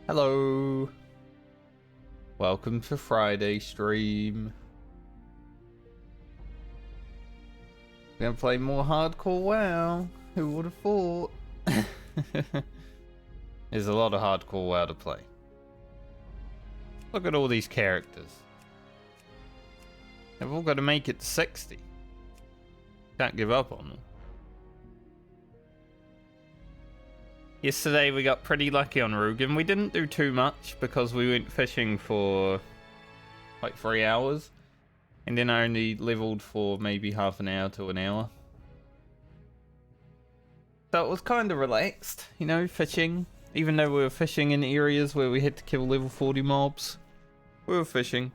Hello. Welcome to Friday stream. We're gonna play more hardcore WoW. Who would have thought? There's a lot of hardcore WoW to play. Look at all these characters. They've all got to make it to 60. Can't give up on them. Yesterday we got pretty lucky on Rugen. We didn't do too much because we went fishing for like 3 hours. And then I only leveled for maybe half an hour to an hour. So it was kind of relaxed, you know, fishing. Even though we were fishing in areas where we had to kill level 40 mobs. We were fishing.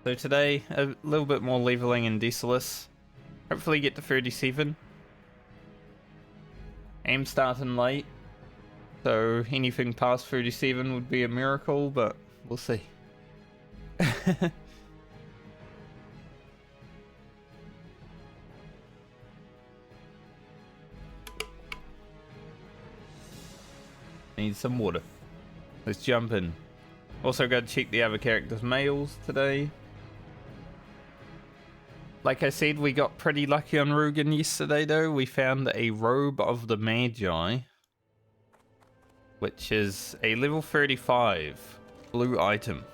So today, a little bit more leveling in Desolus. Hopefully get to 37. I'm starting late, so anything past 37 would be a miracle, but we'll see. Need some water. Let's jump in. Also got to check the other characters' mails today. Like I said, we got pretty lucky on Rugen yesterday though. We found a Robe of the Magi, which is a level 35 blue item.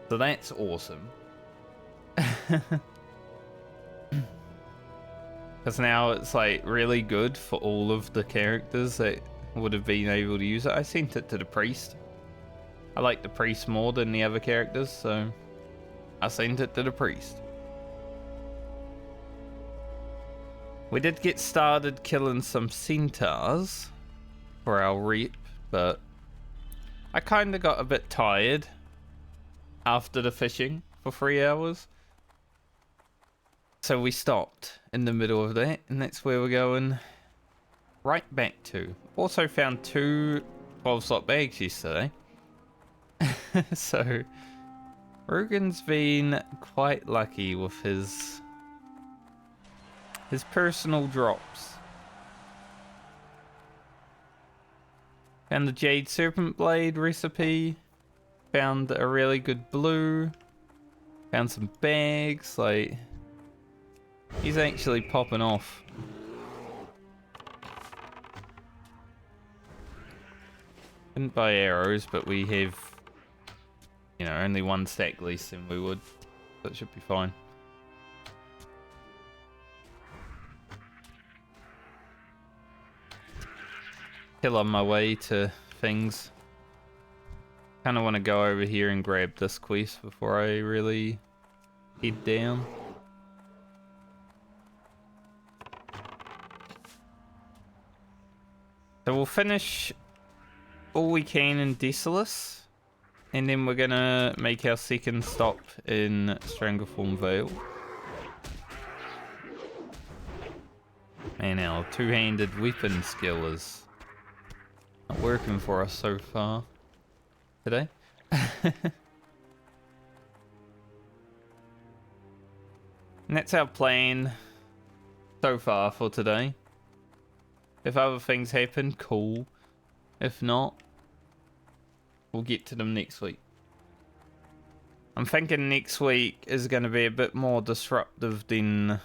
So that's awesome. Because now it's like really good for all of the characters that would have been able to use it. I sent it to the priest. I like the priest more than the other characters, so I sent it to the priest. We did get started killing some centaurs for our reap, but I kind of got a bit tired after the fishing for 3 hours. So we stopped in the middle of that, and that's where we're going right back to. Also found 2 12-slot bags yesterday. So Rugen's been quite lucky with his personal drops. Found the Jade Serpent Blade recipe. Found a really good blue. Found some bags. Like, he's actually popping off. Didn't buy arrows, but we have, you know, only 1 stack less than we would. So it should be fine. Still on my way to things. Kind of want to go over here and grab this quest before I really head down. So we'll finish all we can in Desolus, and then we're gonna make our second stop in Strangleform Vale. And our two-handed weapon skill is not working for us so far today. And that's our plan so far for today. If other things happen, cool. If not, we'll get to them next week. I'm thinking next week is going to be a bit more disruptive than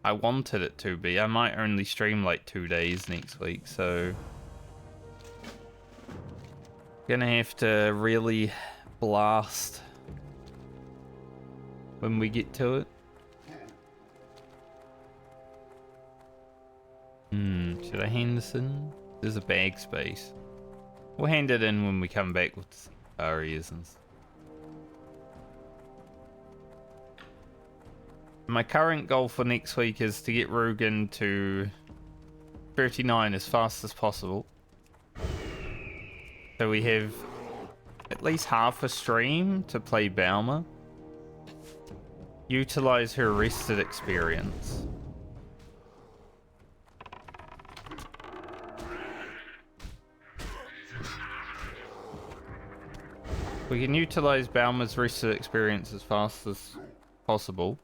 I wanted it to be. I might only stream like 2 days next week, so gonna have to really blast when we get to it. Should I hand this in? There's a bag space. We'll hand it in when we come back with the Arias and stuff. My current goal for next week is to get Rugen to 39 as fast as possible. So we have at least half a stream to play Balmer. Utilize her rested experience. We can utilize Balmer's rested experience as fast as possible.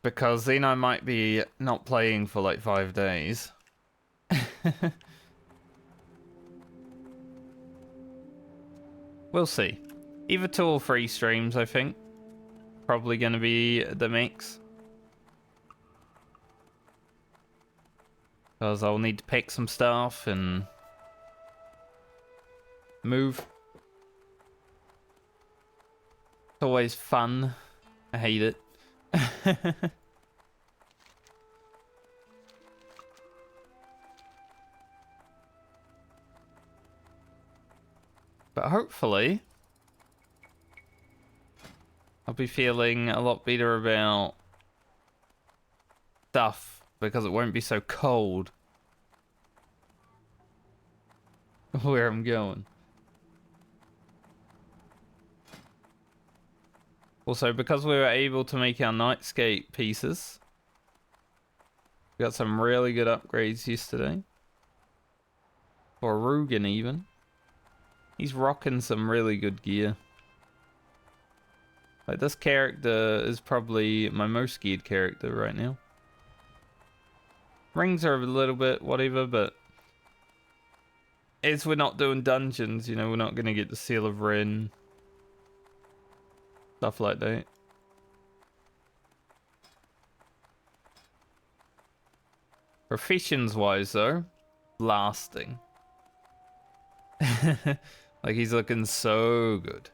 Because then I might be not playing for like 5 days. We'll see. Either 2 or 3 streams, I think. Probably going to be the mix. Because I'll need to pick some stuff and move. It's always fun. I hate it. But hopefully, I'll be feeling a lot better about stuff because it won't be so cold where I'm going. Also, because we were able to make our nightscape pieces, we got some really good upgrades yesterday. For Rugen even. He's rocking some really good gear. Like, this character is probably my most geared character right now. Rings are a little bit whatever, but as we're not doing dungeons, you know, we're not going to get the Seal of Rin. Stuff like that. Professions wise though, lasting. Like, he's looking so good.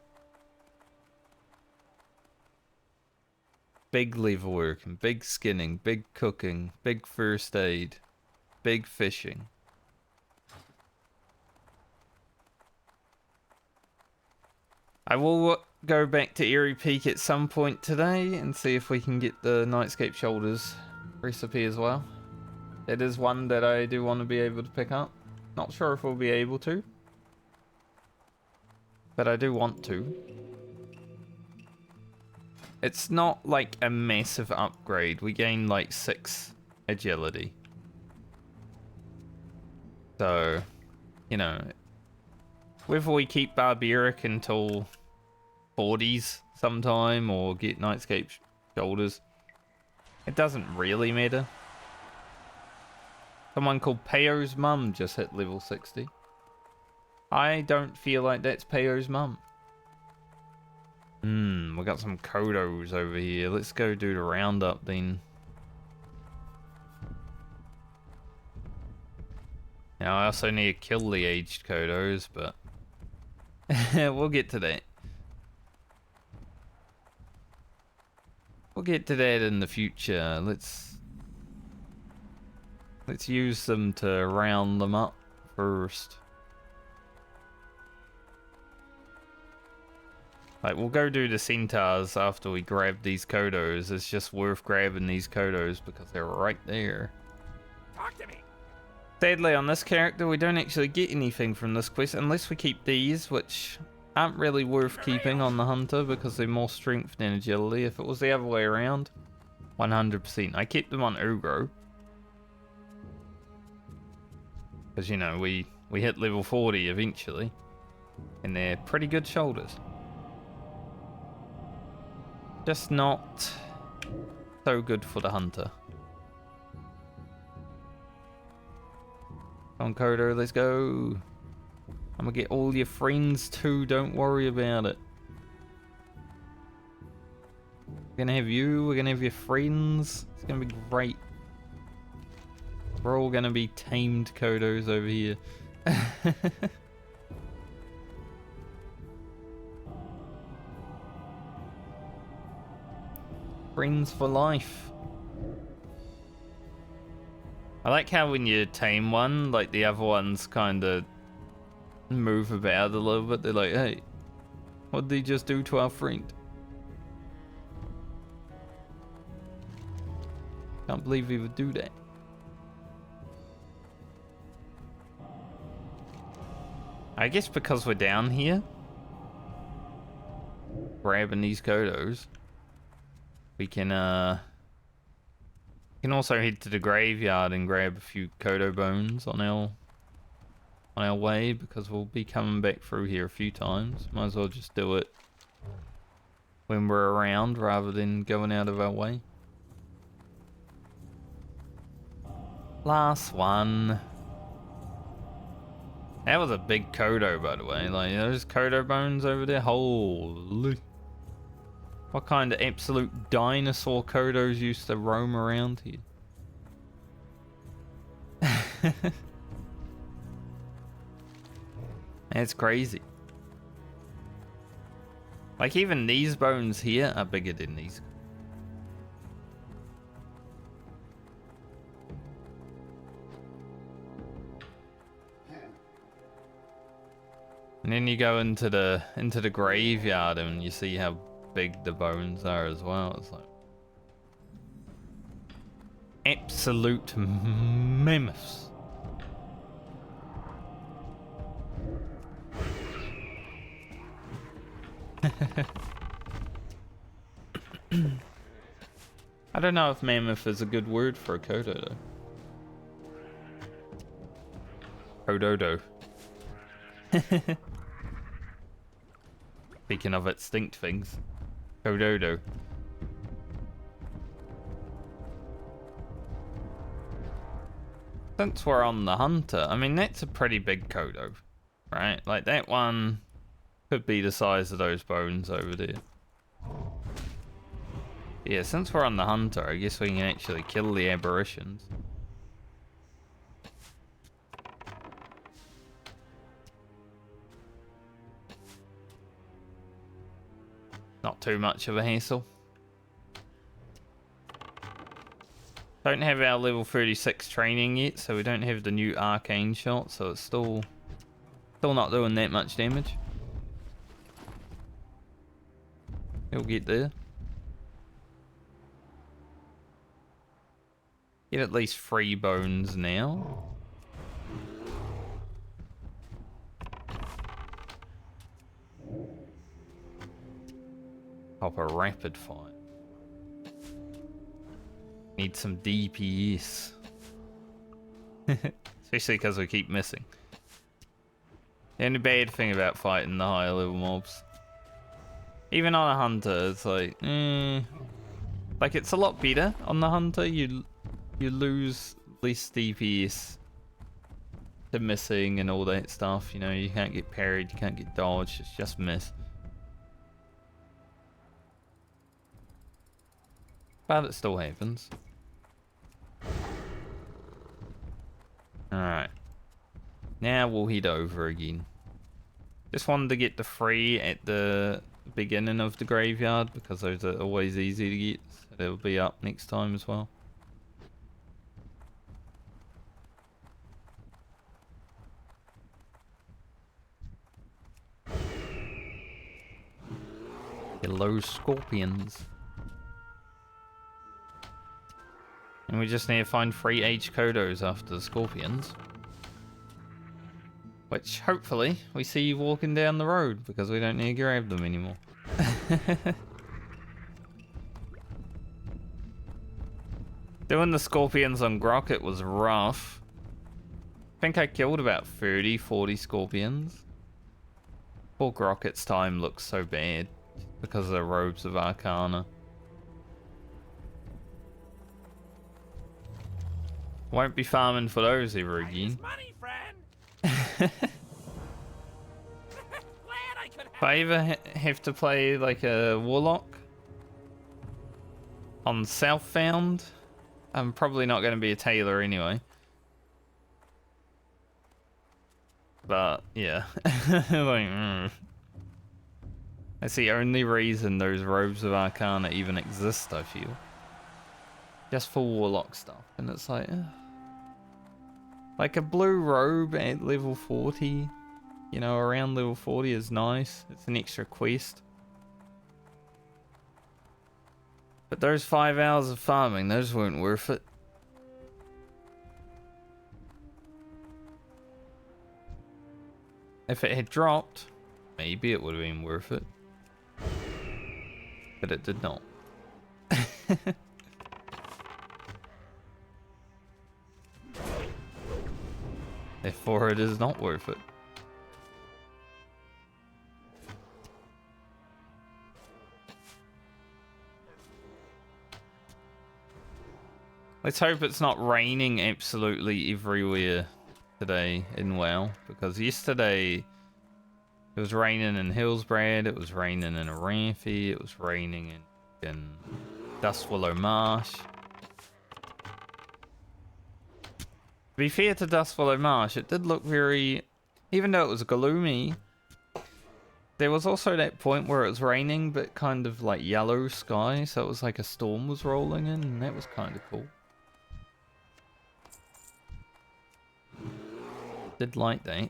Big level working, big skinning, big cooking, big first aid, big fishing. I will go back to Eerie Peak at some point today and see if we can get the Nightscape Shoulders recipe as well. It is one that I do want to be able to pick up. Not sure if we'll be able to, but I do want to. It's not like a massive upgrade. We gain like 6 agility. So, you know, whether we keep Barbaric until 40s sometime or get Nightscape Shoulders, it doesn't really matter. Someone called Peyo's mum just hit level 60. I don't feel like that's Peyo's mum. We got some Kodos over here. Let's go do the roundup then. Now I also need to kill the aged Kodos, but we'll get to that. We'll get to that in the future. Let's use them to round them up first. Like, we'll go do the centaurs after we grab these Kodos. It's just worth grabbing these Kodos because they're right there. Talk to me. Sadly, on this character, we don't actually get anything from this quest unless we keep these, which aren't really worth keeping on the hunter because they're more strength than agility. If it was the other way around, 100%. I kept them on Ugro. Because, you know, we hit level 40 eventually. And they're pretty good shoulders. Just not so good for the hunter. Come on, Kodo, let's go. I'm gonna get all your friends too, don't worry about it. We're gonna have you, we're gonna have your friends. It's gonna be great. We're all gonna be tamed Kodos over here. Friends for life. I like how when you tame one, like the other ones kind of move about a little bit. They're like, hey, what did they just do to our friend? Can't believe he would do that. I guess because we're down here, grabbing these Kodos, we can also head to the graveyard and grab a few Kodo bones on our way because we'll be coming back through here a few times. Might as well just do it when we're around rather than going out of our way. Last one. That was a big Kodo, by the way. Like, those Kodo bones over there. Holy. What kind of absolute dinosaur Kodos used to roam around here? That's crazy. Like, even these bones here are bigger than these. And then you go into the graveyard and you see how big the bones are as well. It's like absolute mammoths. I don't know if mammoth is a good word for a Kodo though. Kododo. Speaking of extinct things, Kododo. Since we're on the hunter, I mean, that's a pretty big Kodo, right? Like, that one could be the size of those bones over there. Yeah, since we're on the hunter, I guess we can actually kill the aberrations. Not too much of a hassle. Don't have our level 36 training yet, so we don't have the new arcane shot, so it's still not doing that much damage. He'll get there. Get at least 3 bones now. Pop a rapid fire. Need some DPS. Especially because we keep missing. The only bad thing about fighting the higher level mobs, even on a hunter, it's like, like it's a lot better on the hunter. You lose less DPS to missing and all that stuff. You know, you can't get parried, you can't get dodged. It's just miss. But it still happens. Alright. Now we'll head over again. Just wanted to get the 3 at the beginning of the graveyard because those are always easy to get. So they'll be up next time as well. Hello, scorpions. And we just need to find 3 H Kodos after the scorpions. Which, hopefully, we see you walking down the road, because we don't need to grab them anymore. Doing the scorpions on Grocket was rough. I think I killed about 30, 40 scorpions. Poor Grocket's time looks so bad, because of the robes of Arcana. Won't be farming for those ever again. Money, friend. If I ever have to play like a warlock on Southbound, I'm probably not going to be a tailor anyway. But yeah, like, that's the only reason those robes of Arcana even exist, I feel. Just for warlock stuff, and it's like a blue robe at level 40, you know, around level 40 is nice. It's an extra quest. But those 5 hours of farming, those weren't worth it. If it had dropped, maybe it would have been worth it. But it did not. Therefore, it is not worth it. Let's hope it's not raining absolutely everywhere today in WoW, because yesterday it was raining in Hillsbrad, it was raining in Aranthi, it was raining in Dustwallow Marsh. To be fair to Dustwallow Marsh, it did look very, even though it was gloomy, there was also that point where it was raining, but kind of like yellow sky, so it was like a storm was rolling in, and that was kind of cool. Did like that.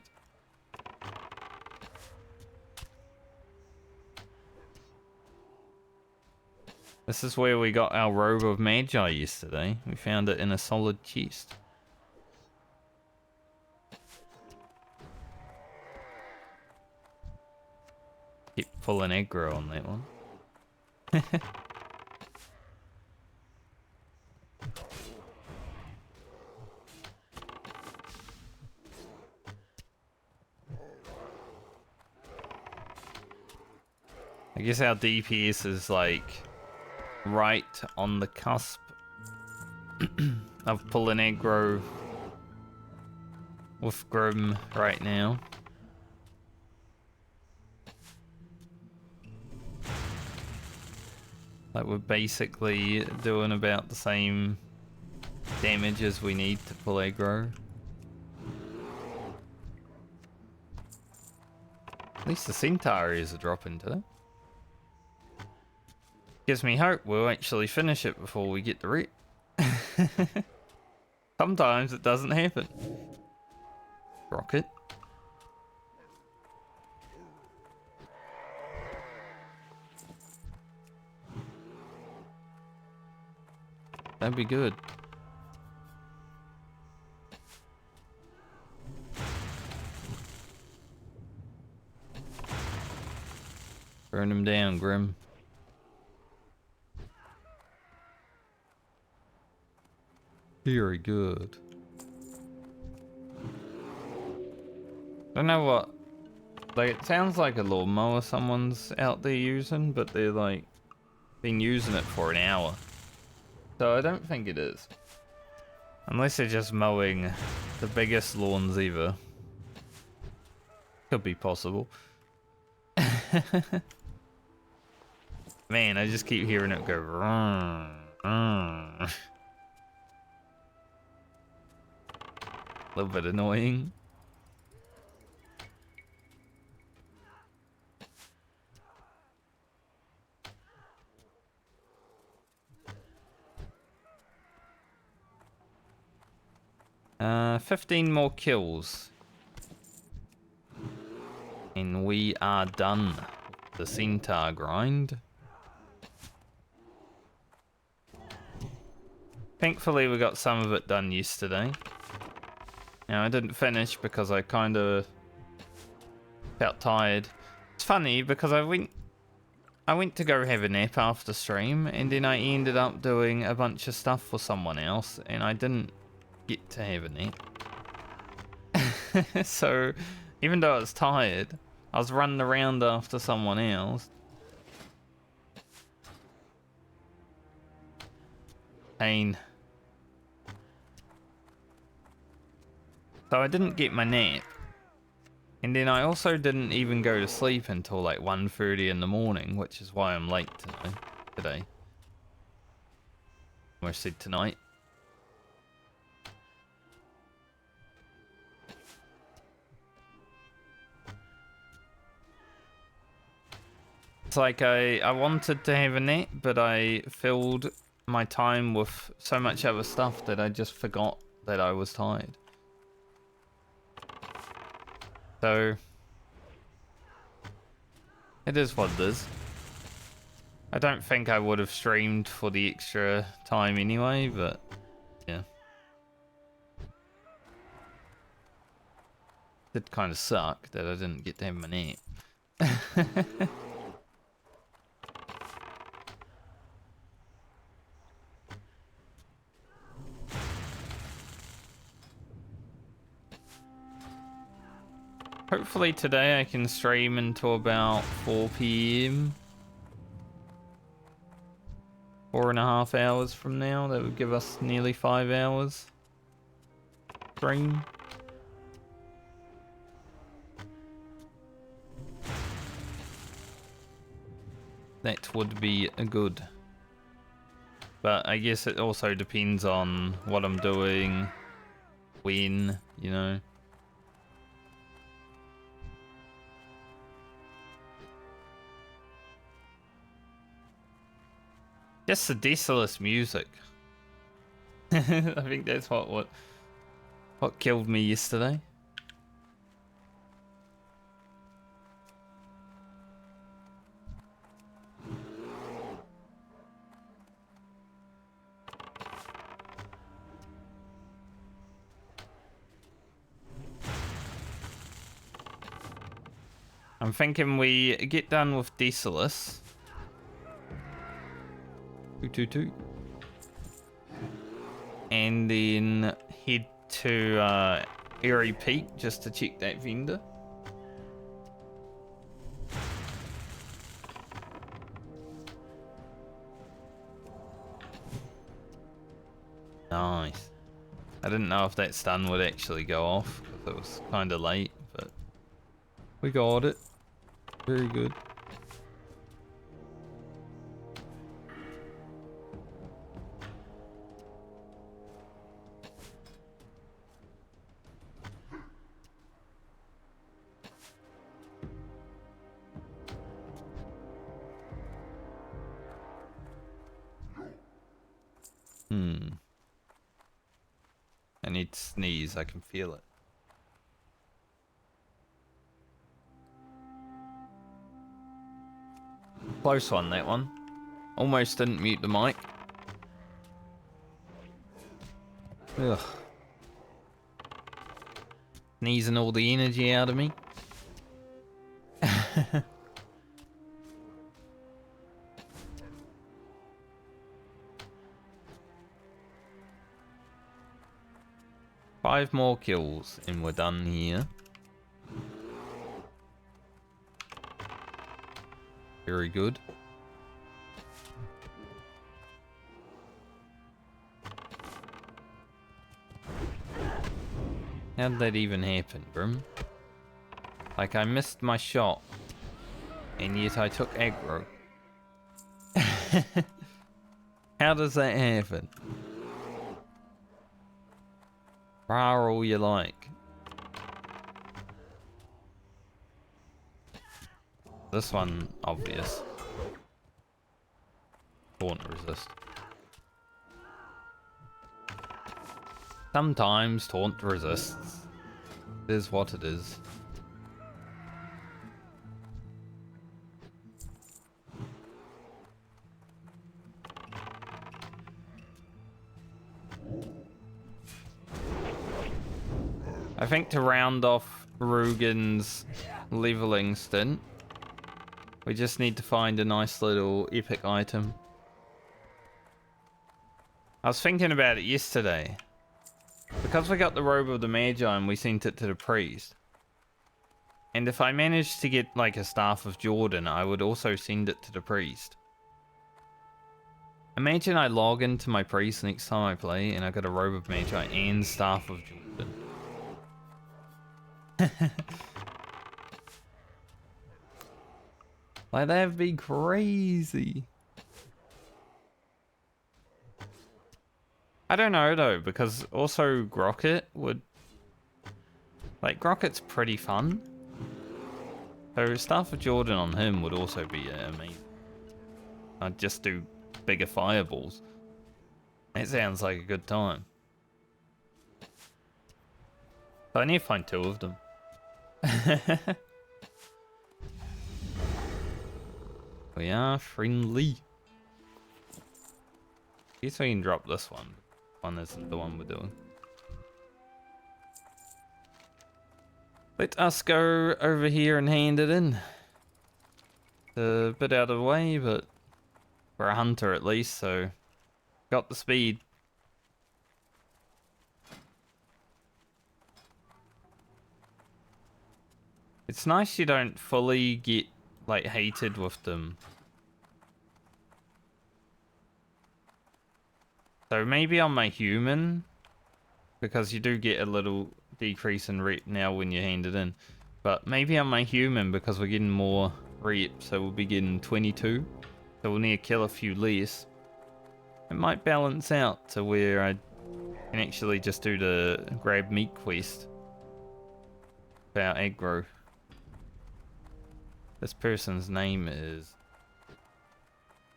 This is where we got our robe of Magi yesterday. We found it in a solid chest. Keep pulling aggro on that one. I guess our DPS is like right on the cusp of pulling aggro with Grim right now. Like we're basically doing about the same damage as we need to pull aggro. At least the Centaurs are dropping today. Gives me hope we'll actually finish it before we get the wreck. Sometimes it doesn't happen. Rocket. That'd be good. Burn him down, Grim. Very good. I don't know what. Like, it sounds like a lawnmower someone's out there using, but they're like been using it for an hour. So I don't think it is. Unless they're just mowing the biggest lawns ever. Could be possible. Man, I just keep hearing it go. Rrr, rrr. A little bit annoying. Uh, 15 more kills. And we are done with the Centaur grind. Thankfully we got some of it done yesterday. Now I didn't finish because I kind of felt tired. It's funny because I went to go have a nap after stream, and then I ended up doing a bunch of stuff for someone else, and I didn't get to have a nap. So even though I was tired, I was running around after someone else. Pain. So I didn't get my nap. And then I also didn't even go to sleep until like 1:30 in the morning, which is why I'm late today. I said tonight. It's like I wanted to have a nap, but I filled my time with so much other stuff that I just forgot that I was tired. So, it is what it is. I don't think I would have streamed for the extra time anyway, but yeah. It did kind of suck that I didn't get to have my nap. Hopefully today I can stream until about 4 PM. 4.5 hours from now. That would give us nearly 5 hours. Stream. That would be good. But I guess it also depends on what I'm doing, when, you know. Just the desolate music. I think that's what killed me yesterday. I'm thinking we get done with Desolus. Toot. And then head to Airy Peak just to check that vendor. Nice. I didn't know if that stun would actually go off because it was kind of late, but we got it. Very good. I need to sneeze, I can feel it. Close one, that one. Almost didn't mute the mic. Ugh. Sneezing all the energy out of me. 5 more kills and we're done here. Very good. How did that even happen, Grim? Like, I missed my shot, and yet I took aggro. How does that happen? Rar all you like. This one, obvious. Taunt resist. Sometimes taunt resists. It is what it is. I think to round off Rugen's leveling stint, we just need to find a nice little epic item. I was thinking about it yesterday. Because we got the Robe of the Magi and we sent it to the priest. And if I managed to get like a Staff of Jordan, I would also send it to the priest. Imagine I log into my priest next time I play and I got a Robe of Magi and Staff of Jordan. Like, that'd be crazy. I don't know though, because also Grocket would... Like, Grocket's pretty fun. So Staff of Jordan on him would also be amazing. I'd just do bigger fireballs. That sounds like a good time. But I need to find 2 of them. We are friendly. Guess we can drop this one. One isn't the one we're doing. Let us go over here and hand it in. It's a bit out of the way, but we're a hunter at least, so got the speed. It's nice you don't fully get like hated with them. So maybe on my human, because you do get a little decrease in rep now when you hand it in. But maybe on my human, because we're getting more rep, so we'll be getting 22. So we'll need to kill a few less. It might balance out to where I can actually just do the grab meat quest for our aggro. This person's name is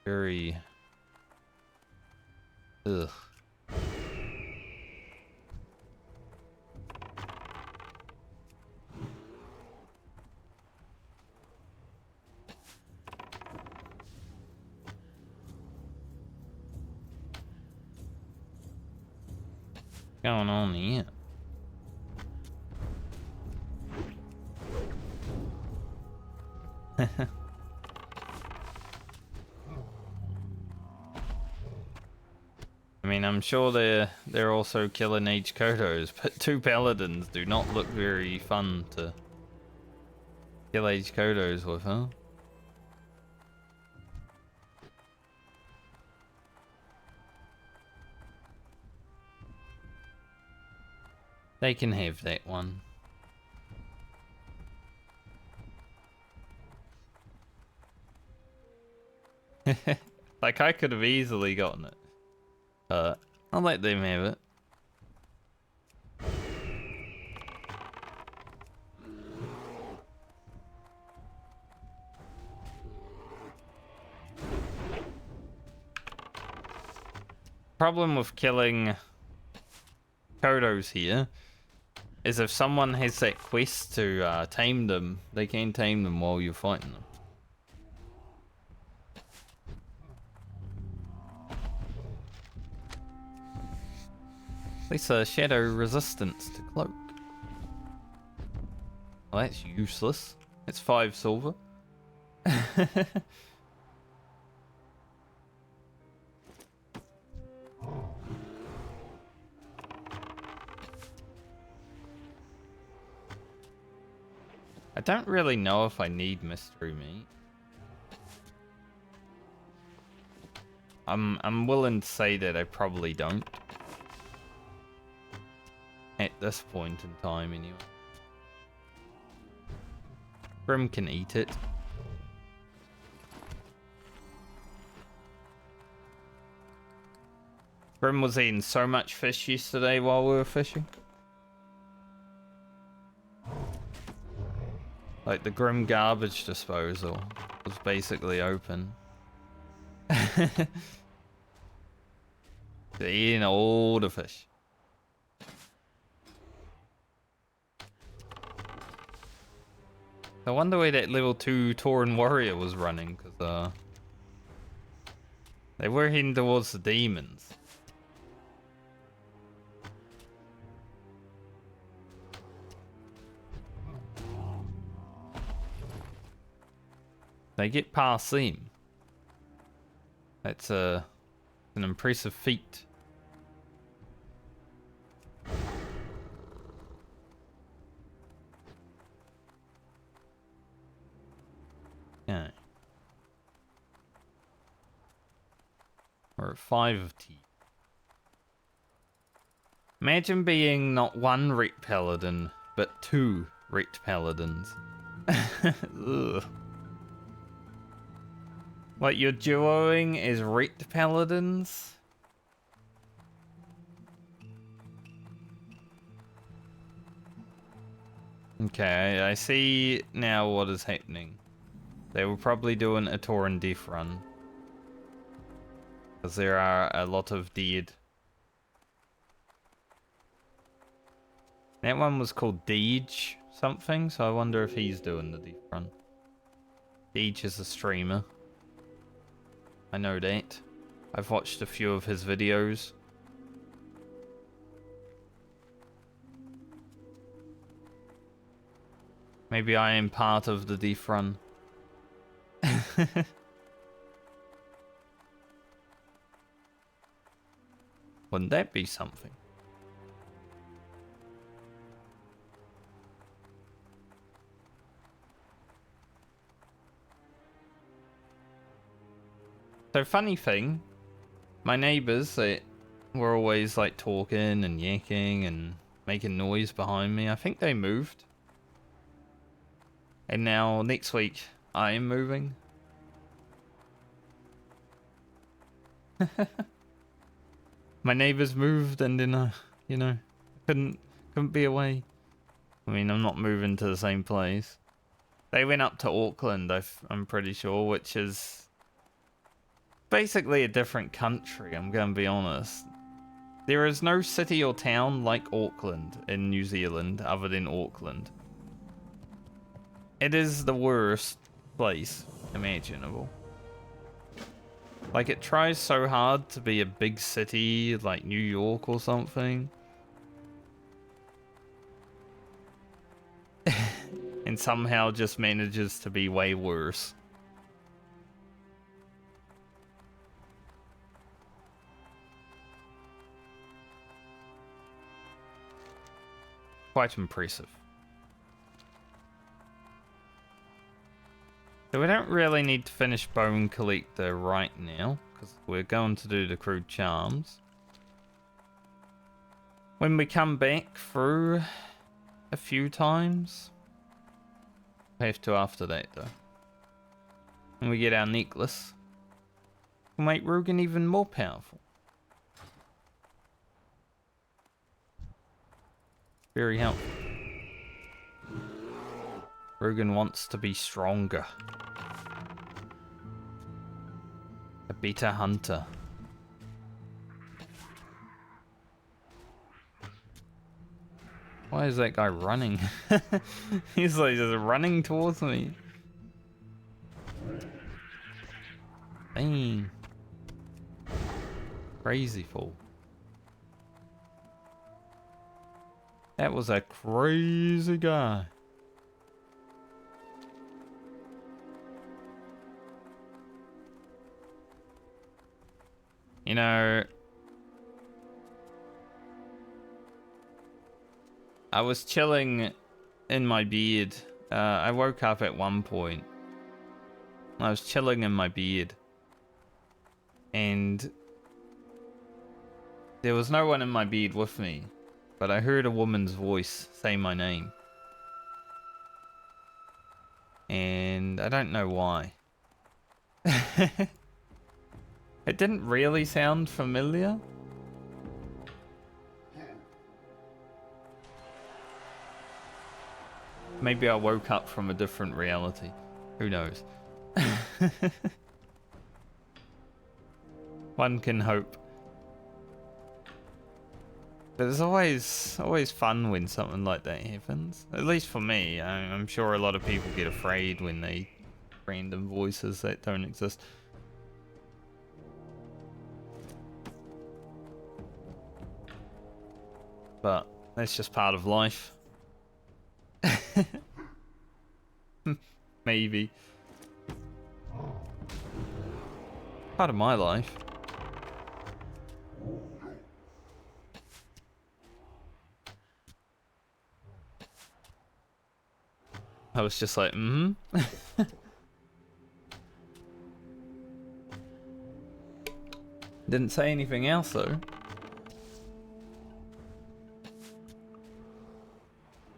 very... Ugh. Going on here? I mean, I'm sure they're also killing Age Kodos, but 2 paladins do not look very fun to kill Age Kodos with, huh? They can have that one. Like, I could have easily gotten it. I'll let them have it. Problem with killing Kodos here is if someone has that quest to tame them, they can tame them while you're fighting them. At least a shadow resistance to cloak. Well, that's useless. It's 5 silver. I don't really know if I need mystery meat. I'm willing to say that I probably don't. At this point in time, anyway. Grim can eat it. Grim was eating so much fish yesterday while we were fishing. Like, the Grim garbage disposal was basically open. They're eating all the fish. I wonder where that level 2 Tauren warrior was running, because they were heading towards the demons. They get past them. That's an impressive feat. Yeah. We're at 5 of tea. Imagine being not 1 Ret Paladin, but 2 Ret Paladins. Ugh. Like, you're duoing as Ret Paladins? Okay, I see now what is happening. They were probably doing a Tauren death run. Because there are a lot of dead. That one was called Deej something, so I wonder if he's doing the death run. Deej is a streamer. I know that. I've watched a few of his videos. Maybe I am part of the death run. Wouldn't that be something? So, funny thing, my neighbours, were always like talking and yakking and making noise behind me. I think they moved. And now next week I am moving. My neighbors moved and then you know, couldn't be away. I mean, I'm not moving to the same place. They went up to Auckland, I'm pretty sure, which is basically a different country, I'm going to be honest. There is no city or town like Auckland in New Zealand other than Auckland. It is the worst place imaginable. Like, it tries so hard to be a big city like New York or something. And somehow just manages to be way worse. Quite impressive. So we don't really need to finish Bone Collector right now, because we're going to do the Crude Charms. When we come back through a few times, we have to after that though. When we get our necklace, we'll make Rugen even more powerful. Very helpful. Rugen wants to be stronger. A better hunter. Why is that guy running? He's like just running towards me. Dang. Crazy fool. That was a crazy guy. You know, I was chilling in my bed. I woke up at one point. I was chilling in my bed. And there was no one in my bed with me. But I heard a woman's voice say my name. And I don't know why. It didn't really sound familiar. Maybe I woke up from a different reality. Who knows? One can hope. But it's always fun when something like that happens. At least for me. I'm sure a lot of people get afraid when they random voices that don't exist. But that's just part of life. Maybe. Part of my life. I was just like, Didn't say anything else though.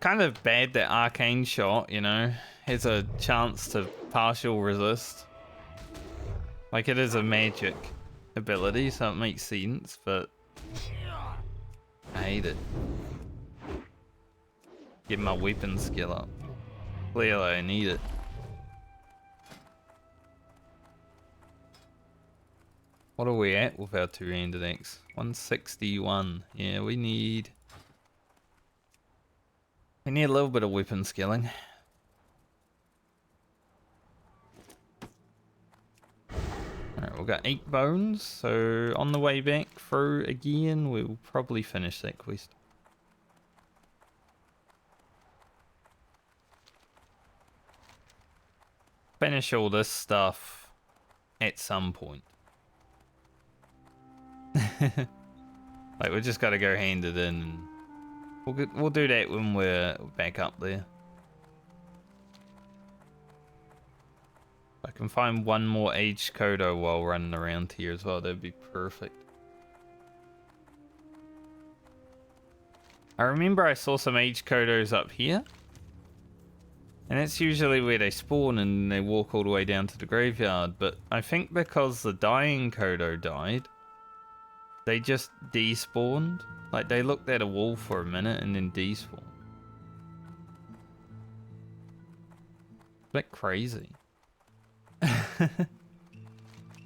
Kind of bad that arcane shot, you know, has a chance to partial resist. Like, it is a magic ability, so it makes sense, but I hate it. Get my weapon skill up. Clearly I need it. What are we at with our two-handed axe? 161. Yeah, we need a little bit of weapon skilling. Alright, we've got 8 bones, so on the way back through again, we'll probably finish that quest. Finish all this stuff at some point. Like, we just gotta go hand it in. And we'll do that when we're back up there. If I can find one more aged Kodo while running around here as well, that'd be perfect. I remember I saw some age codos up here. And that's usually where they spawn and they walk all the way down to the graveyard. But I think because the dying Kodo died, they just despawned. Like they looked at a wall for a minute and then despawned. Bit crazy.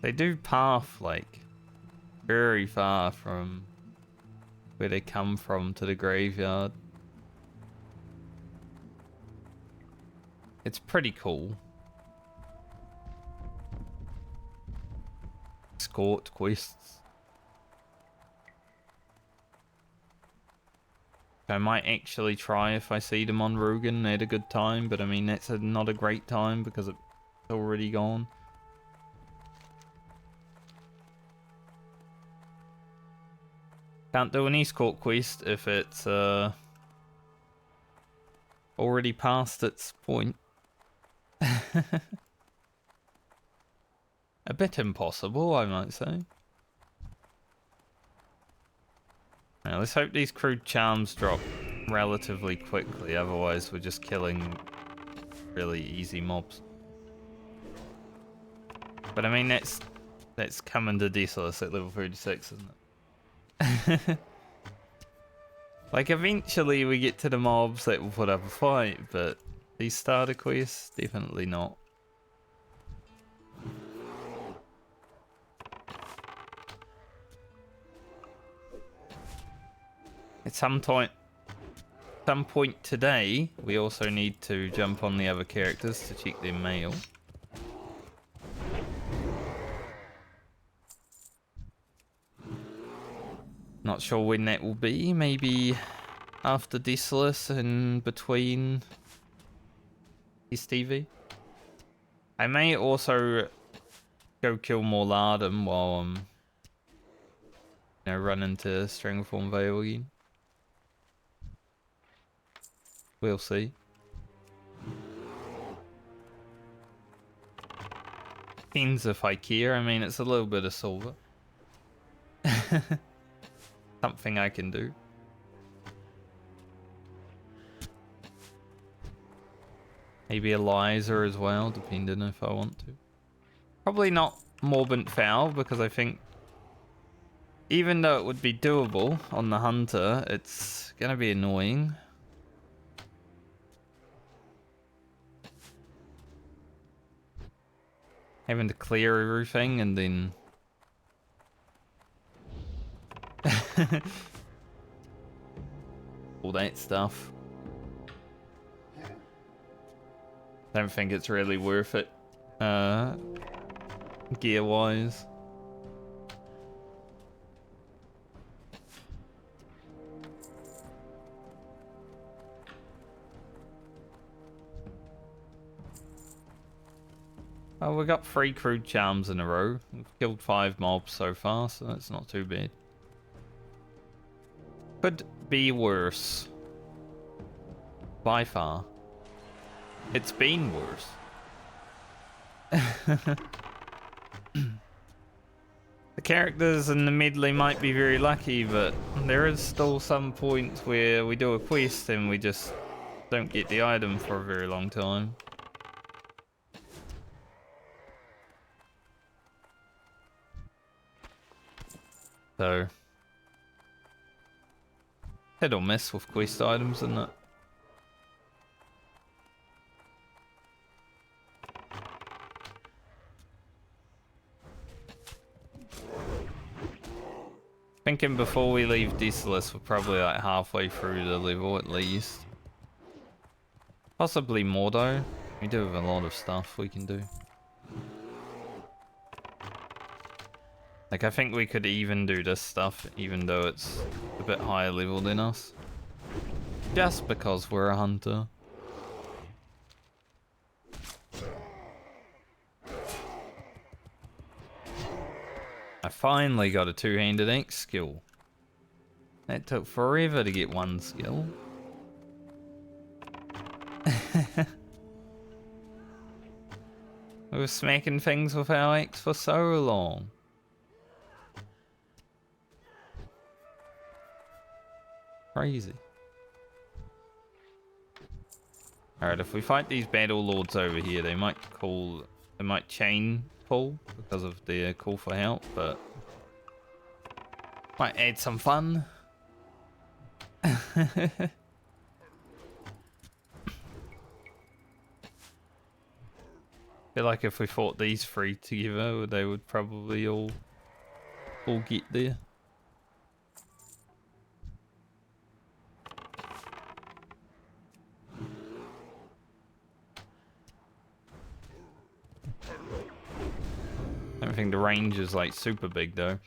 They do path like very far from where they come from to the graveyard. It's pretty cool. Escort quests. I might actually try if I see them on Rugen at a good time, but I mean that's not a great time because it's already gone. Can't do an escort quest if it's already past its point. A bit impossible, I might say. Now, let's hope these crude charms drop relatively quickly, otherwise we're just killing really easy mobs. But I mean, that's coming to Desolus at level 36, isn't it? Like, eventually we get to the mobs that will put up a fight, but these starter quests, definitely not. At some point today, we also need to jump on the other characters to check their mail. Not sure when that will be. Maybe after Desolus and between STV. I may also go kill more Lardum while I'm, run into Strangleform Vale again. We'll see. Depends if I care. I mean, it's a little bit of silver. Something I can do. Maybe Eliza as well, depending if I want to. Probably not Morbent Foul, because I think even though it would be doable on the Hunter, it's gonna be annoying. Having to clear everything and then... all that stuff. Don't think it's really worth it, gear-wise. Oh, we got 3 crude charms in a row. We've killed 5 mobs so far, so that's not too bad. Could be worse. By far. It's been worse. The characters in the Medley might be very lucky, but there is still some point where we do a quest and we just don't get the item for a very long time. So, hit or miss with quest items, isn't it? Thinking before we leave Desolus, we're probably like halfway through the level at least. Possibly more though. We do have a lot of stuff we can do. Like, I think we could even do this stuff, even though it's a bit higher level than us. Just because we're a hunter. I finally got a 2-handed axe skill. That took forever to get 1 skill. We were smacking things with our axe for so long. Crazy. Alright, if we fight these battle lords over here, they might chain pull because of their call for help, but might add some fun. Feel like if we fought these three together, they would probably all get there. I don't think the range is like super big though.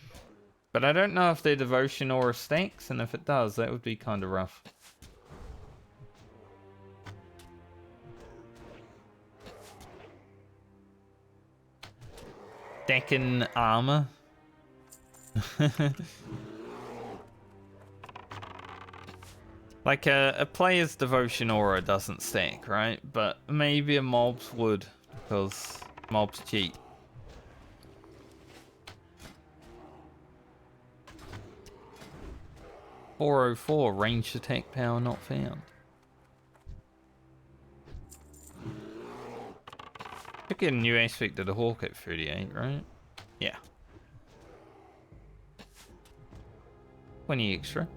But I don't know if their devotion aura stacks, and if it does, that would be kind of rough. Stacking armor. Like a player's devotion aura doesn't stack, right? But maybe a mob's would, because mobs cheat. .404 ranged attack power not found. Should get a new aspect of the hawk at 38, right? Yeah. 20 extra.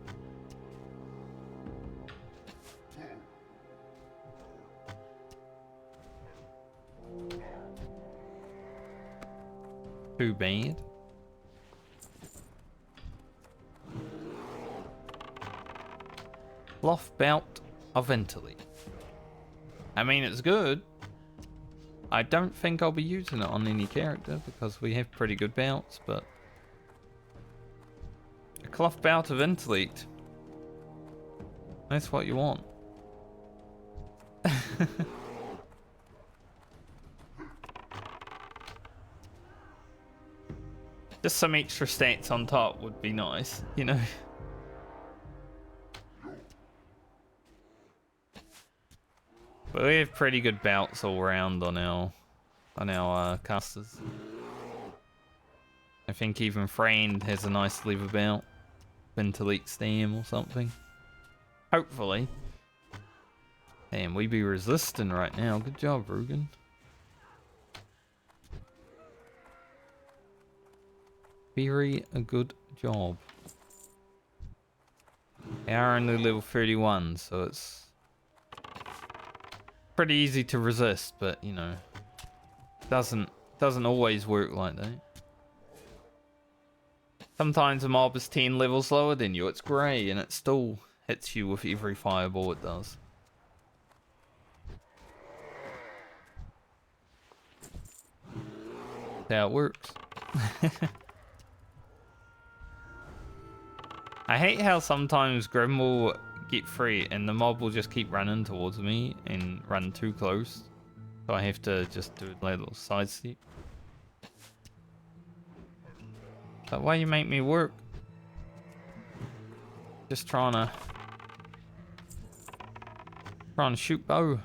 Too bad. Loft belt of Medley. I mean, it's good. I don't think I'll be using it on any character because we have pretty good belts, but a cloth belt of intellect. That's what you want. Just some extra stats on top would be nice, you know. But we have pretty good belts all around on our casters. I think even Friend has a nice leather belt. Intellect stem or something. Hopefully. Damn, we be resisting right now. Good job, Rugen. Very a good job. They are only level 31, so it's pretty easy to resist, but you know, doesn't always work like that. Sometimes a mob is 10 levels lower than you, it's grey, and it still hits you with every fireball it does. That's how it works. I hate how sometimes Grim will get free and the mob will just keep running towards me and run too close. So I have to just do a little side step. But why you make me work? Just trying to shoot bow.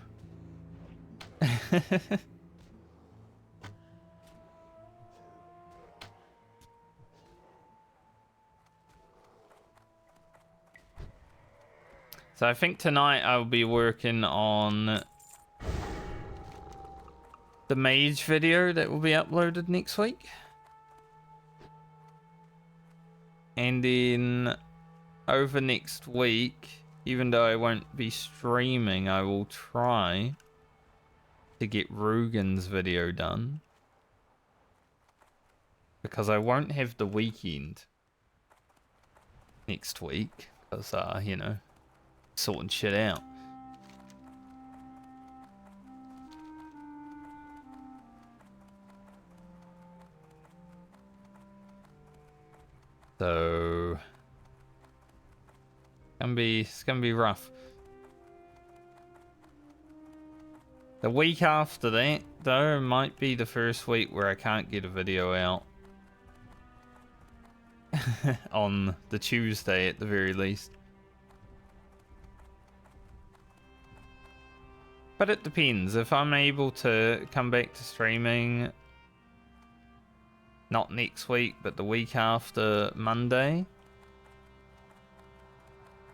So I think tonight I'll be working on the mage video that will be uploaded next week. And then over next week, even though I won't be streaming, I will try to get Rugen's video done. Because I won't have the weekend next week. Because, you know, sorting shit out. So it's gonna be rough. The week after that, though, might be the first week where I can't get a video out. On the Tuesday at the very least. But it depends. If I'm able to come back to streaming, not next week, but the week after Monday,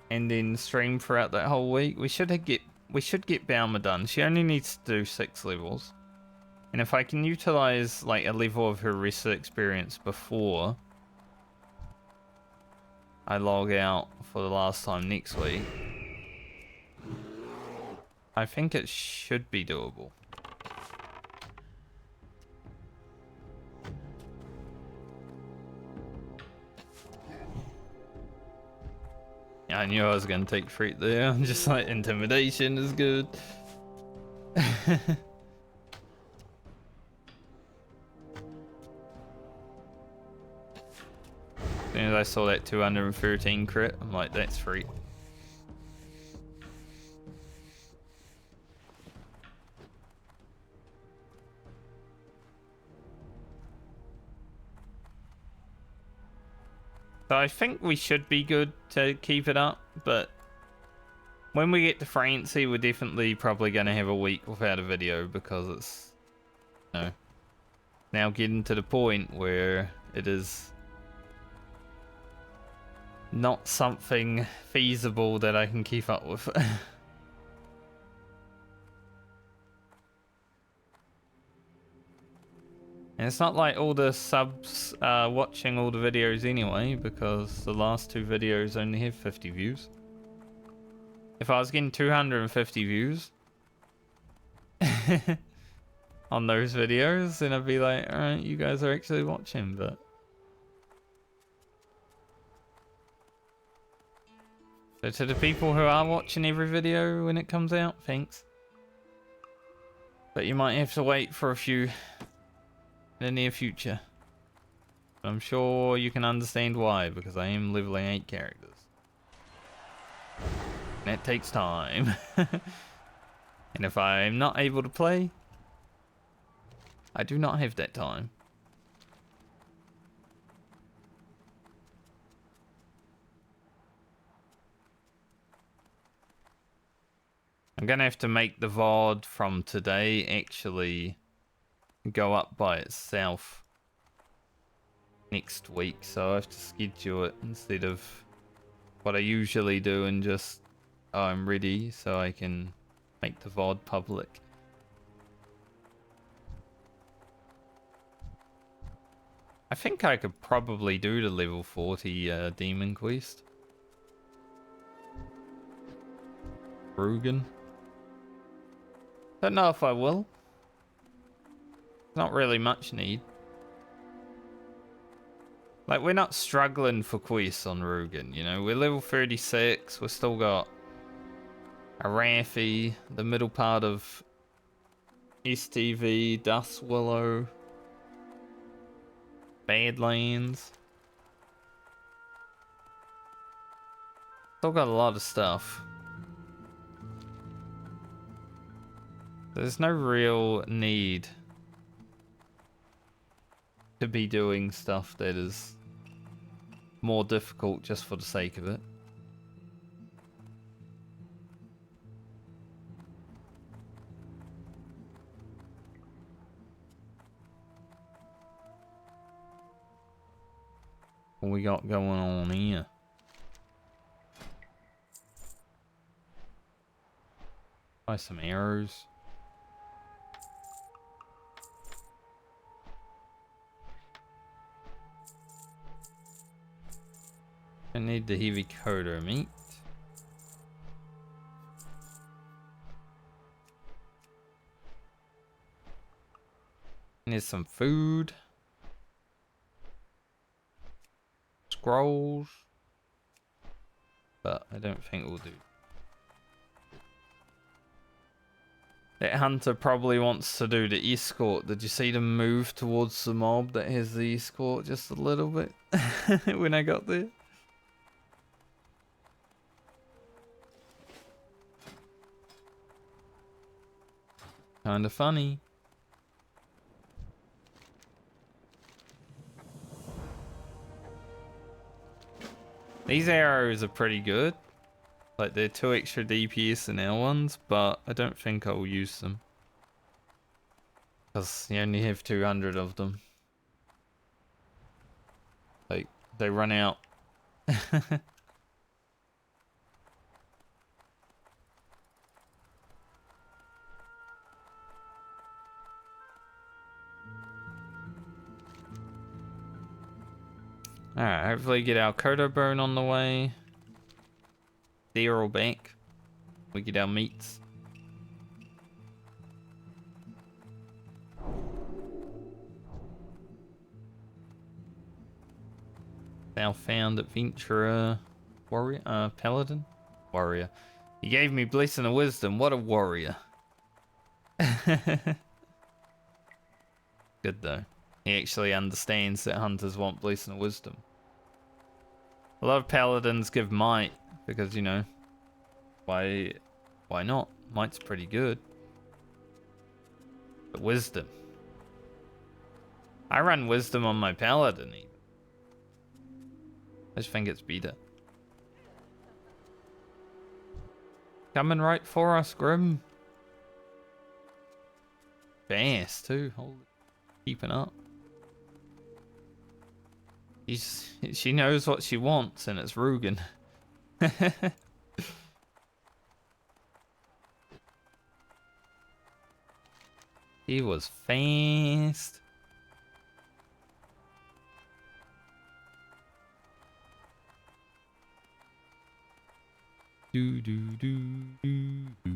and then stream throughout that whole week, we should get we should get Balmer done. She only needs to do 6 levels. And if I can utilize like a level of her rest experience before I log out for the last time next week, I think it should be doable. Yeah, I knew I was going to take fruit there. Just like intimidation is good. As soon as I saw that 213 crit, I'm like, that's free. So I think we should be good to keep it up, but when we get to Francie, we're definitely probably going to have a week without a video because it's, you know, now getting to the point where it is not something feasible that I can keep up with. And it's not like all the subs are watching all the videos anyway, because the last 2 videos only have 50 views. If I was getting 250 views on those videos, then I'd be like, alright, you guys are actually watching, but... So to the people who are watching every video when it comes out, thanks. But you might have to wait for a few in the near future. But I'm sure you can understand why, because I am leveling 8 characters. And that takes time. And if I'm not able to play, I do not have that time. I'm gonna have to make the VOD from today actually go up by itself next week, so I have to schedule it instead of what I usually do and just, oh, I'm ready, so I can make the VOD public. I think I could probably do the level 40 demon quest. Rugen. Don't know if I will. Not really much need. Like, we're not struggling for quests on Rugen, you know? We're level 36, we've still got Arathi, the middle part of STV, Dust Willow, Badlands. Still got a lot of stuff. There's no real need to be doing stuff that is more difficult just for the sake of it. What we got going on here? Buy some arrows. I need the heavy coder meat. Need some food. Scrolls. But I don't think we'll do. That hunter probably wants to do the escort. Did you see them move towards the mob that has the escort just a little bit when I got there? Kinda funny. These arrows are pretty good. Like, they're 2 extra DPS than our ones, but I don't think I'll use them. Because you only have 200 of them. Like, they run out. Alright, hopefully get our Kodo bone on the way. They're all back. We get our meats. Now found adventurer. Warrior? Paladin? Warrior. He gave me blessing of wisdom. What a warrior. Good though. He actually understands that hunters want blessing of wisdom. A lot of paladins give might because, you know, why not? Might's pretty good. But wisdom. I run wisdom on my paladin even. I just think it's better. Coming right for us, Grim. Fast too. Holy, keeping up. She knows what she wants, and it's Rugen. He was fast. Do do do do do.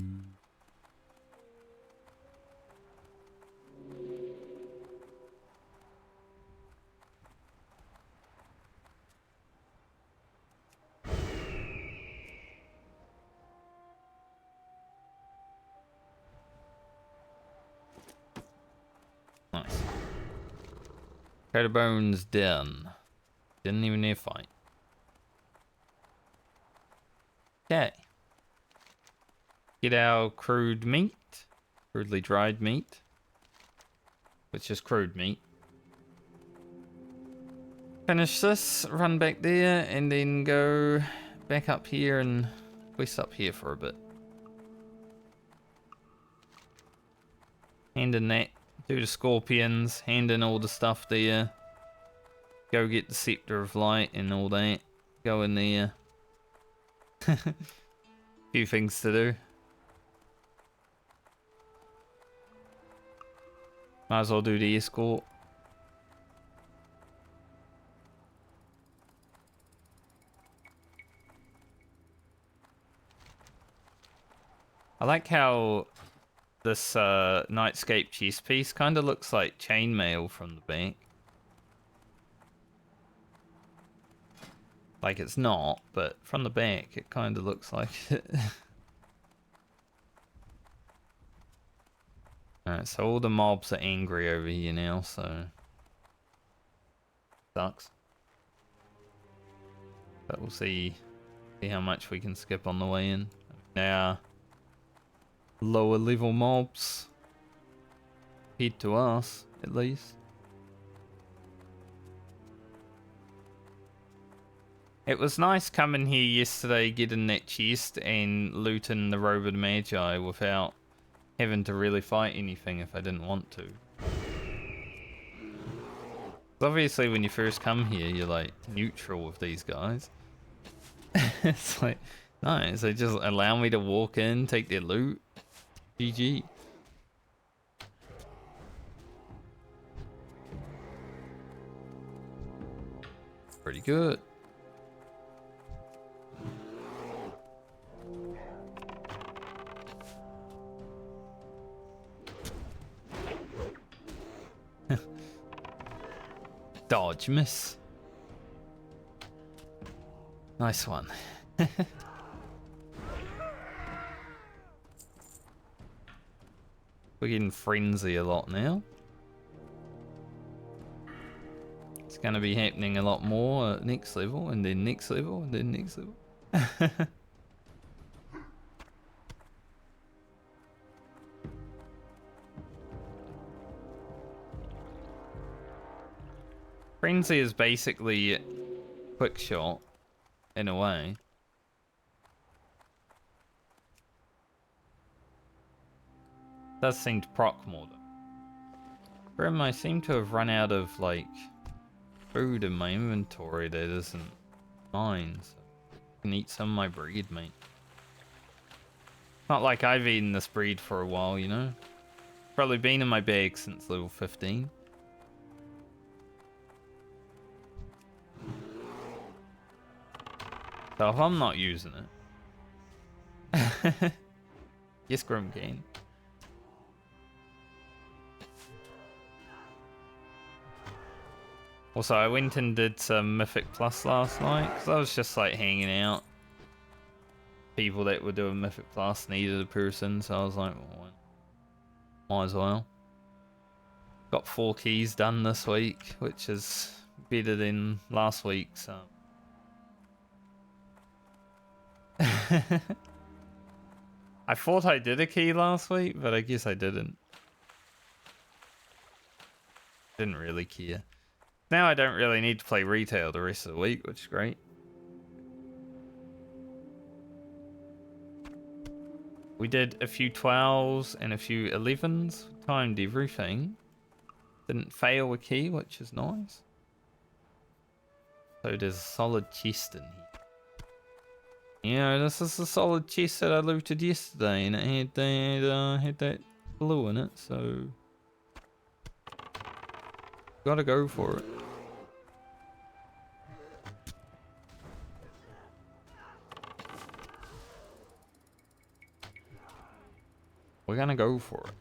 Nice. Coat bones done. Didn't even need a fight. Okay. Get our crude meat. Crudely dried meat. Which is crude meat. Finish this, run back there, and then go back up here and quest up here for a bit. Hand in that. Do the scorpions, hand in all the stuff there. Go get the scepter of light and all that. Go in there. Few things to do. Might as well do the escort. I like how this Nightscape chest piece kind of looks like chainmail from the back. Like it's not, but from the back it kind of looks like it. Alright, so all the mobs are angry over here now, so... Sucks. But we'll see how much we can skip on the way in. Now, lower level mobs. Head to us, at least. It was nice coming here yesterday, getting that chest and looting the Robe of the Magi without having to really fight anything if I didn't want to. Obviously when you first come here, you're like neutral with these guys. It's like, nice, they just allow me to walk in, take their loot. GG. Pretty good. Dodge, miss. Nice one. We're getting frenzy a lot now. It's going to be happening a lot more at next level, and then next level, and then next level. Frenzy is basically quick shot, in a way. Does seem to proc more though. Grim, I seem to have run out of like food in my inventory that isn't mine, so I can eat some of my breed, mate. Not like I've eaten this breed for a while, you know? Probably been in my bag since level 15. So if I'm not using it... yes, Grim Game. Also, I went and did some Mythic Plus last night, because I was just like hanging out. People that were doing Mythic Plus needed a person, so I was like, well, might as well. Got 4 keys done this week, which is better than last week, so... I thought I did a key last week, but I guess I didn't. Didn't really care. Now I don't really need to play retail the rest of the week, which is great. We did a few 12s and a few 11s. Timed everything. Didn't fail a key, which is nice. So there's a solid chest in here. Yeah, this is the solid chest that I looted yesterday, and it had that blue in it, so... Gotta go for it. We're gonna go for it.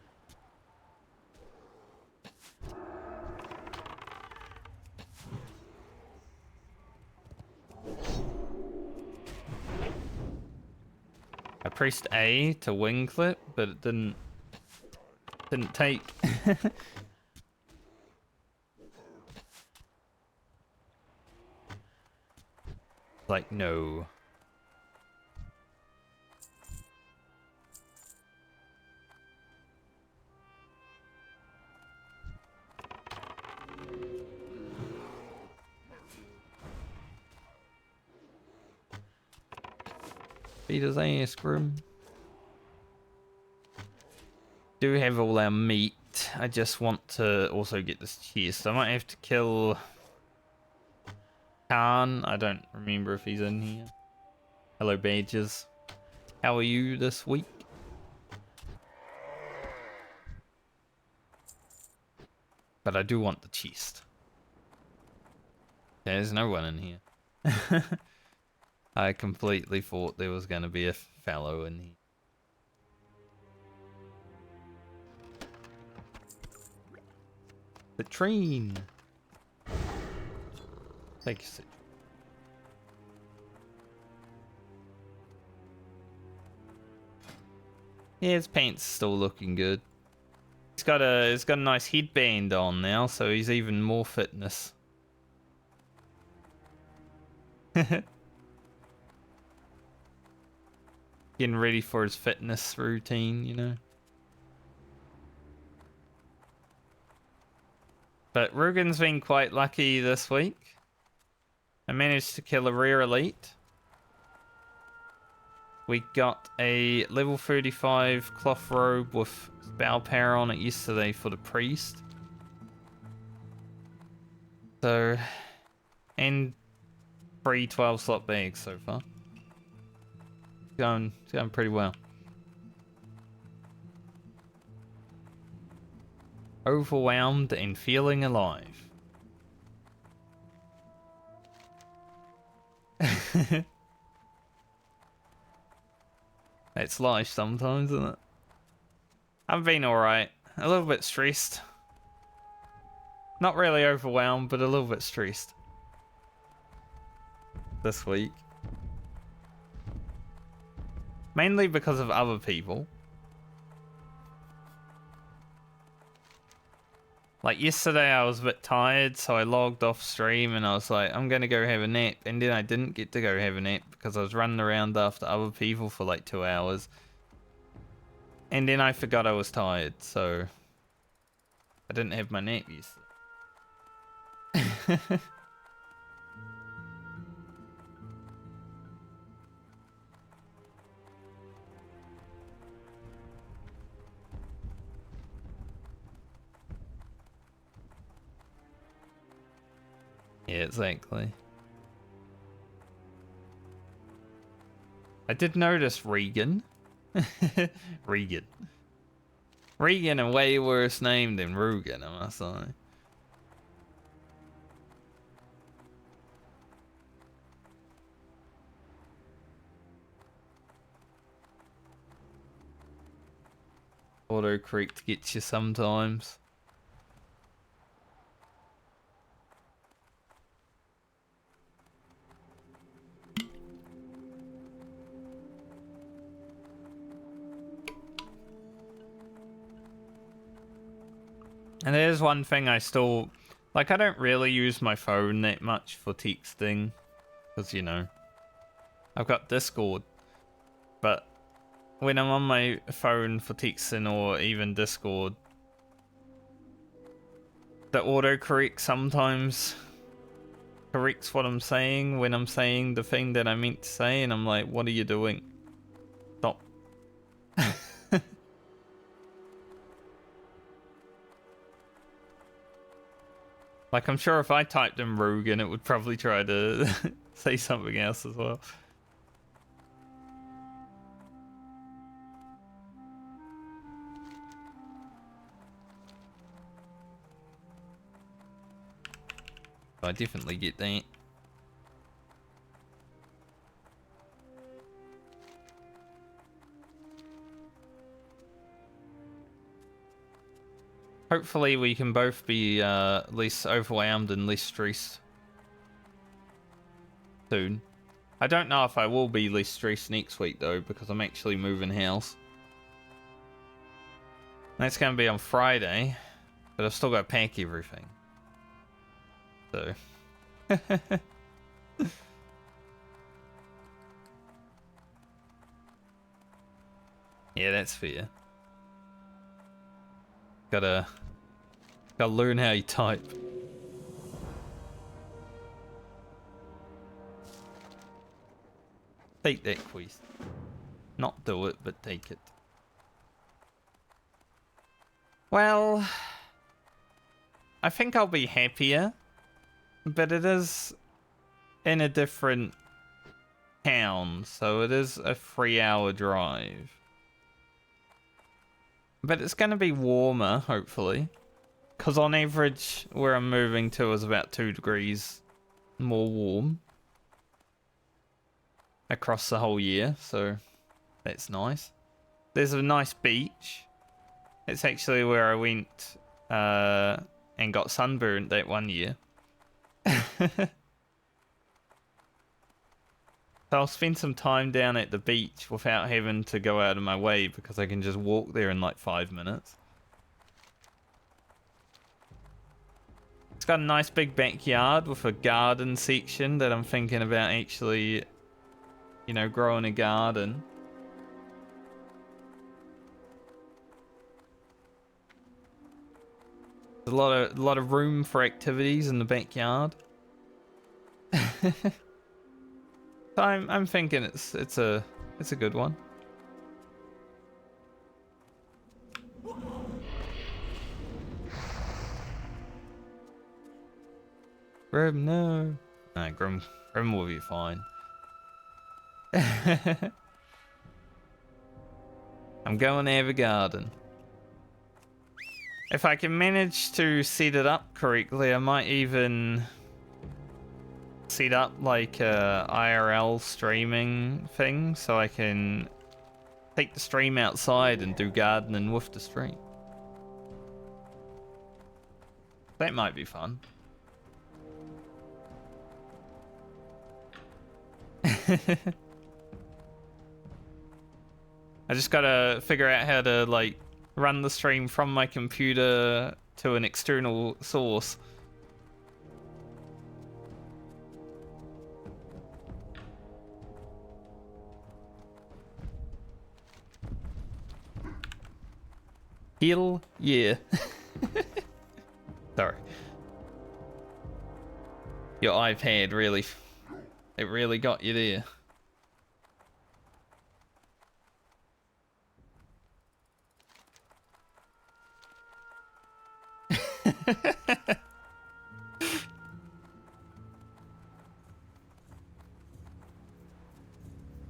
I pressed A to wing clip, but it didn't take. Like, no. Beat his ass, Grim. Do have all our meat. I just want to also get this chest. I might have to kill Khan. I don't remember if he's in here. Hello, Badges. How are you this week? But I do want the chest. There's no one in here. I completely thought there was going to be a fellow in here. The train. Take a seat. Yeah, his paint's still looking good. He's got a nice headband on now, so he's even more fitness. Getting ready for his fitness routine, you know. But Rugen's been quite lucky this week. I managed to kill a rare elite. We got a level 35 cloth robe with spell power on it yesterday for the priest. So, and 3 12 slot bags so far. It's going pretty well. Overwhelmed and feeling alive. It's life sometimes, isn't it? I've been alright. A little bit stressed. Not really overwhelmed, but a little bit stressed. This week. Mainly because of other people. Like yesterday I was a bit tired, so I logged off stream and I was like, I'm gonna go have a nap. And then I didn't get to go have a nap because I was running around after other people for like 2 hours. And then I forgot I was tired, so I didn't have my nap yesterday. Yeah, exactly. I did notice Regan. Regan. Regan, a way worse name than Rugen, I must say. Autocorrect gets you sometimes. And there's one thing I still... Like, I don't really use my phone that much for texting. Because, you know, I've got Discord. But when I'm on my phone for texting or even Discord, the autocorrect sometimes corrects what I'm saying when I'm saying the thing that I meant to say. And I'm like, what are you doing? Stop. Like, I'm sure if I typed in Rugen, it would probably try to say something else as well. I definitely get that. Hopefully we can both be less overwhelmed and less stressed soon. I don't know if I will be less stressed next week though, because I'm actually moving house. That's going to be on Friday, but I've still got to pack everything. So... yeah, that's fair. Gotta learn how you type. Take that quest. Not do it, but take it. Well, I think I'll be happier, but it is in a different town, so it is a 3-hour drive. But it's going to be warmer, hopefully. Because on average, where I'm moving to is about 2 degrees more warm across the whole year, so that's nice. There's a nice beach. It's actually where I went and got sunburned that one year. So I'll spend some time down at the beach without having to go out of my way because I can just walk there in like 5 minutes. It's got a nice big backyard with a garden section that I'm thinking about actually, you know, growing a garden. There's a lot of room for activities in the backyard. I'm thinking it's a good one. Grim, no. Nah, Grim will be fine. I'm going to have a garden. If I can manage to set it up correctly, I might even set up like a IRL streaming thing so I can take the stream outside and do gardening with the stream. That might be fun. I just gotta figure out how to like run the stream from my computer to an external source. Hell yeah. Sorry. Your iPad really... it really got you there.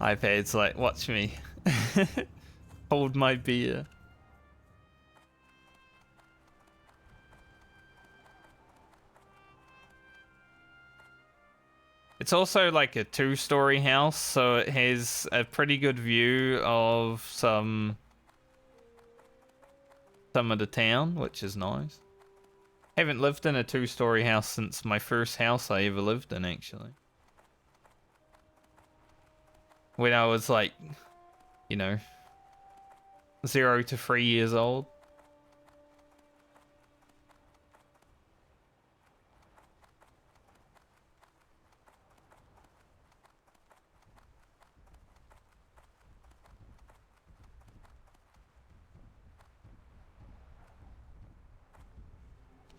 iPad's like, watch me. Hold my beer. It's also like a 2-story house, so it has a pretty good view of some some of the town, which is nice. Haven't lived in a 2-story house since my first house I ever lived in, actually. When I was like, you know, 0 to 3 years old.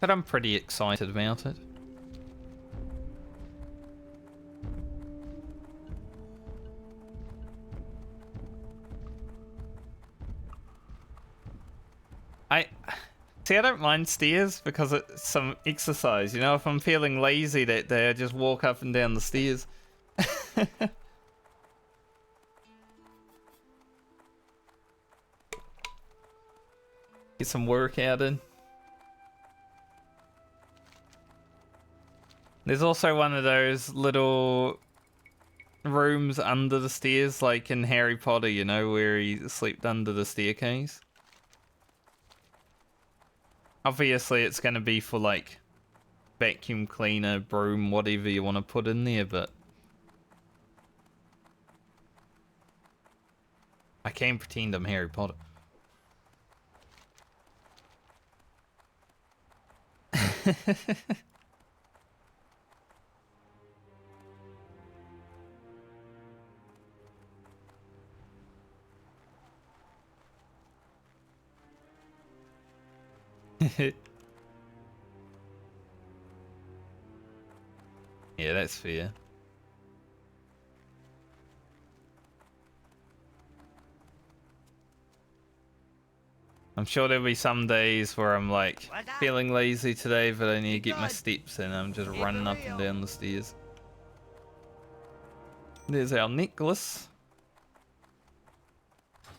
But I'm pretty excited about it. I don't mind stairs because it's some exercise, you know. If I'm feeling lazy that day, I just walk up and down the stairs. Get some workout in. There's also one of those little rooms under the stairs, like in Harry Potter, you know, where he slept under the staircase. Obviously, it's going to be for, like, vacuum cleaner, broom, whatever you want to put in there, but I can pretend I'm Harry Potter. Yeah, that's fair. I'm sure there'll be some days where I'm like feeling lazy today, but I need to get my steps in. I'm just running up and down the stairs. There's our necklace.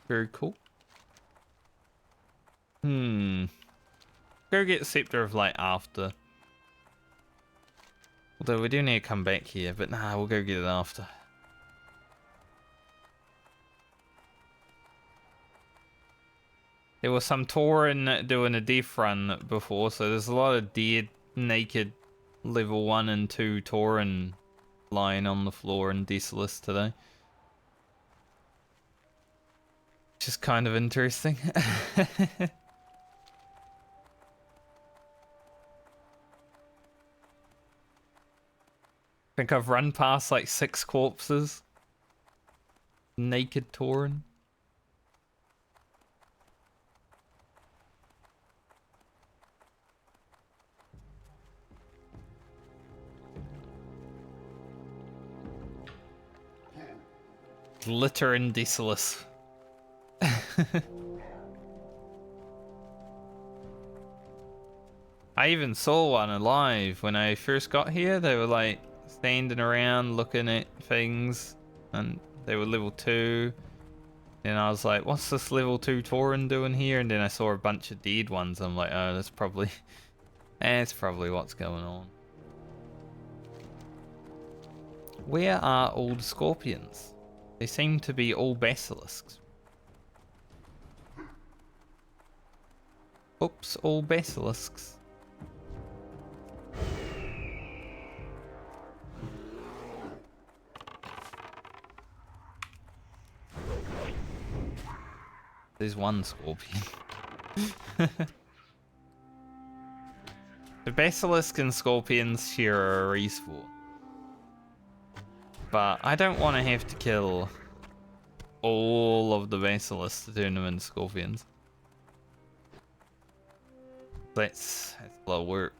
Very cool. Go get Scepter of Light after. Although we do need to come back here, but nah, we'll go get it after. There was some Tauren doing a death run before, so there's a lot of dead, naked level 1 and 2 Tauren lying on the floor in Desolus today. Which is kind of interesting. I think I've run past like 6 corpses. Naked Tauren. Litter in Desolus. I even saw one alive when I first got here. They were like standing around looking at things, and they were level 2. And I was like, what's this level 2 Tauren doing here? And then I saw a bunch of dead ones. I'm like, oh, that's probably that's probably what's going on. Where are all the scorpions? They seem to be all basilisks. Oops, all basilisks. There's one scorpion. The basilisk and scorpions here are a respawn. But I don't want to have to kill all of the basilisks to turn them into scorpions. That's a lot of work.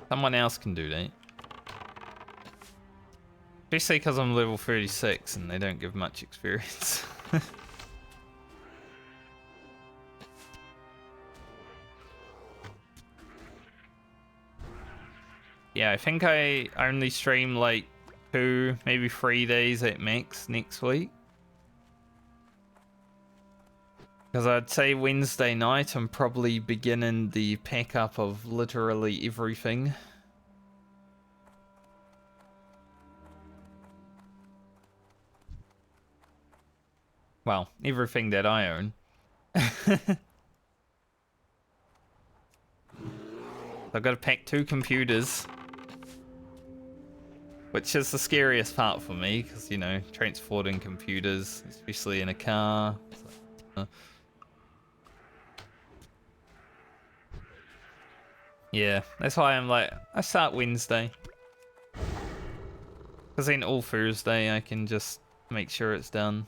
Someone else can do that. Especially because I'm level 36 and they don't give much experience. Yeah, I think I only stream like 2, maybe 3 days at max next week. Because I'd say Wednesday night I'm probably beginning the pack up of literally everything. Well, everything that I own. I've got to pack 2 computers, which is the scariest part for me, because, you know, transporting computers, especially in a car. Yeah, that's why I'm like, I start Wednesday. Because then all Thursday I can just make sure it's done.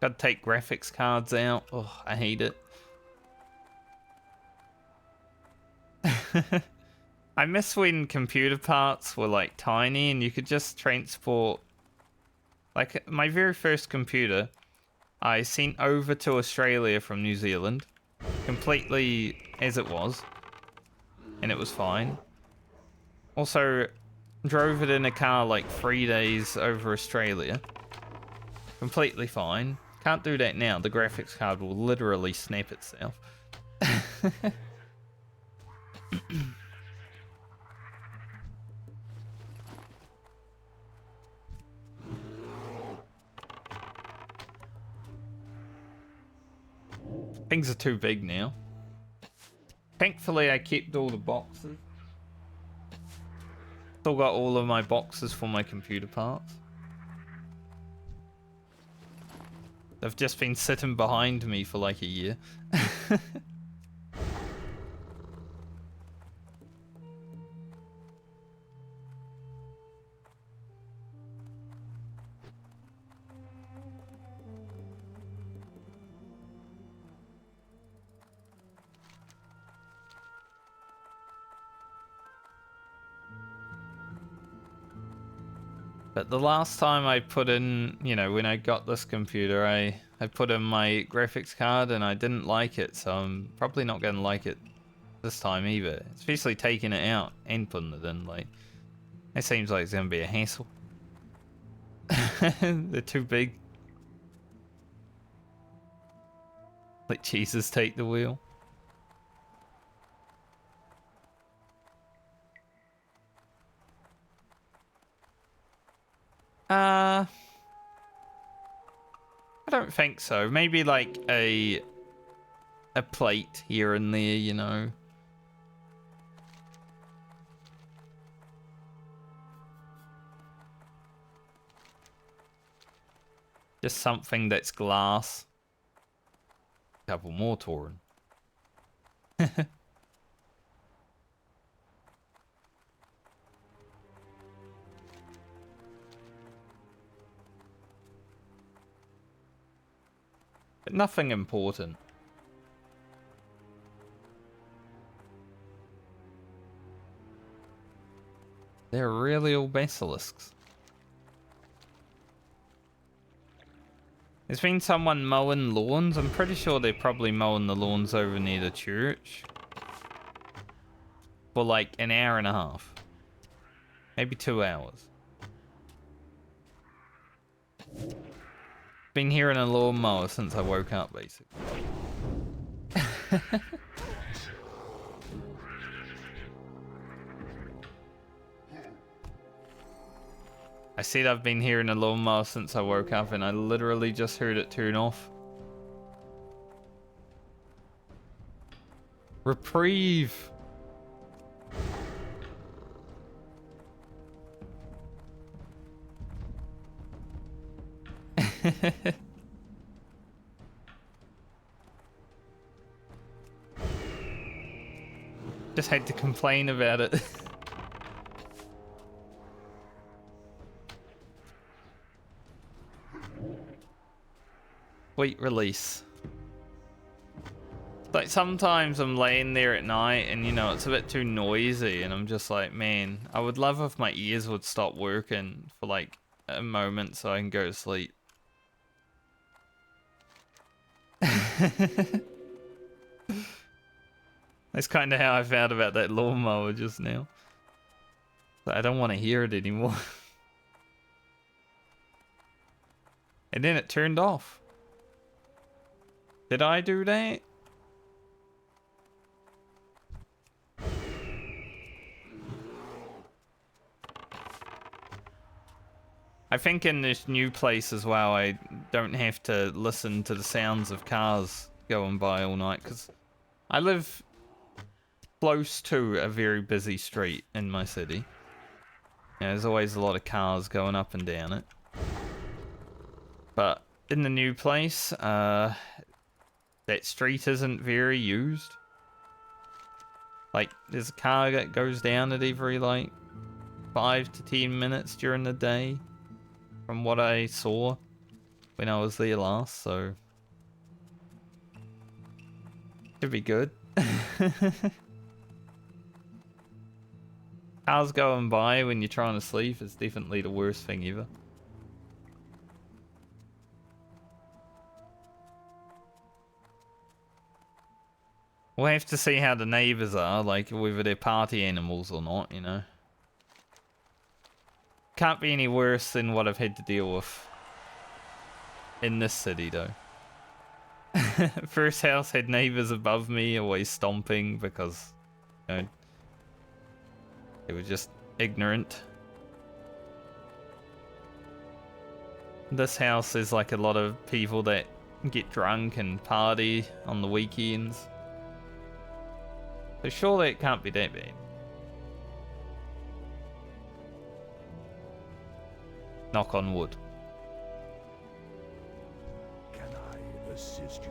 Gotta take graphics cards out. Oh, I hate it. I miss when computer parts were like tiny and you could just transport. Like my very first computer, I sent over to Australia from New Zealand, completely as it was, and it was fine. Also, drove it in a car like 3 days over Australia, completely fine. Can't do that now. The graphics card will literally snap itself. Things are too big now. Thankfully, I kept all the boxes. Still got all of my boxes for my computer parts. They've just been sitting behind me for like a year. But the last time I put in, you know, when I got this computer, I put in my graphics card and I didn't like it, so I'm probably not going to like it this time either. Especially taking it out and putting it in, like, it seems like it's going to be a hassle. They're too big. Let Jesus take the wheel. I don't think so. Maybe like a plate here and there, you know. Just something that's glass. A couple more torn. But nothing important. They're really all basilisks. There's been someone mowing lawns. I'm pretty sure they're probably mowing the lawns over near the church. For like an hour and a half. Maybe 2 hours. Been hearing a lawnmower since I woke up, basically. I said I've been hearing a lawnmower since I woke up and I literally just heard it turn off. Reprieve! Just had to complain about it. Sweet release. Like sometimes I'm laying there at night and you know it's a bit too noisy and I'm just like, man, I would love if my ears would stop working for like a moment so I can go to sleep. That's kind of how I felt about that lawnmower just now. But I don't want to hear it anymore. And then it turned off. Did I do that? I think in this new place as well, I don't have to listen to the sounds of cars going by all night, because I live close to a very busy street in my city. Yeah, there's always a lot of cars going up and down it. But in the new place, that street isn't very used. Like, there's a car that goes down at every, like, 5 to 10 minutes during the day, from what I saw when I was there last, so should be good. Cars going by when you're trying to sleep is definitely the worst thing ever. We'll have to see how the neighbours are, like whether they're party animals or not, you know. Can't be any worse than what I've had to deal with in this city, though. First house had neighbours above me always stomping because, you know, they were just ignorant. This house is like a lot of people that get drunk and party on the weekends. So surely it can't be that bad. Knock on wood. Can I assist you,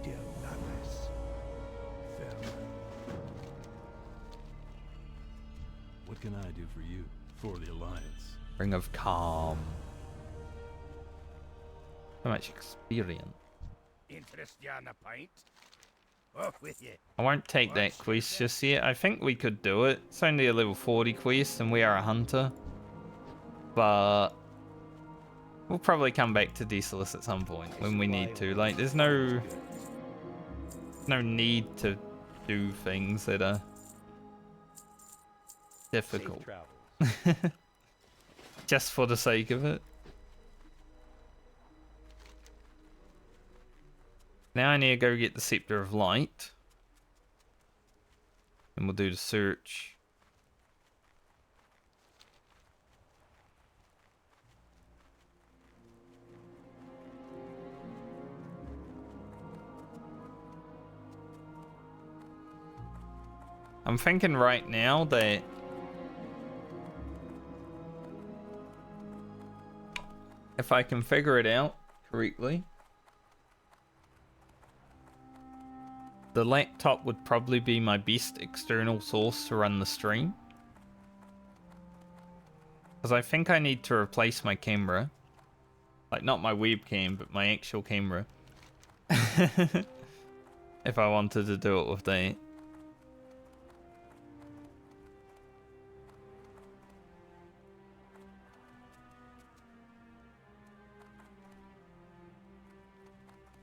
dear Alice? Farewell. What can I do for you, for the Alliance? Ring of Calm. So much experience. Interest you on a pint? Off with you. I won't take that quest just yet. I think we could do it. It's only a level 40 quest and we are a hunter. But we'll probably come back to Desolus at some point when we need to. Like, there's no need to do things that are difficult. Just for the sake of it. Now I need to go get the Scepter of Light. And we'll do the search. I'm thinking right now that if I can figure it out correctly, the laptop would probably be my best external source to run the stream. Because I think I need to replace my camera. Like, not my webcam, but my actual camera. If I wanted to do it with that.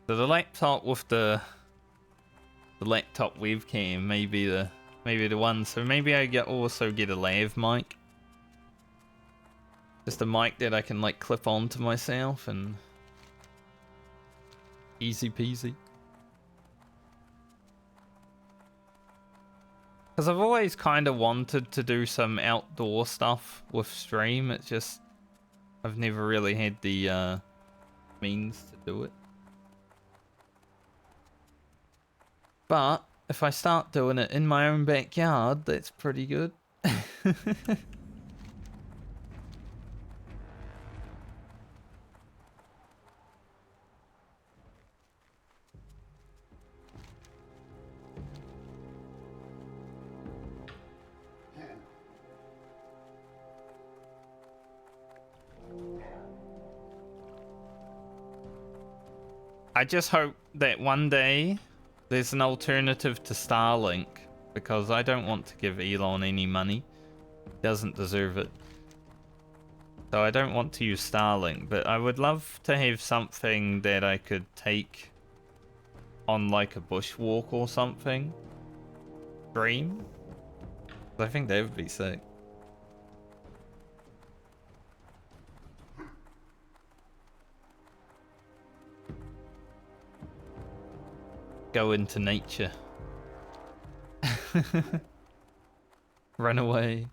So the laptop with the laptop webcam may be the one. So maybe I also get a lav mic. Just a mic that I can like clip on to myself and easy peasy. Because I've always kind of wanted to do some outdoor stuff with stream. It's just I've never really had the means to do it. But if I start doing it in my own backyard, that's pretty good. I just hope that one day there's an alternative to Starlink, because I don't want to give Elon any money. He doesn't deserve it. So I don't want to use Starlink, but I would love to have something that I could take on like a bushwalk or something. Stream? I think that would be sick. Go into nature. Run away.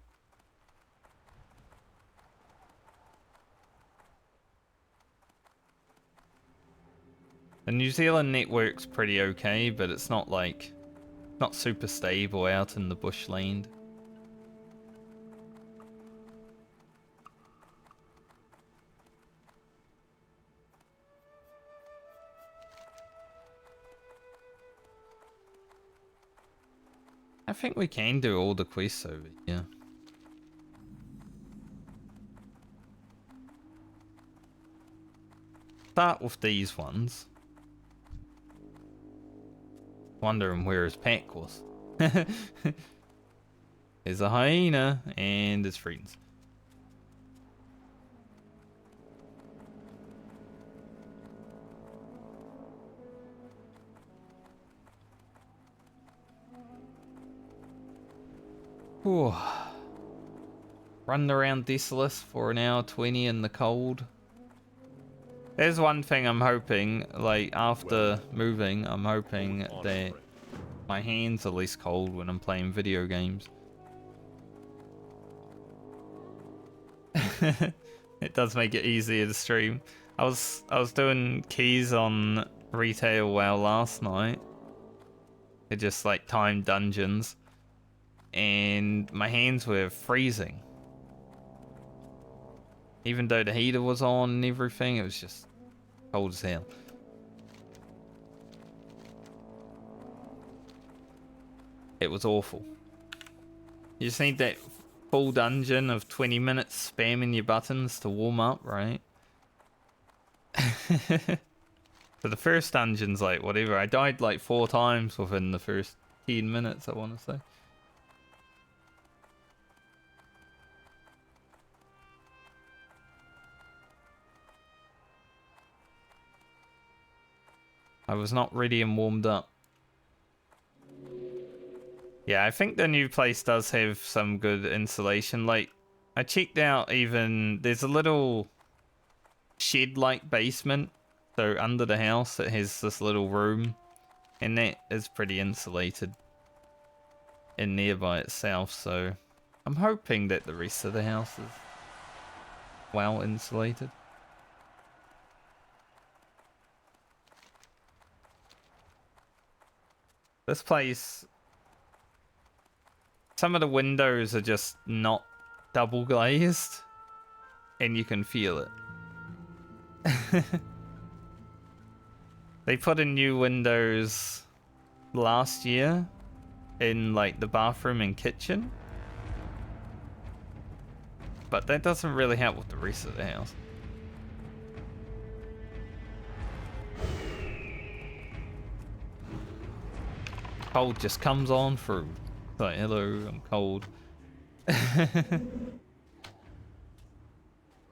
The New Zealand network's pretty okay, but it's not like, not super stable out in the bushland. I think we can do all the quests over here. Start with these ones. Wondering where his pack was. There's a hyena and his friends. Whew. Run around Desolus for an hour 20 in the cold. There's one thing I'm hoping, like after moving, I'm hoping that my hands are less cold when I'm playing video games. It does make it easier to stream. I was doing keys on retail WoW last night. It just like timed dungeons, and my hands were freezing. Even though the heater was on and everything, it was just cold as hell. It was awful. You just need that full dungeon of 20 minutes spamming your buttons to warm up, right? So the first dungeon's like whatever. I died like 4 times within the first 10 minutes, I want to say. I was not ready and warmed up. Yeah, I think the new place does have some good insulation. Like, I checked out even, there's a little shed-like basement. So under the house, it has this little room. And that is pretty insulated in there by itself. So I'm hoping that the rest of the house is well insulated. This place, some of the windows are just not double glazed, and you can feel it. They put in new windows last year in like the bathroom and kitchen, but that doesn't really help with the rest of the house. Cold just comes on through. It's like, hello, I'm cold.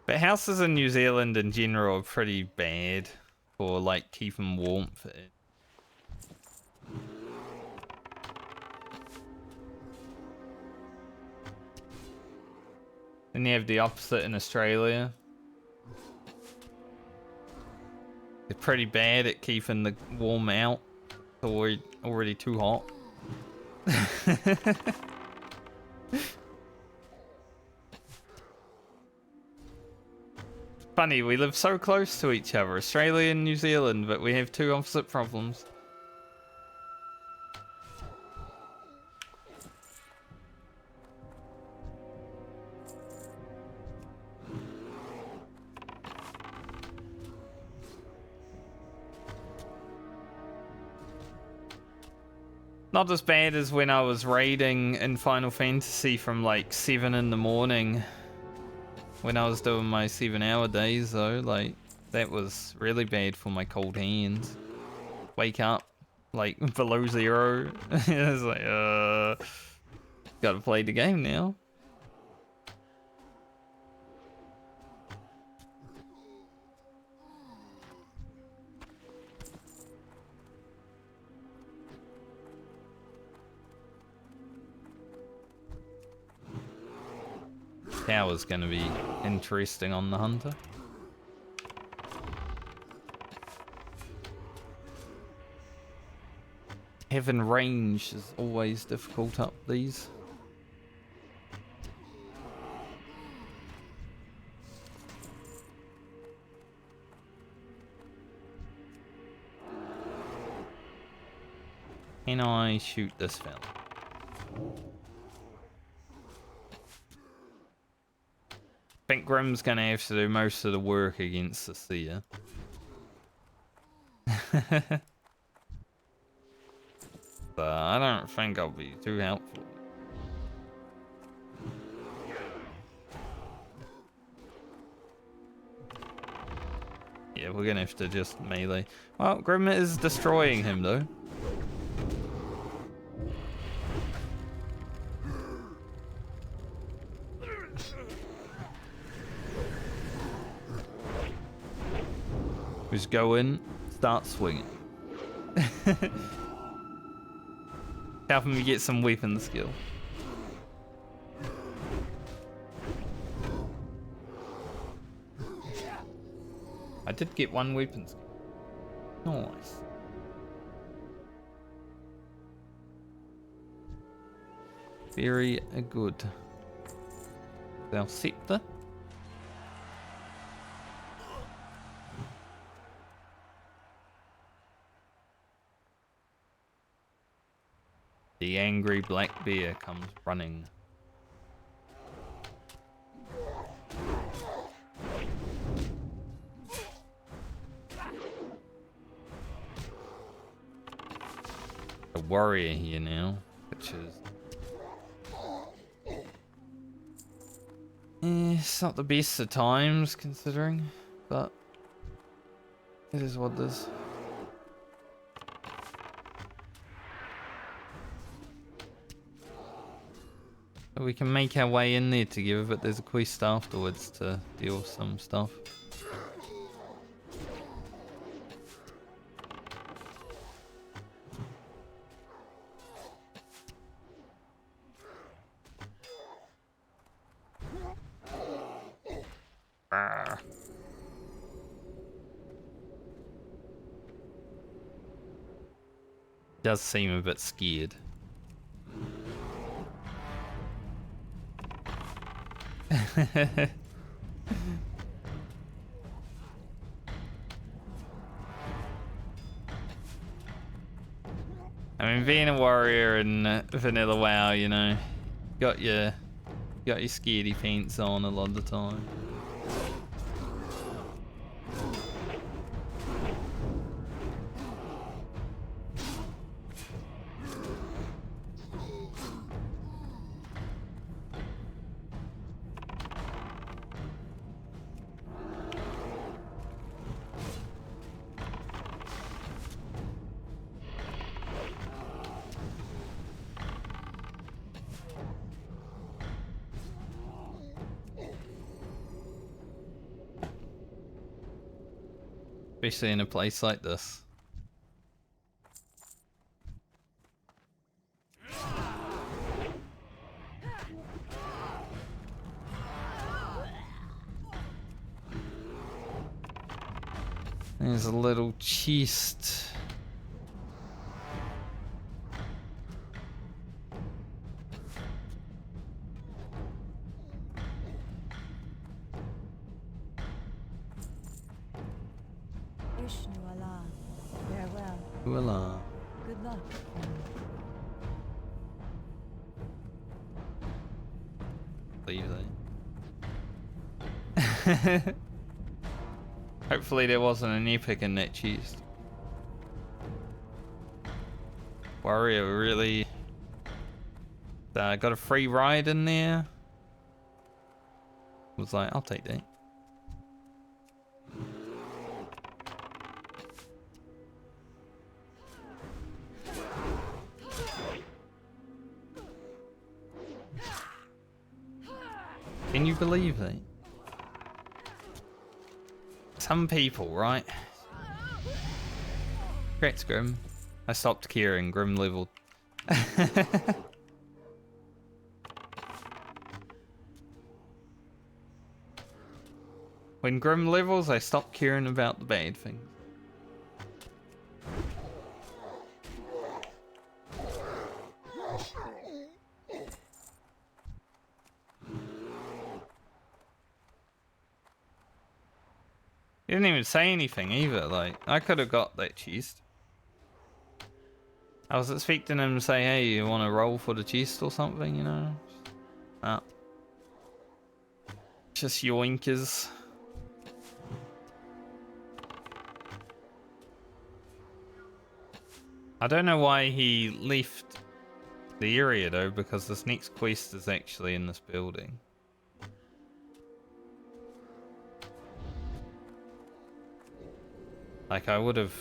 But houses in New Zealand in general are pretty bad for like keeping warmth in. Then you have the opposite in Australia. They're pretty bad at keeping the warm out. It's already too hot. Funny, we live so close to each other, Australia and New Zealand, but we have 2 opposite problems. Not as bad as when I was raiding in Final Fantasy from like 7 in the morning. When I was doing my 7-hour days though, like, that was really bad for my cold hands. Wake up, like, below 0. It's like, gotta play the game now. Tower's gonna be interesting on the Hunter. Having range is always difficult up these. Can I shoot this fella? I think Grim's gonna have to do most of the work against the seer. But I don't think I'll be too helpful. Yeah, we're gonna have to just melee. Well, Grim is destroying him though. Just go in, start swinging. Help him get some weapon skill. I did get one weapon skill. Nice. Very good. Our scepter. The angry black bear comes running. A warrior here now, which is... it's not the best of times, considering, but it is what it is. We can make our way in there together, but there's a quest afterwards to deal with some stuff. Arrgh. Does seem a bit scared. I mean, being a warrior in vanilla WoW, you know, got your scaredy pants on a lot of the time. Especially in a place like this. There's a little chest. Farewell. Voila. Good luck. Leave that. Hopefully there wasn't an epic in that chest. Warrior really got a free ride in there. Was like, I'll take that. Can you believe that? Some people, right? Congrats, Grim. I stopped caring. Grim leveled. When Grim levels, I stop caring about the bad things. He didn't even say anything either, like, I could have got that chest. I was expecting him to say, hey, you want to roll for the chest or something, you know? Ah. Just yoinkers. I don't know why he left the area though, because this next quest is actually in this building. Like, I would have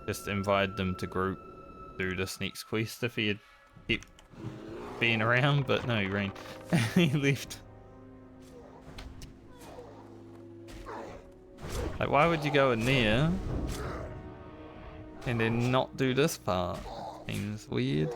just invited them to group do this next quest if he had kept being around, but no, he ran. He left. Like, why would you go in there and then not do this part? Seems weird.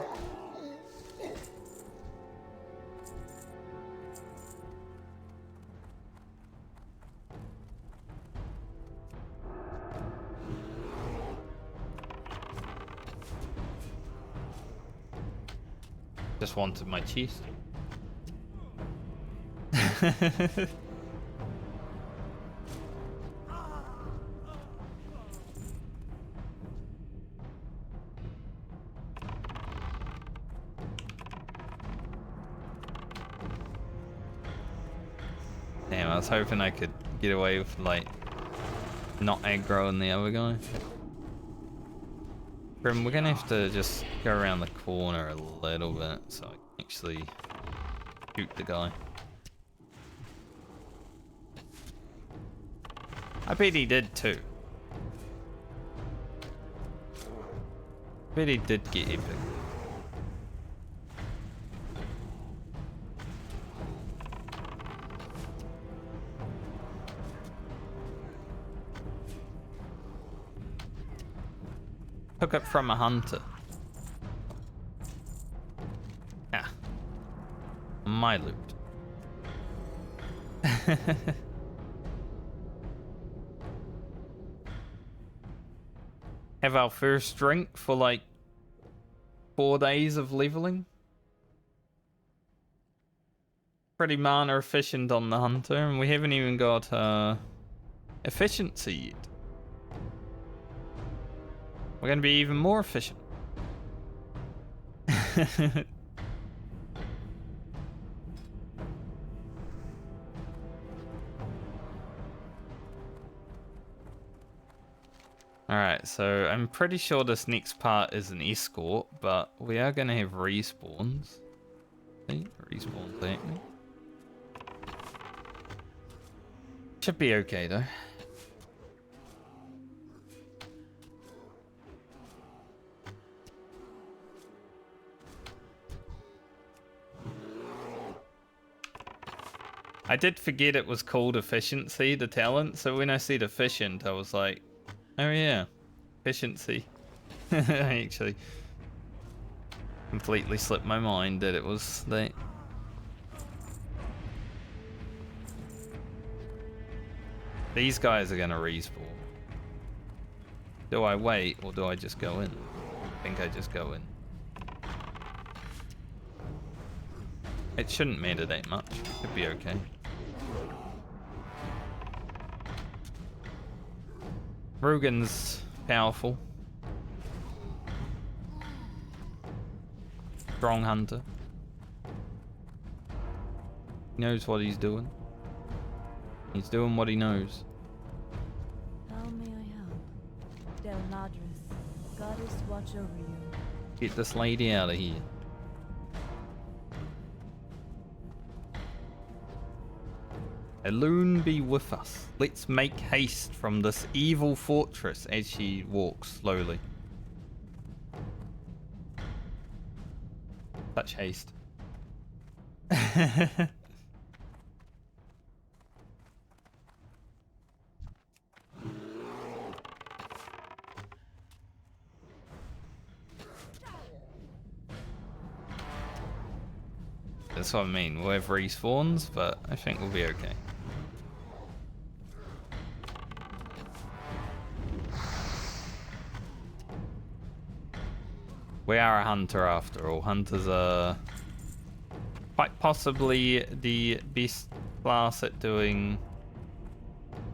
Just wanted my chest. Damn, I was hoping I could get away with, like, not aggroing the other guy. Grim, we're gonna have to just go around the corner a little bit so I can actually shoot the guy. I bet he did too. I bet he did get epic. Took it from a hunter. Ah. My loot. Have our first drink for like 4 days of leveling. Pretty mana efficient on the hunter, and we haven't even got efficiency yet. We're gonna be even more efficient. Alright, so I'm pretty sure this next part is an escort, but we are gonna have respawns. See? Respawns happening. Should be okay though. I did forget it was called efficiency, the talent, so when I said efficient, I was like, oh yeah, efficiency. I actually completely slipped my mind that it was that. These guys are gonna respawn. Do I wait or do I just go in? I think I just go in. It shouldn't matter that much. It could be okay. Rugen's powerful. Strong hunter. He knows what he's doing. He's doing what he knows. How may I help? Del Madras, goddess watch over you. Get this lady out of here. Alone be with us. Let's make haste from this evil fortress as she walks slowly. Such haste. That's what I mean. We'll have respawns, but I think we'll be okay. We are a hunter after all. Hunters are quite possibly the best class at doing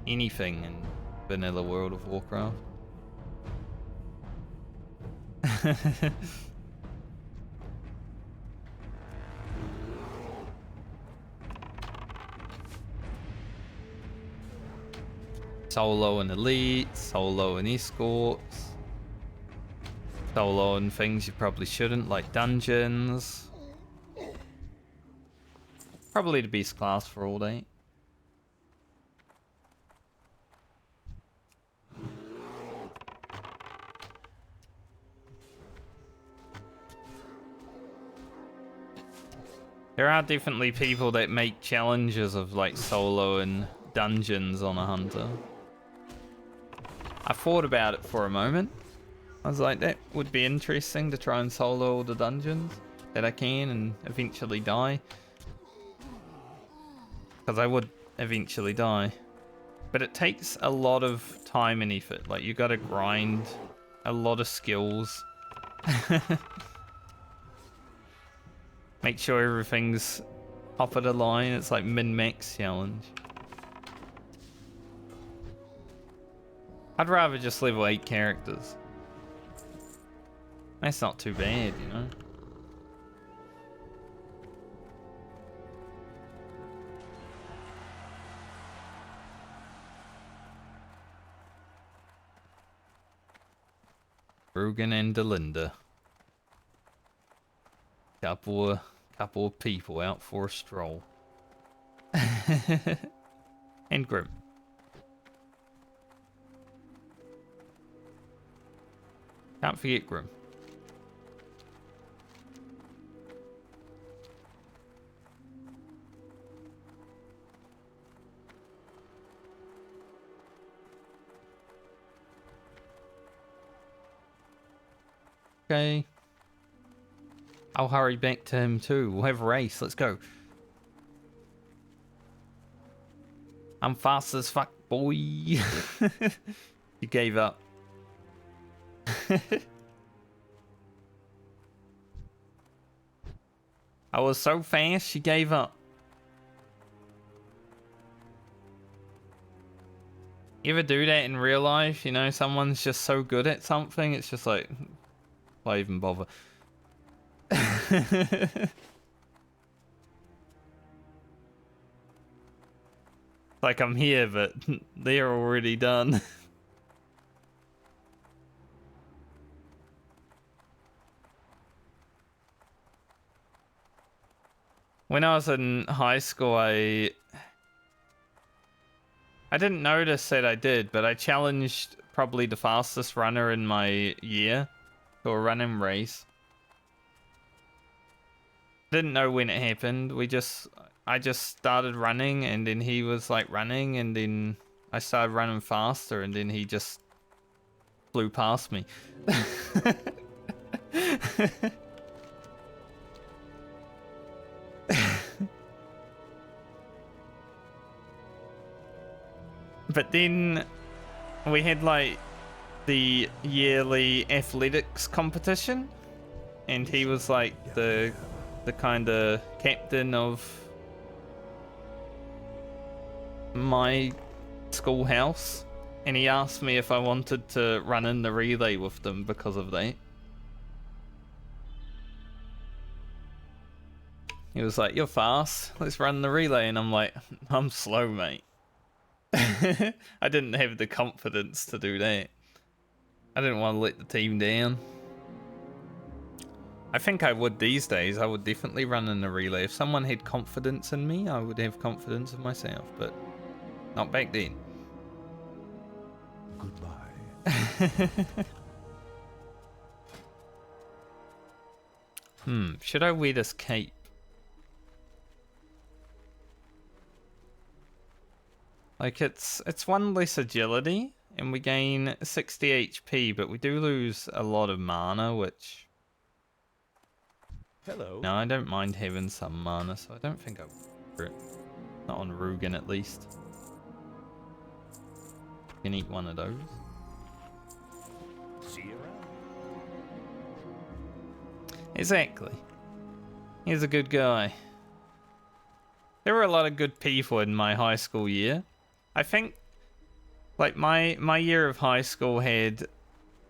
anything in vanilla World of Warcraft. Solo and elite, solo and escorts, solo and things you probably shouldn't, like dungeons. Probably the beast class for all day. There are definitely people that make challenges of like solo and dungeons on a hunter. I thought about it for a moment. I was like, that would be interesting to try and solo all the dungeons that I can and eventually die. Because I would eventually die. But it takes a lot of time and effort. Like, you gotta grind a lot of skills. Make sure everything's top of the line. It's like min-max challenge. I'd rather just level 8 characters. That's not too bad, you know? Rugen and Delinda. Couple of people out for a stroll. And Grim. Can't forget Grim. Okay. I'll hurry back to him too. We'll have a race. Let's go. I'm fast as fuck, boy. You gave up. I was so fast, she gave up. You ever do that in real life? You know, someone's just so good at something, it's just like, why even bother? Like I'm here, but they're already done. When I was in high school, I didn't notice that I did, but I challenged probably the fastest runner in my year to a running race. Didn't know when it happened. I just started running, and then he was like running, and then I started running faster, and then he just flew past me. But then we had like the yearly athletics competition, and he was like the kind of captain of my schoolhouse, and he asked me if I wanted to run in the relay with them because of that. He was like, "You're fast, let's run the relay," and I'm like, "I'm slow, mate." I didn't have the confidence to do that. I didn't want to let the team down. I think I would these days. I would definitely run in a relay. If someone had confidence in me, I would have confidence in myself, but not back then. Goodbye. Should I wear this cape? Like, it's 1 less agility, and we gain 60 HP, but we do lose a lot of mana, which... Hello. No, I don't mind having some mana, so I don't think I'll wear it. Not on Rugen, at least. Can eat one of those. See you around. Exactly. He's a good guy. There were a lot of good people in my high school year. I think, like, my year of high school had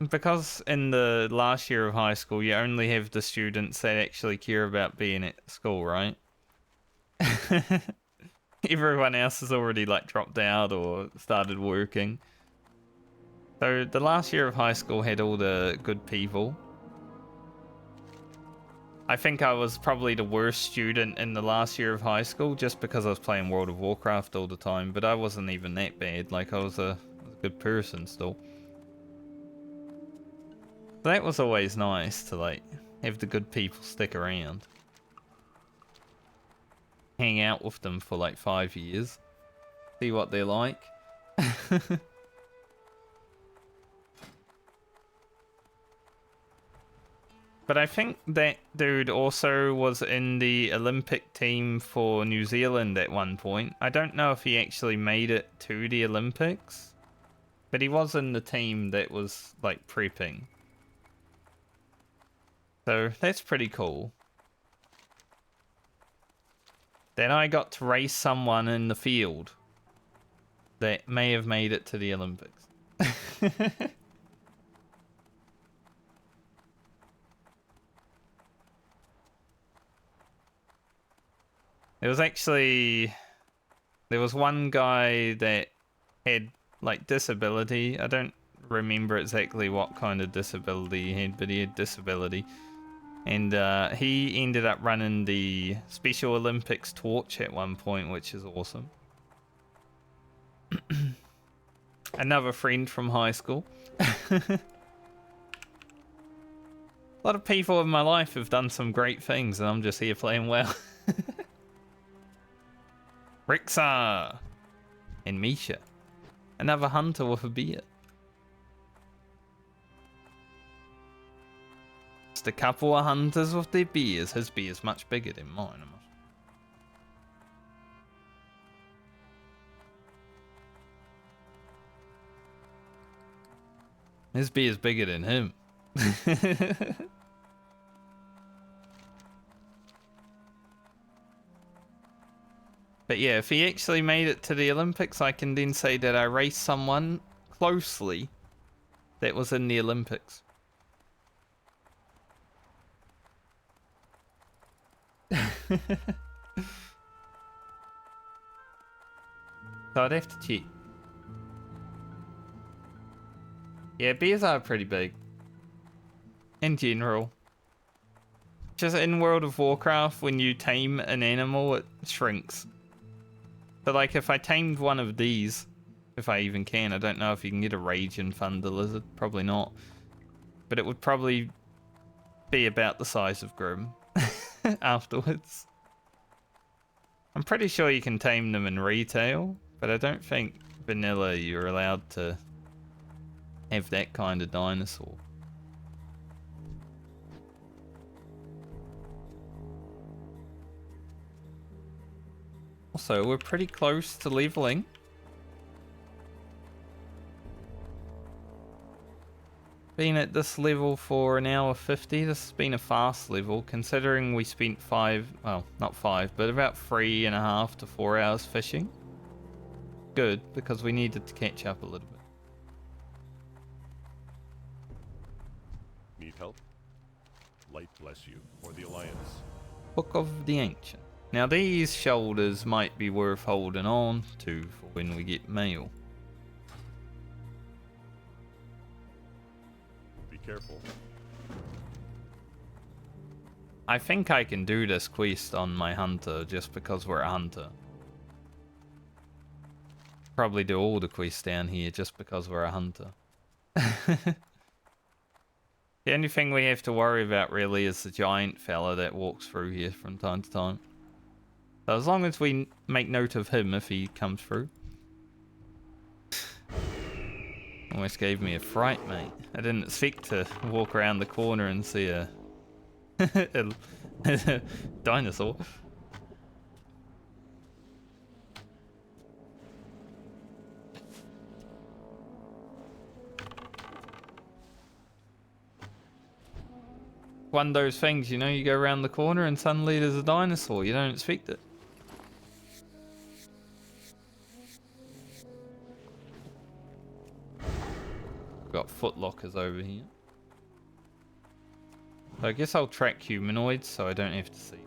because in the last year of high school, you only have the students that actually care about being at school, right? Everyone else has already like dropped out or started working. So the last year of high school had all the good people. I think I was probably the worst student in the last year of high school just because I was playing World of Warcraft all the time, but I wasn't even that bad. Like I was a good person still. That was always nice to like have the good people stick around. Hang out with them for like 5 years. See what they're like. But I think that dude also was in the Olympic team for New Zealand at one point. I don't know if he actually made it to the Olympics, but he was in the team that was like prepping. So that's pretty cool. Then I got to race someone in the field that may have made it to the Olympics. It was actually... There was one guy that had, like, disability. I don't remember exactly what kind of disability he had, but he had disability. And he ended up running the Special Olympics torch at one point, which is awesome. Another friend from high school. A lot of people in my life have done some great things, and I'm just here playing WoW. Rixa and Misha. Another hunter with a beard. Just a couple of hunters with their beards. His beard's much bigger than mine. His beard's bigger than him. But yeah, if he actually made it to the Olympics, I can then say that I raced someone closely that was in the Olympics. So I'd have to check. Yeah, bears are pretty big. In general. Just in World of Warcraft, when you tame an animal, it shrinks. So like if I tamed one of these, if I even can, I don't know if you can get a Rage and Thunder Lizard, probably not. But it would probably be about the size of Grim afterwards. I'm pretty sure you can tame them in retail, but I don't think vanilla you're allowed to have that kind of dinosaur. Also, we're pretty close to leveling. Been at this level for an hour 50. This has been a fast level, considering we spent not 5, but about 3.5 to 4 hours fishing. Good, because we needed to catch up a little bit. Need help? Light bless you, or the Alliance. Book of the Ancient. Now these shoulders might be worth holding on to for when we get mail. Be careful. I think I can do this quest on my hunter just because we're a hunter. Probably do all the quests down here just because we're a hunter. The only thing we have to worry about really is the giant fella that walks through here from time to time. So as long as we make note of him if he comes through. Almost gave me a fright, mate. I didn't expect to walk around the corner and see a dinosaur. One of those things, you know, you go around the corner and suddenly there's a dinosaur. You don't expect it. Got footlockers over here. So I guess I'll track humanoids so I don't have to see.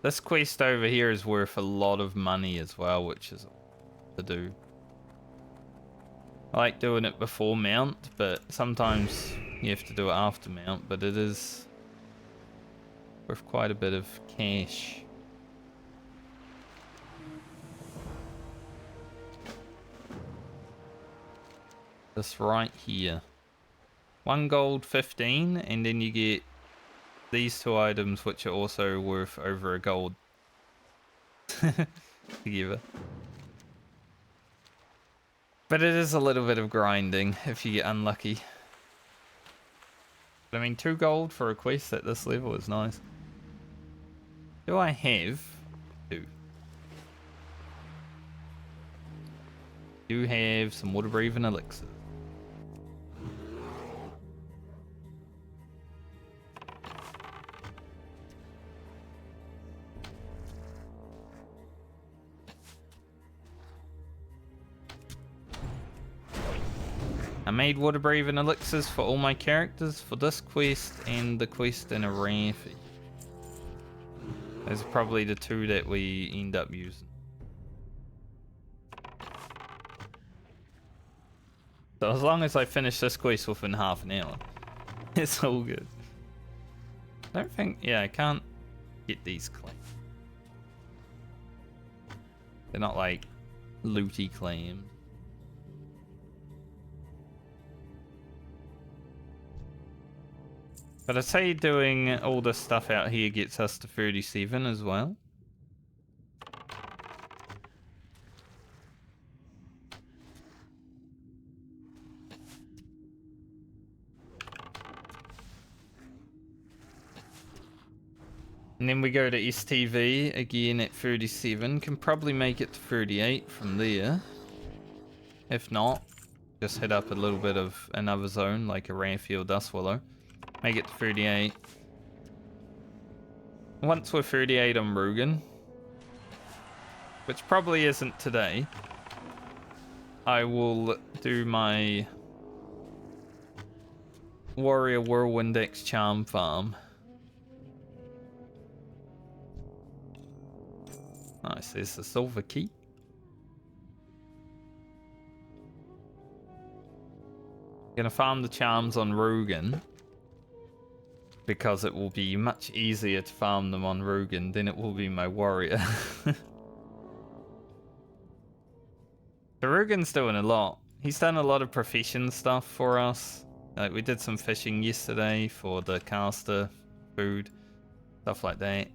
This quest over here is worth a lot of money as well, which is to do. I like doing it before mount, but sometimes you have to do it after mount, but it is worth quite a bit of cash. This right here. 1 gold, 15, and then you get these 2 items, which are also worth over a gold together. But it is a little bit of grinding if you get unlucky. But I mean, 2 gold for a quest at this level is nice. Do I have 2? Do have some water breathing elixirs. I made water breathing elixirs for all my characters for this quest and the quest in Arathi. Those are probably the 2 that we end up using. So as long as I finish this quest within half an hour, it's all good. I don't think, yeah, I can't get these claims. They're not like looty claims. But I'd say doing all this stuff out here gets us to 37 as well. And then we go to STV again at 37. Can probably make it to 38 from there. If not, just head up a little bit of another zone like a Arathi or Dustwallow. Make it to 38. Once we're 38 on Rugen, which probably isn't today, I will do my Warrior Whirlwind X Charm farm. Nice, there's the silver key. Gonna farm the charms on Rugen, because it will be much easier to farm them on Rugen than it will be my warrior. So Rugen's doing a lot. He's done a lot of profession stuff for us. Like we did some fishing yesterday for the caster food, stuff like that.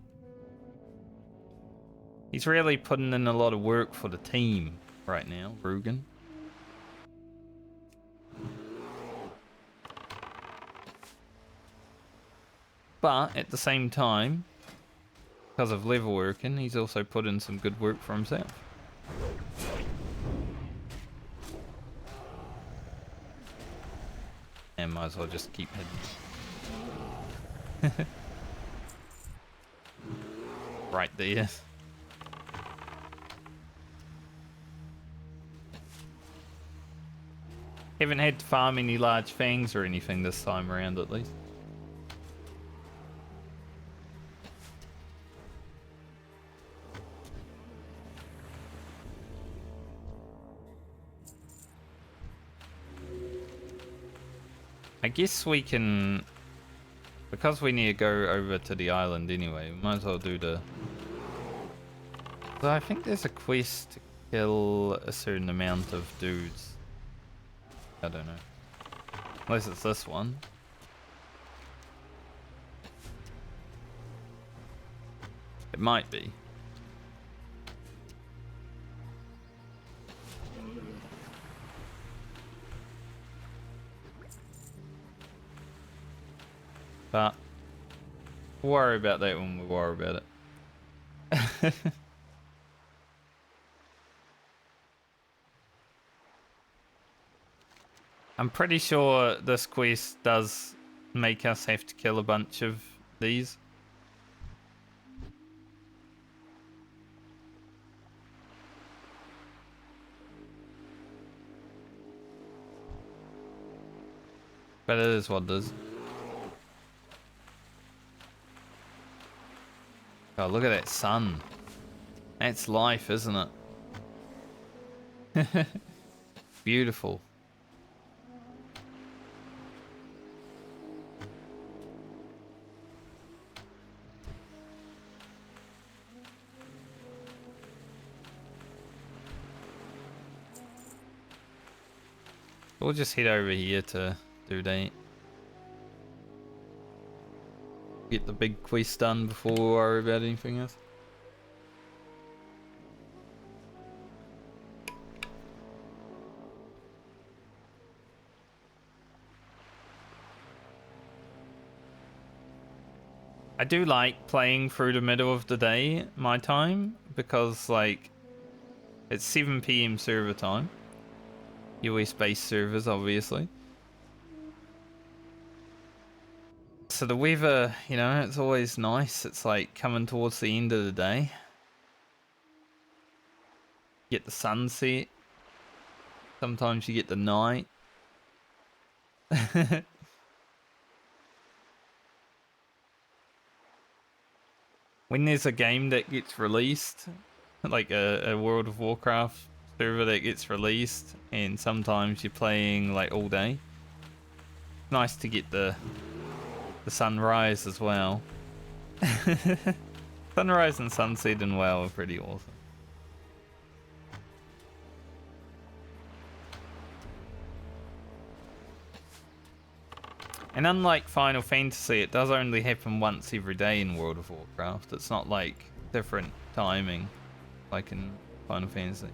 He's really putting in a lot of work for the team right now, Rugen. But at the same time, because of level working, he's also put in some good work for himself. And might as well just keep heading. Right there. Haven't had to farm any large fangs or anything this time around, at least. I guess we can, because we need to go over to the island anyway, we might as well do the... So I think there's a quest to kill a certain amount of dudes. I don't know. Unless it's this one. It might be. But we'll worry about that when we worry about it. I'm pretty sure this quest does make us have to kill a bunch of these. But it is what it is. Oh, look at that sun. That's life, isn't it? Beautiful. We'll just head over here to do that. Get the big quest done before we worry about anything else. I do like playing through the middle of the day, my time, because like it's 7 PM server time. US-based servers, obviously. So the weather, you know, it's always nice. It's like coming towards the end of the day. Get the sunset. Sometimes you get the night. When there's a game that gets released, like a World of Warcraft server that gets released, and sometimes you're playing like all day, nice to get the sunrise as well. Sunrise and sunset in WoW are pretty awesome. And unlike Final Fantasy, it does only happen once every day in World of Warcraft. It's not like different timing like in Final Fantasy.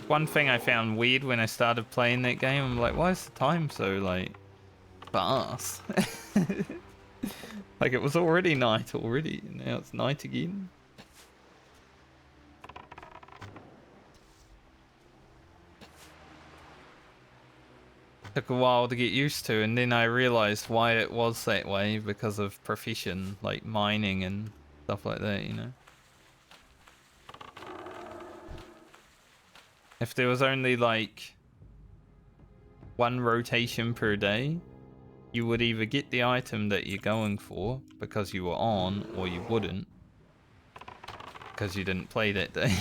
One thing I found weird when I started playing that game, I'm like, why is the time so like fast? Like it was already night already, now it's night again. Took a while to get used to, and then I realized why it was that way because of profession, like mining and stuff like that, you know. If there was only like one rotation per day, you would either get the item that you're going for because you were on, or you wouldn't because you didn't play that day.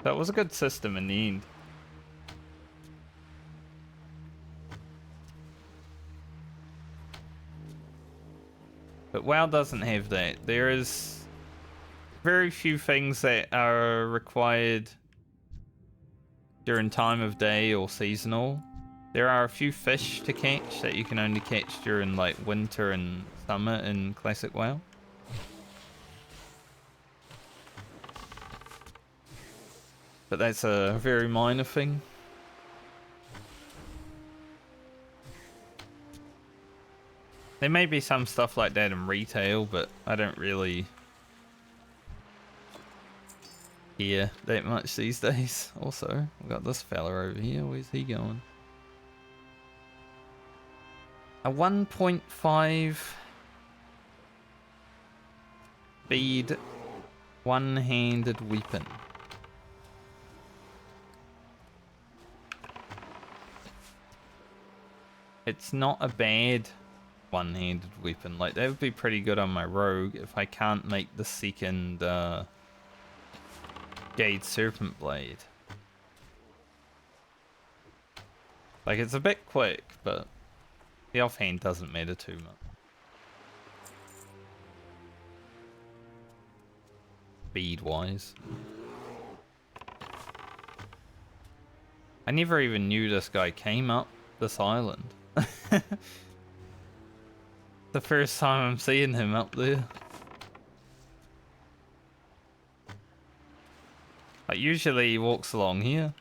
That was a good system in the end. But WoW doesn't have that. There is very few things that are required during time of day or seasonal. There are a few fish to catch that you can only catch during like winter and summer in classic WoW. But that's a very minor thing. There may be some stuff like that in retail, but I don't really hear that much these days. Also, we've got this fella over here. Where's he going? A 1.5 speed one-handed weapon. It's not a bad one-handed weapon. Like, that would be pretty good on my rogue if I can't make the second Jade Serpent Blade. Like, it's a bit quick, but the offhand doesn't matter too much. Speed-wise. I never even knew this guy came up this island. The first time I'm seeing him up there. Like, usually he walks along here.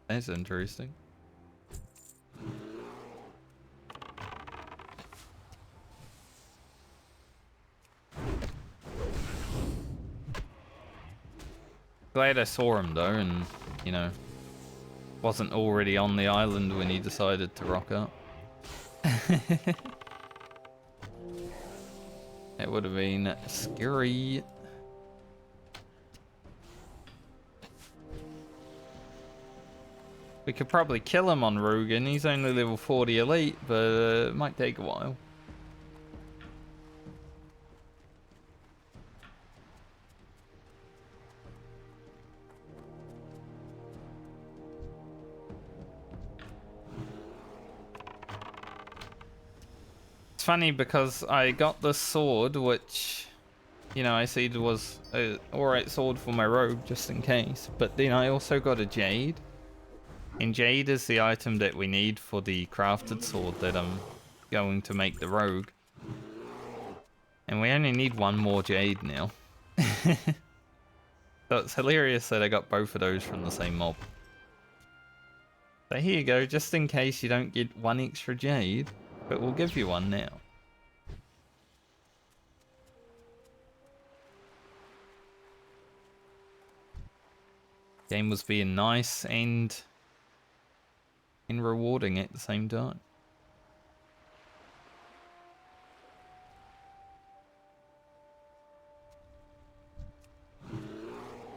That's interesting. Glad I saw him though, and you know, wasn't already on the island when he decided to rock up. It would have been scary. We could probably kill him on Rugen. He's only level 40 elite, but it might take a while. It's funny because I got this sword, which, you know, I said was an alright sword for my rogue, just in case. But then I also got a jade. And jade is the item that we need for the crafted sword that I'm going to make the rogue. And we only need one more jade now. So it's hilarious that I got both of those from the same mob. So here you go, just in case you don't get one extra jade, but we'll give you one now. Game was being nice and rewarding at the same time.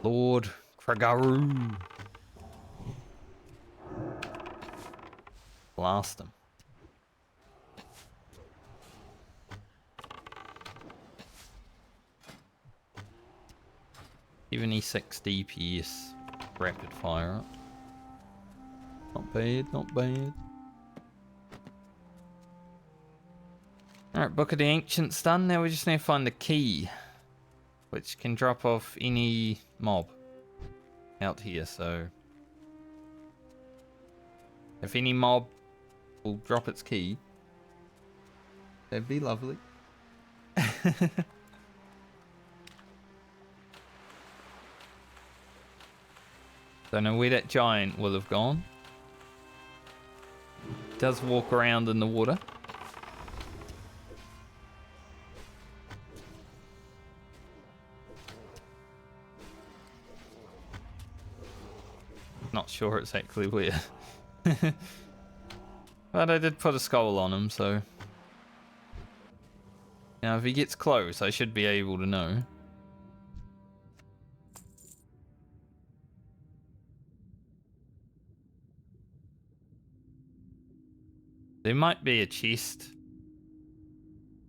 Lord Kragaru. Blast him. Even E6 DPS rapid fire up. Not bad, not bad. Alright, Book of the Ancients done. Now we just need to find the key, which can drop off any mob out here. So if any mob will drop its key, that'd be lovely. Don't know where that giant will have gone. Does walk around in the water. Not sure exactly where. But I did put a skull on him, so now if he gets close, I should be able to know. There might be a chest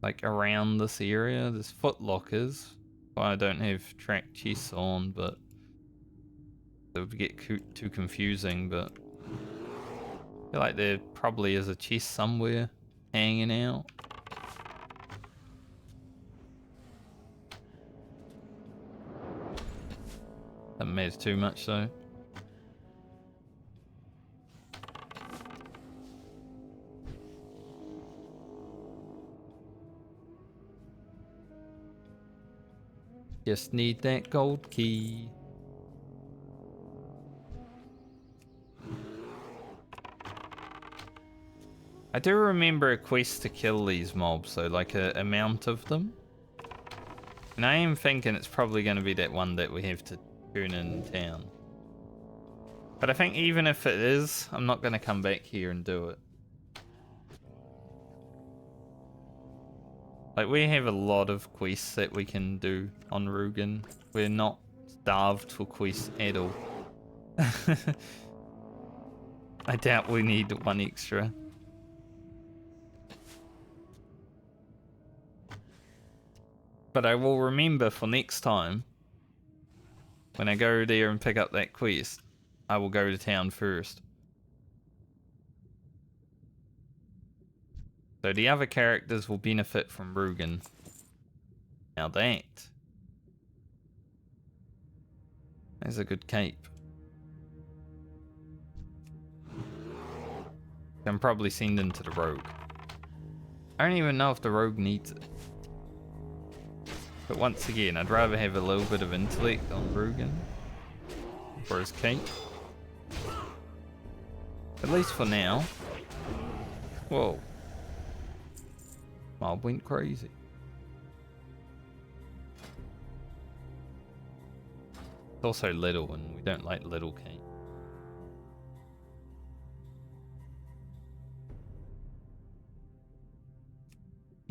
like around this area. There's foot lockers. Well, I don't have track chests on, but it would get too confusing. But I feel like there probably is a chest somewhere hanging out. Doesn't matter too much though. Just need that gold key. I do remember a quest to kill these mobs, so like a amount of them. And I am thinking it's probably going to be that one that we have to turn in town. But I think even if it is, I'm not going to come back here and do it. Like, we have a lot of quests that we can do on Rugen. We're not starved for quests at all. I doubt we need one extra. But I will remember for next time, when I go there and pick up that quest, I will go to town first. So the other characters will benefit from Rugen. Now that's a good cape. I'm probably sending to the rogue. I don't even know if the rogue needs it. But once again, I'd rather have a little bit of intellect on Rugen for his cape. At least for now. Whoa. Mob went crazy. It's also little, and we don't like little cape.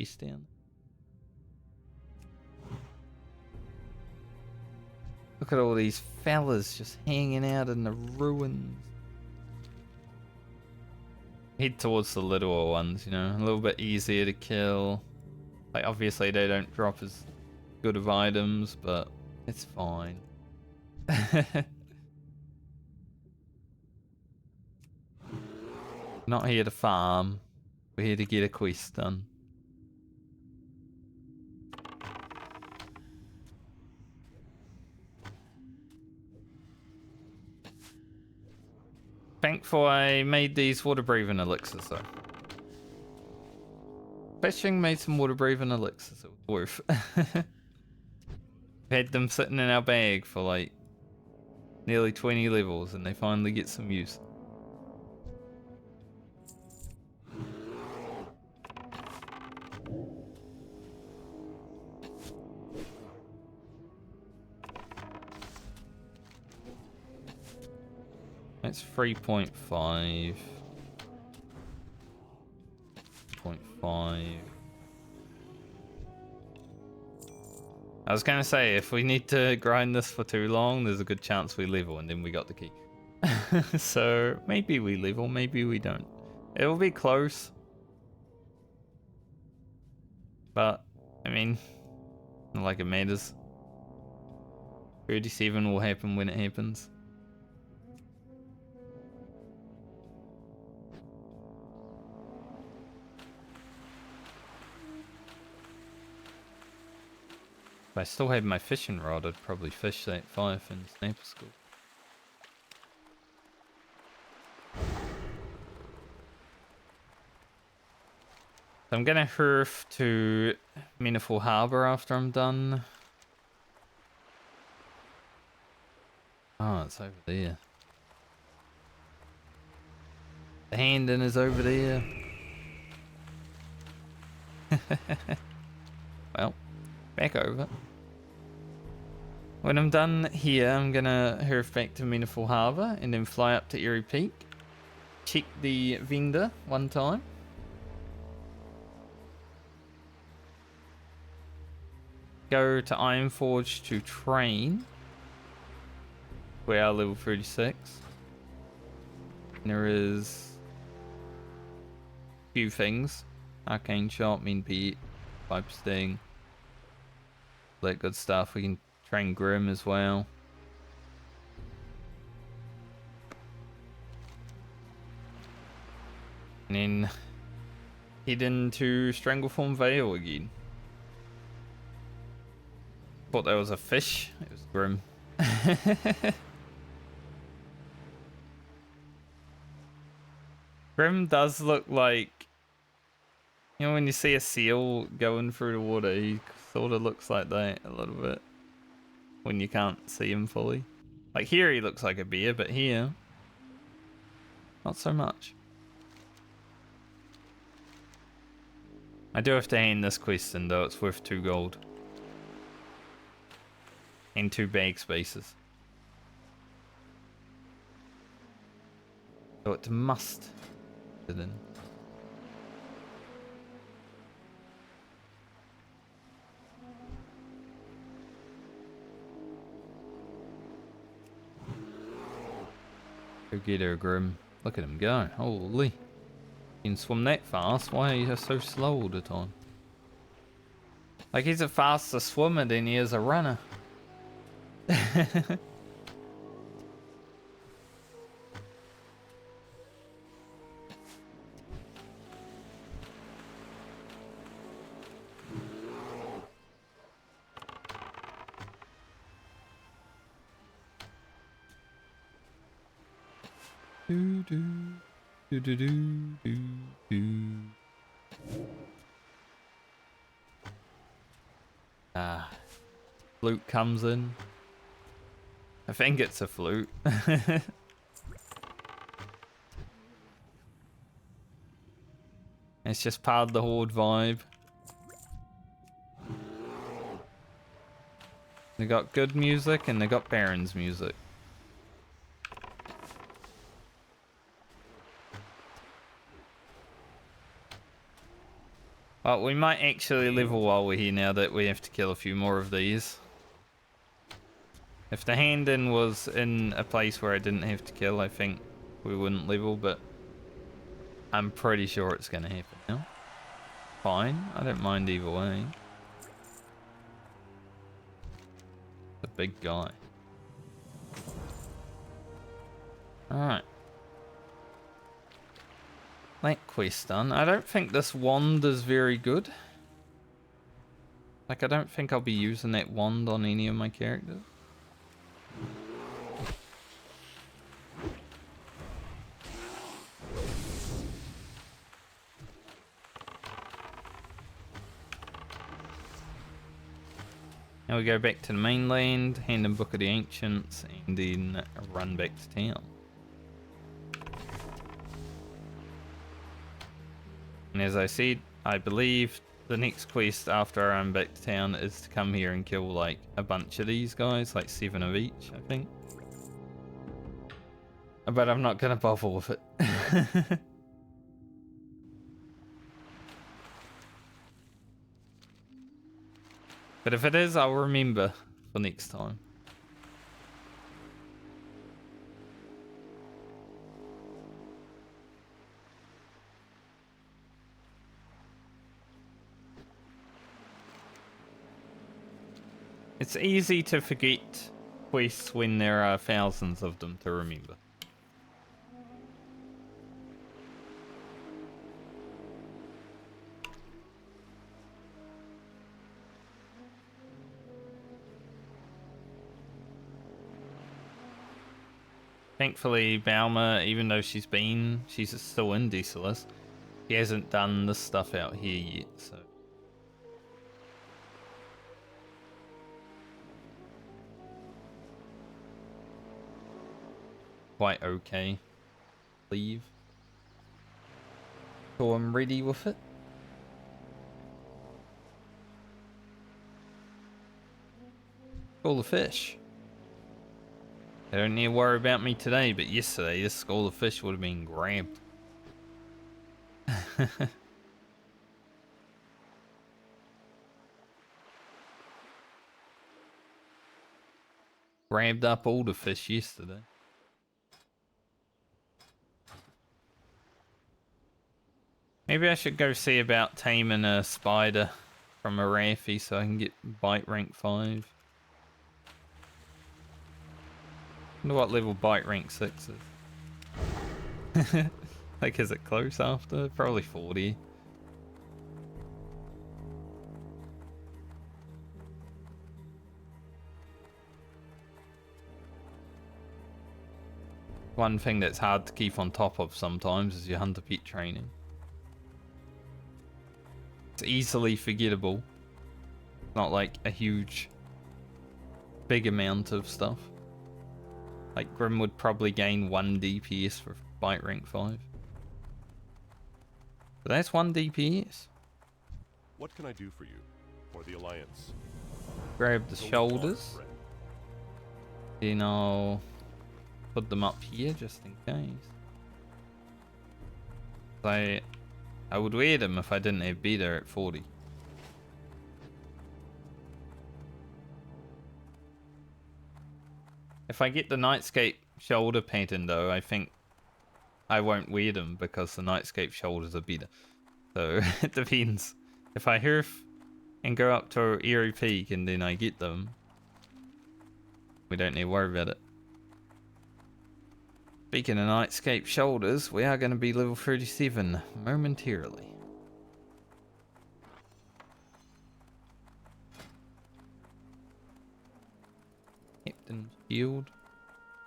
East down. Look at all these fellas just hanging out in the ruins. Head towards the littler ones, you know, a little bit easier to kill. Like, obviously they don't drop as good of items, but it's fine. Not here to farm. We're here to get a quest done. Thankful I made these water breathing elixirs though. Fishing made some water breathing elixirs. It was worth. We had them sitting in our bag for like nearly 20 levels and they finally get some use. That's 3.5. 0.5. I was gonna say, if we need to grind this for too long, there's a good chance we level and then we got the key. So maybe we level, maybe we don't. It'll be close. But, I mean, not like it matters. 37 will happen when it happens. If I still had my fishing rod, I'd probably fish that firefin sniper school. So I'm gonna hurf to Meaningful Harbour after I'm done. Oh, it's over there. The Handon is over there. Well, back over. When I'm done here, I'm gonna hurf back to Meaningful Harbour and then fly up to Eerie Peak. Check the vendor one time. Go to Ironforge to train. We are level 36. And there is a few things. Arcane Shot, Mean Pete, Pipe Sting. That good stuff. We can train Grim as well. And then head into Strangleform Vale again. Thought there was a fish. It was Grim. Grim does look like, you know, when you see a seal going through the water, he sort of looks like that a little bit when you can't see him fully. Like here he looks like a bear, but here, not so much. I do have to hand this quest in though, it's worth 2 gold. And 2 bag spaces. So it's must fit in. Go get her, Grim. Look at him go. Holy. You can swim that fast. Why are you so slow all the time? Like he's a faster swimmer than he is a runner. Do do do do do do do. Ah, flute comes in. I think it's a flute. It's just part of the Horde vibe. They got good music and they got Baron's music. Well, we might actually level while we're here now that we have to kill a few more of these. If the hand-in was in a place where I didn't have to kill, I think we wouldn't level, but I'm pretty sure it's going to happen now. Fine, I don't mind either way. The big guy. Alright. That quest done. I don't think this wand is very good. Like, I don't think I'll be using that wand on any of my characters. Now we go back to the mainland, hand in Book of the Ancients, and then run back to town. And as I said, I believe the next quest after I run back to town is to come here and kill like a bunch of these guys, like 7 of each, I think. But I'm not gonna bother with it. But if it is, I'll remember for next time. It's easy to forget quests when there are thousands of them to remember. Thankfully, Balmer, even though she's still in Desolus, she hasn't done this stuff out here yet, so. Quite okay. Leave. So I'm ready with it. All the fish. They don't need to worry about me today, but yesterday this school of fish would have been grabbed. Grabbed up all the fish yesterday. Maybe I should go see about taming a spider from a Raffy so I can get bite rank 5. Wonder what level bite rank 6 is. Like, is it close after? Probably 40. One thing that's hard to keep on top of sometimes is your hunter pet training. It's easily forgettable. Not like a huge, big amount of stuff. Like, Grim would probably gain 1 DPS for bite rank 5. But that's 1 DPS. What can I do for you? For the Alliance? Grab the shoulders. Then I'll put them up here just in case. I would wear them if I didn't have better at 40. If I get the Nightscape shoulder pattern though, I think I won't wear them because the Nightscape shoulders are better. So it depends. If I hoof and go up to Eerie Peak and then I get them, we don't need to worry about it. Speaking of Nightscape shoulders, we are going to be level 37 momentarily. Captain's shield.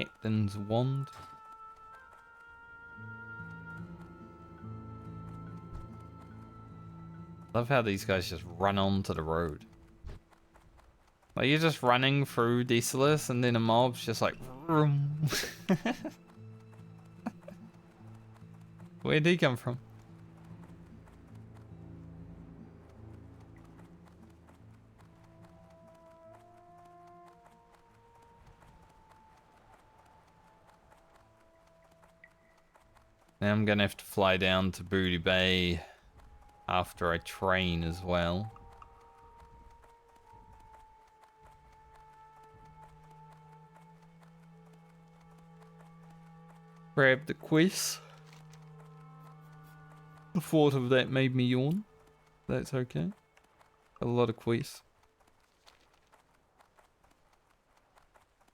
Captain's wand. Love how these guys just run onto the road. Like, you're just running through Desolus and then a mob's just like vroom. Where'd he come from? Now I'm gonna have to fly down to Booty Bay after I train as well. Grab the quiz. The thought of that made me yawn. That's okay. A lot of quiz.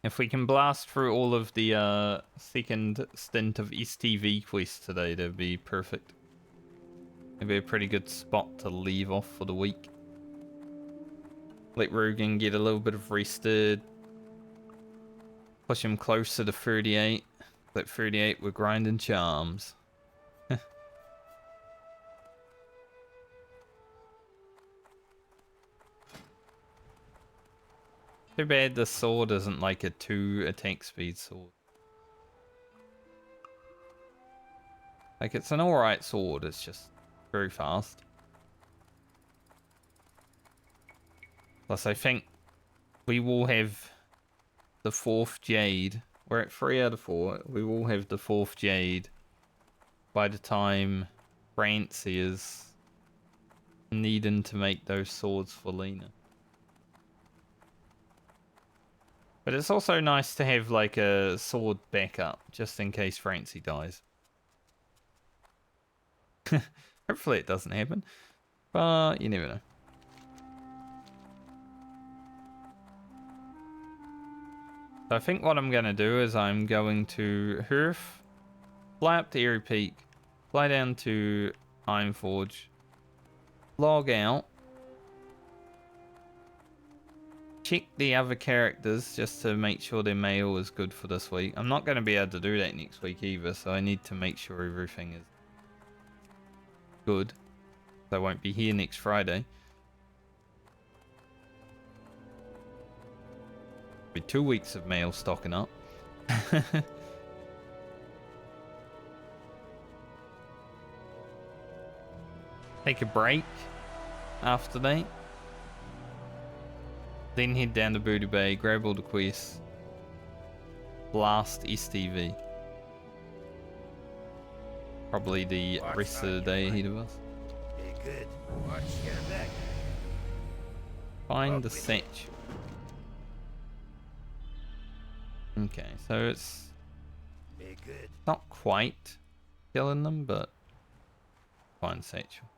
If we can blast through all of the second stint of STV quests today, that'd be perfect. It'd be a pretty good spot to leave off for the week. Let Rugen get a little bit of rested. Push him closer to 38. At 38, we're grinding charms. Too bad the sword isn't like a 2 attack speed sword. Like, it's an alright sword, it's just very fast. Plus, I think we will have the 4th Jade. We're at 3 out of 4. We will have the 4th Jade by the time Francie is needing to make those swords for Lena. But it's also nice to have like a sword backup just in case Francie dies. Hopefully it doesn't happen, but you never know. So I think what I'm going to do is I'm going to Hearth, fly up to Airy Peak, fly down to Ironforge, log out, check the other characters just to make sure their mail is good for this week. I'm not going to be able to do that next week either, so I need to make sure everything is good. So I won't be here next Friday. Be 2 weeks of mail stocking up. Take a break after that. Then head down to Booty Bay, grab all the quests. Blast STV. Probably the rest of the day ahead of us. Be good. Watch your back. Find the satchel. Okay, so it's Be good. not quite killing them, but find satchel.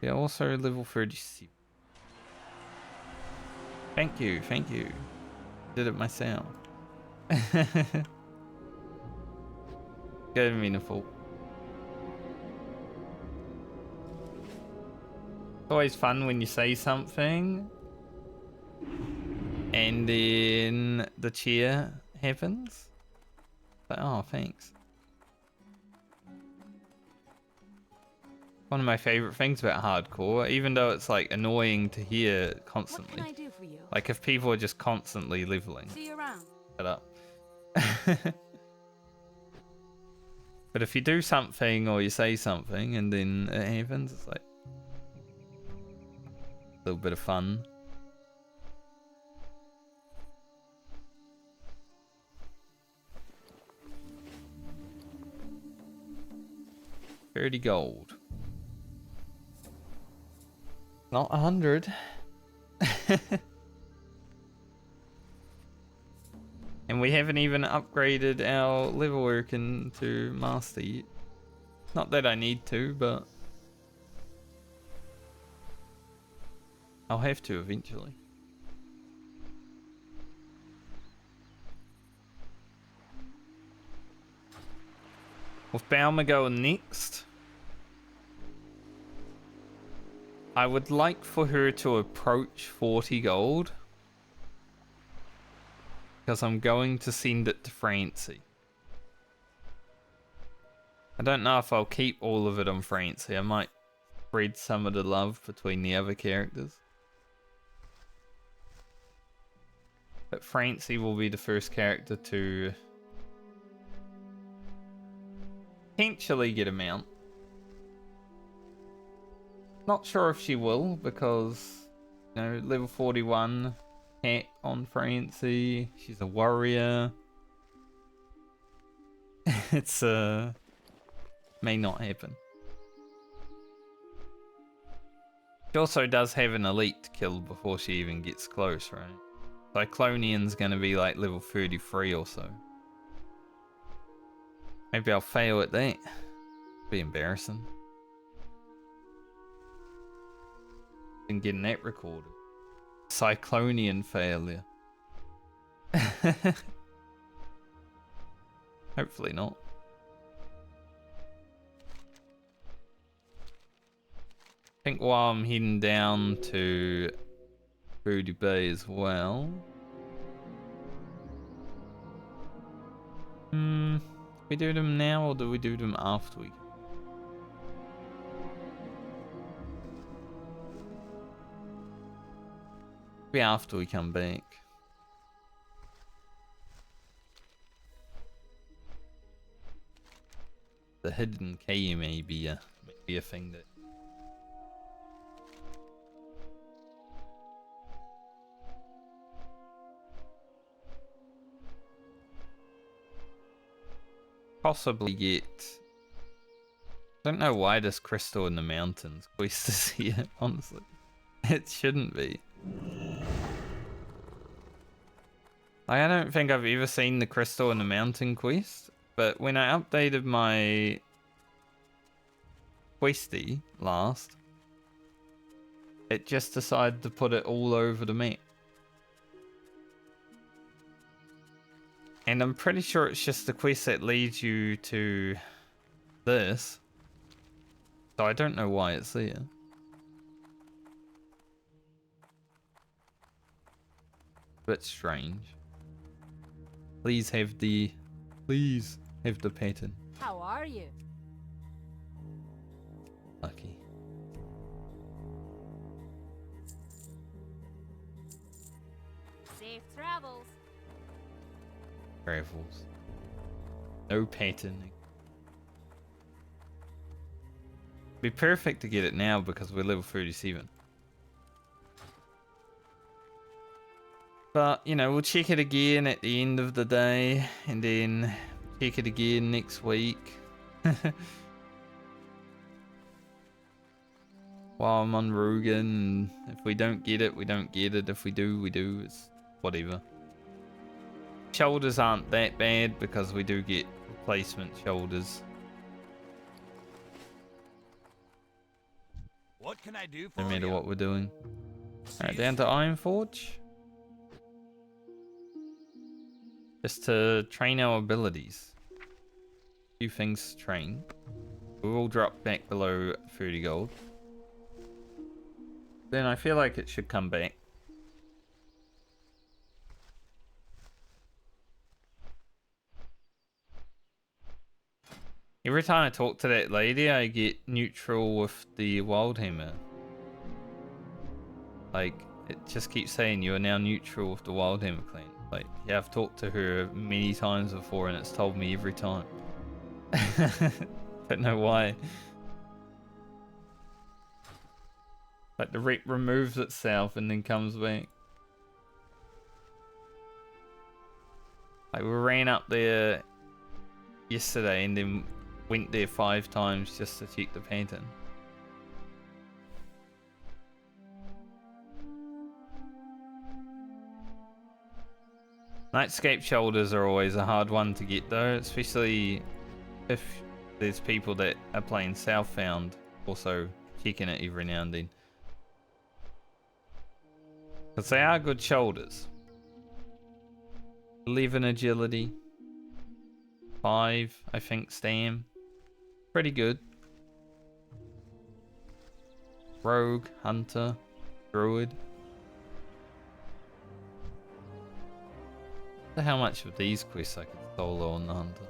Yeah, also level 37. Thank you, thank you. Did it myself. Gave me the fault. It's always fun when you say something and then the cheer happens. But, oh, thanks. One of my favorite things about hardcore, even though it's like annoying to hear constantly. What can I do for you? Like if people are just constantly leveling. See you around. Shut up. But if you do something or you say something and then it happens, it's like a little bit of fun. $30 gold. Not 100. And we haven't even upgraded our level working to master yet. Not that I need to, but I'll have to eventually. With Balmer going next, I would like for her to approach 40 gold. Because I'm going to send it to Francie. I don't know if I'll keep all of it on Francie. I might spread some of the love between the other characters. But Francie will be the first character to potentially get a mount. Not sure if she will, because, you know, level 41 hat on Francie. She's a warrior. It's may not happen. She also does have an elite kill before she even gets close, right? Cyclonian's gonna be like level 33 or so. Maybe I'll fail at that. Be embarrassing. And getting that recorded. Cyclonian failure. Hopefully not. I think while I'm heading down to Booty Bay as well. Do we do them now or do we do them after we? Maybe after we come back. The hidden key may be a thing that. Possibly get. I don't know why this crystal in the mountains quest is here, honestly. It shouldn't be. Like, I don't think I've ever seen the crystal in the mountain quest, but when I updated my questy last, it just decided to put it all over the map. And I'm pretty sure it's just the quest that leads you to this. So I don't know why it's there. Bit strange. Please have the pattern. How are you? Lucky. Safe travels. Travels. No pattern. Be perfect to get it now because we're level 37. But, you know, we'll check it again at the end of the day and then check it again next week. While I'm on Rugen, if we don't get it, we don't get it. If we do, we do. It's whatever. Shoulders aren't that bad because we do get replacement shoulders. What can I do for No matter you? what we're doing. Alright, down to Ironforge. Just to train our abilities. A few things to train. We will drop back below 30 gold. Then I feel like it should come back. Every time I talk to that lady, I get neutral with the wild hammer. Like, it just keeps saying you are now neutral with the wild hammer clan. Like, yeah, I've talked to her many times before and it's told me every time. Don't know why. Like, the rep removes itself and then comes back. Like, we ran up there yesterday and then went there 5 times just to check the pattern. Nightscape shoulders are always a hard one to get though, especially if there's people that are playing Southbound also checking it every now and then. Because they are good shoulders. 11 agility. 5, I think, stam. Pretty good. Rogue, Hunter, Druid. I wonder how much of these quests I could solo on the Hunter.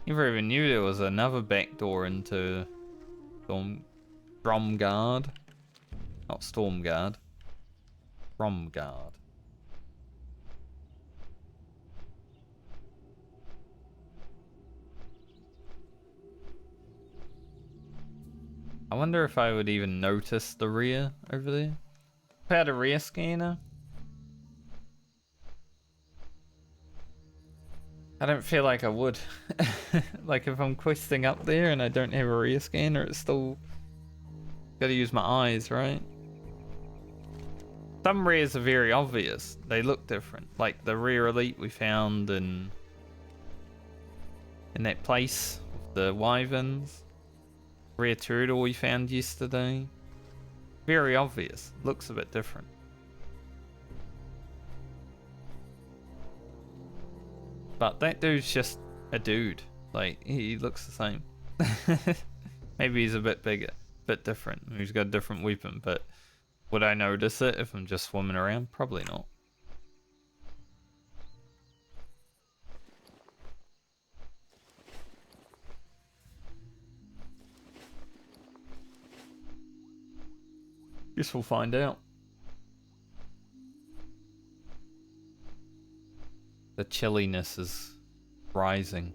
Never even knew there was another backdoor into Stromguard. Not Stormguard. Stromguard. I wonder if I would even notice the rear over there. If I had a rear scanner. I don't feel like I would. Like if I'm questing up there and I don't have a rear scanner, it's still gotta use my eyes, right? Some rares are very obvious. They look different. Like the rare elite we found in that place with the wyverns. Rare turtle we found yesterday. Very obvious. Looks a bit different. But that dude's just a dude. Like, he looks the same. Maybe he's a bit bigger, bit different. He's got a different weapon, but would I notice it if I'm just swimming around? Probably not. Guess we'll find out. The chilliness is rising.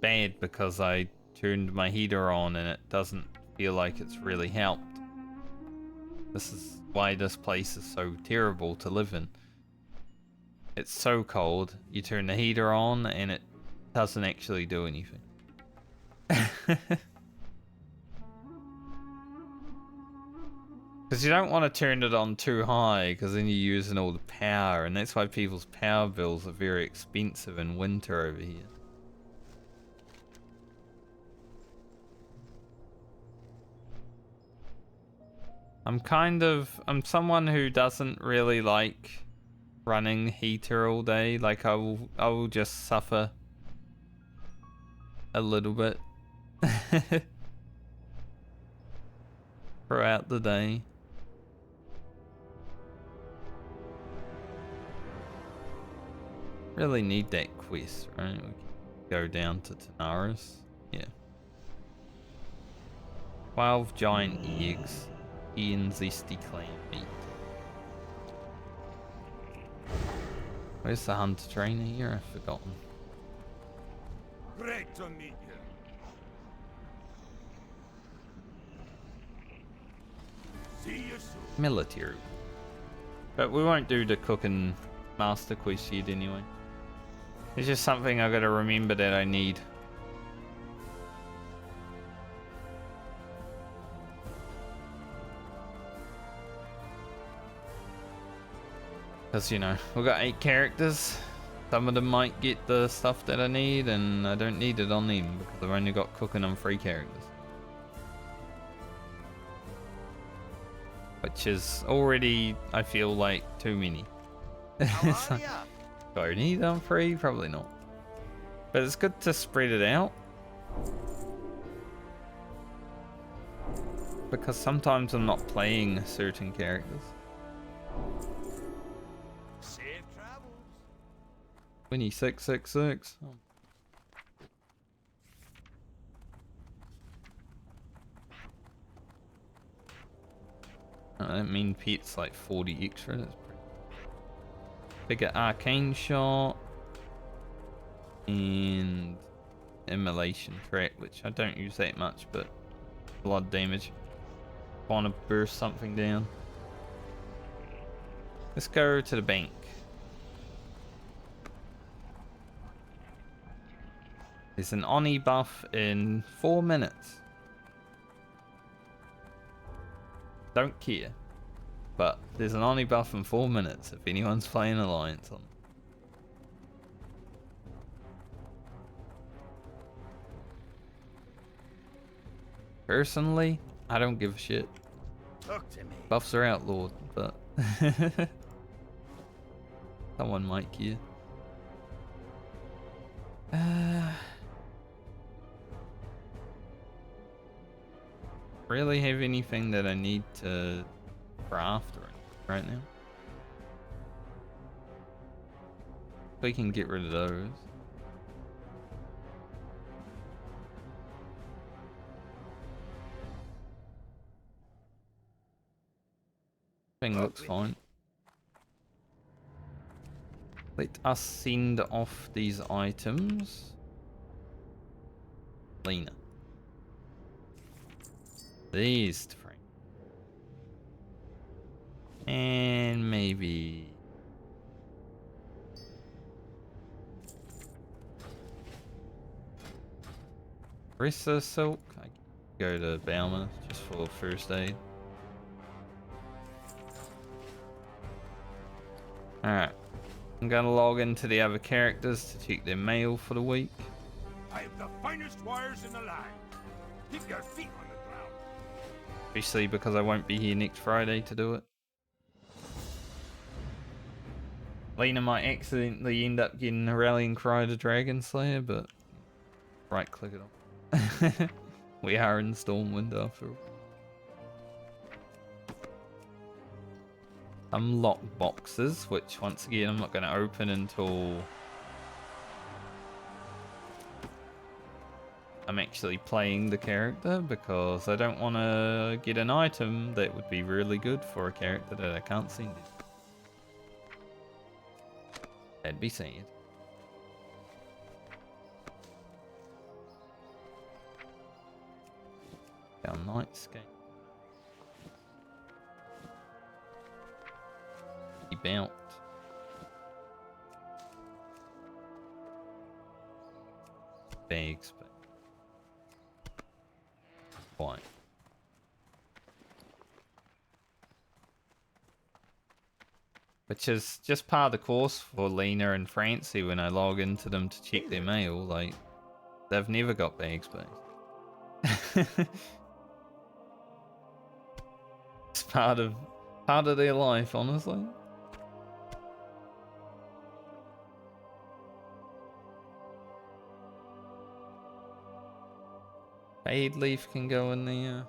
Bad because I turned my heater on and it doesn't feel like it's really helped. This is why this place is so terrible to live in. It's so cold, you turn the heater on and it doesn't actually do anything. Because you don't want to turn it on too high, because then you're using all the power, and that's why people's power bills are very expensive in winter over here. I'm someone who doesn't really like running heater all day. Like I will just suffer a little bit throughout the day. Really need that quest, right? We can go down to Tanaris. Yeah. 12 giant eggs. Ian zesty clam meat. Where's the hunter trainer here? I've forgotten. Great to meet you. See you soon. Military. But we won't do the cooking master quest yet anyway. It's just something I gotta remember that I need. Because, you know, we've got 8 characters. Some of them might get the stuff that I need, and I don't need it on them because I've only got cooking on 3 characters. Which is already, I feel like, too many. How are ya? Do I need on 3? Probably not. But it's good to spread it out. Because sometimes I'm not playing certain characters. Safe travels. 2666. Oh. That mean Pete's like 40 extra. That's pretty. Bigger arcane shot. And immolation threat, which I don't use that much, but blood damage. Want to burst something down. Let's go to the bank. There's an Oni buff in 4 minutes. Don't care. But there's an Oni buff in 4 minutes if anyone's playing Alliance on. Personally, I don't give a shit. Talk to me. Buffs are outlawed, but someone might care. Really have anything that I need to craft right now? We can get rid of those. Thing looks fine. Let us send off these items. Lena. These to Frank. And maybe Ressa Silk. I go to Baumer just for first aid. Alright. I'm gonna log into the other characters to check their mail for the week. I have the finest wires in the land. Keep your feet on the ground. Especially because I won't be here next Friday to do it. Lena might accidentally end up getting a rallying cry to Dragon Slayer, but right click it on. We are in Stormwind after all. Unlock boxes, which once again I'm not going to open until I'm actually playing the character, because I don't want to get an item that would be really good for a character that I can't send it. That'd be sad. Down Nightscape. Belt. Bags, but why? Which is just part of the course for Lena and Francie when I log into them to check their mail. Like, they've never got bag space. It's part of their life, honestly. Fade leaf can go in there.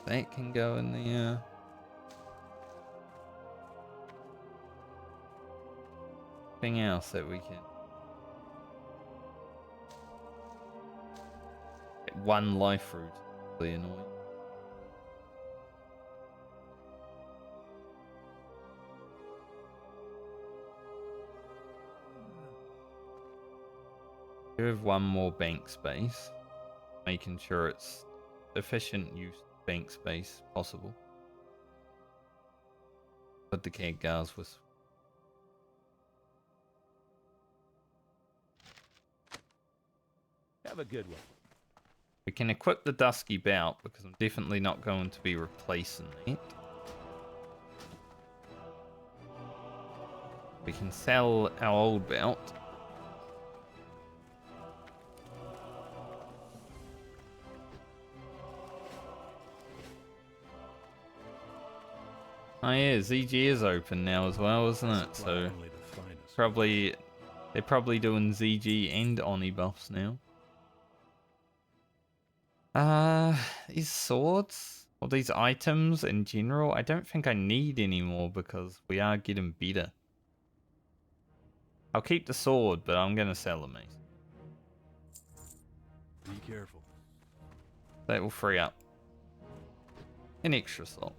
That can go in there. Anything else that we can? One life root. Really annoying. We have one more bank space. Making sure it's efficient use of bank space possible. But the Khadgars was. Have a good one. We can equip the Dusky Belt because I'm definitely not going to be replacing it. We can sell our old belt. Oh yeah, ZG is open now as well, isn't it? So they're probably doing ZG and Oni buffs now. These swords or these items in general, I don't think I need anymore because we are getting better. I'll keep the sword, but I'm gonna sell the mace. Be careful. That will free up an extra slot.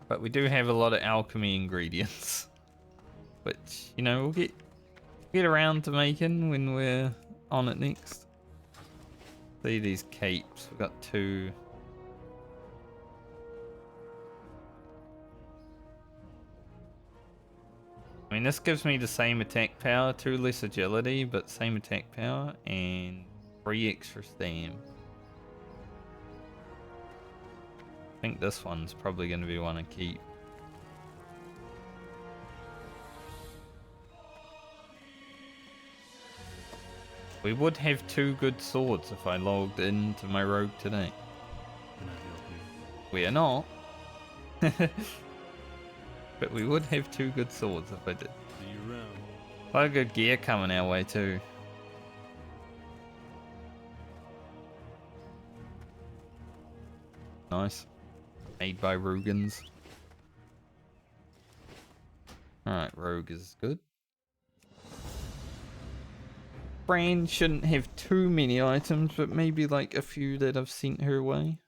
But we do have a lot of alchemy ingredients, which, you know, we'll get around to making when we're on it next. See these capes, we've got 2. I mean, this gives me the same attack power, 2 less agility, but same attack power, and 3 extra stam. I think this one's probably going to be one I keep. We would have 2 good swords if I logged into my rogue today. Can I help you? We are not. But we would have 2 good swords if I did. See you around. A lot of good gear coming our way too. Nice. Made by Rugans. Alright, Rogue is good. Fran shouldn't have too many items, but maybe like a few that I've sent her way.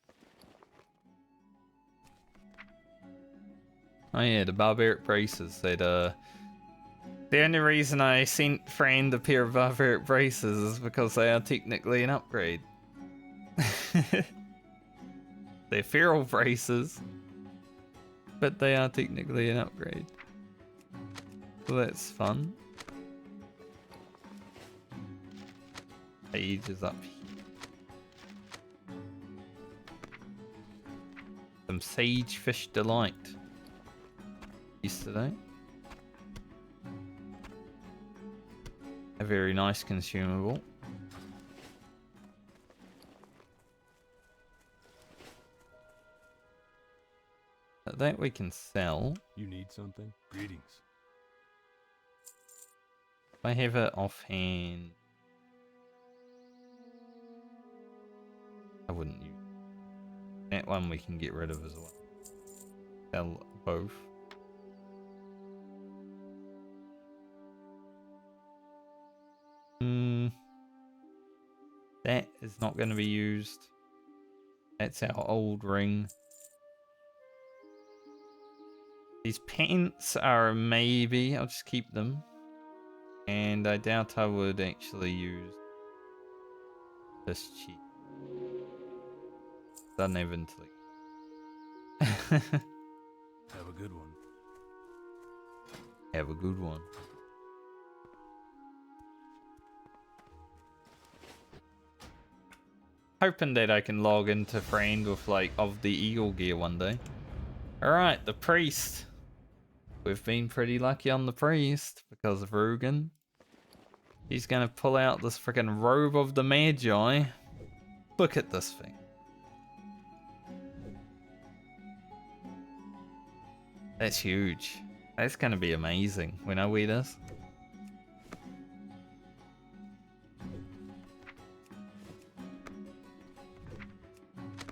Oh yeah, the barbaric braces that the only reason I sent Fran the pair of barbaric braces is because they are technically an upgrade. They're feral braces, but they are technically an upgrade. So that's fun. Page is up here. Some Sage Fish Delight yesterday. A very nice consumable. That we can sell. You need something? Greetings. If I have it offhand, I wouldn't use it. That one we can get rid of as well. Sell both. That is not going to be used. That's our old ring. These pants are a maybe. I'll just keep them. And I doubt I would actually use this cheap. Doesn't have intellect. Have a good one. Have a good one. Hoping that I can log into Friend with like of the Eagle gear one day. Alright, the priest. We've been pretty lucky on the priest because of Rugen. He's gonna pull out this freaking robe of the Magi. Look at this thing. That's huge. That's gonna be amazing when I wear this.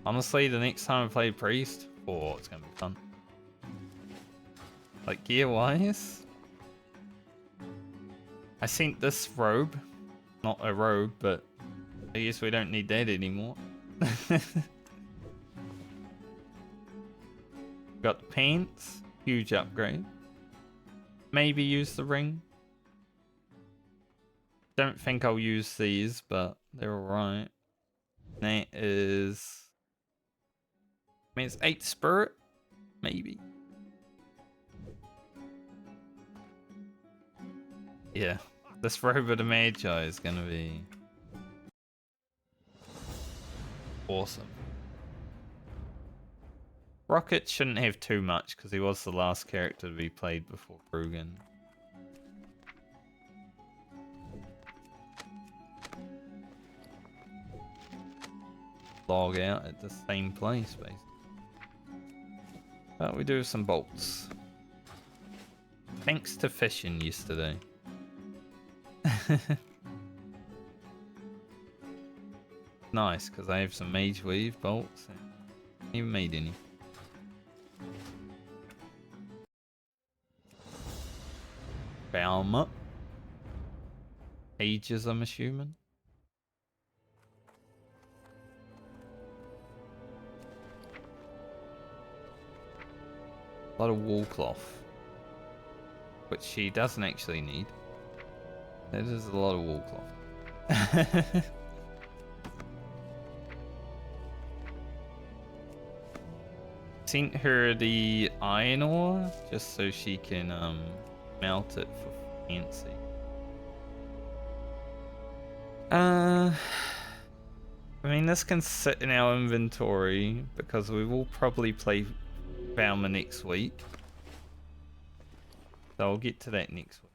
Honestly, the next time I play Priest, oh, it's gonna be fun. Like gear wise, I sent this robe, not a robe, but I guess we don't need that anymore. Got the pants, huge upgrade. Maybe use the ring. Don't think I'll use these, but they're alright. That is, I mean, it's 8 spirit, maybe. Yeah, this robe of the Magi is gonna be awesome. Rocket shouldn't have too much because he was the last character to be played before Rugen. Log out at the same place, basically. But we do have some bolts. Thanks to fishing yesterday. Nice, because I have some Mage Weave bolts. I haven't even made any. Balm up. Ages, I'm assuming. A lot of wool cloth, which she doesn't actually need. That is a lot of wool cloth. Sent her the iron ore just so she can melt it for fancy. I mean, this can sit in our inventory because we will probably play Valma next week. So I'll get to that next week.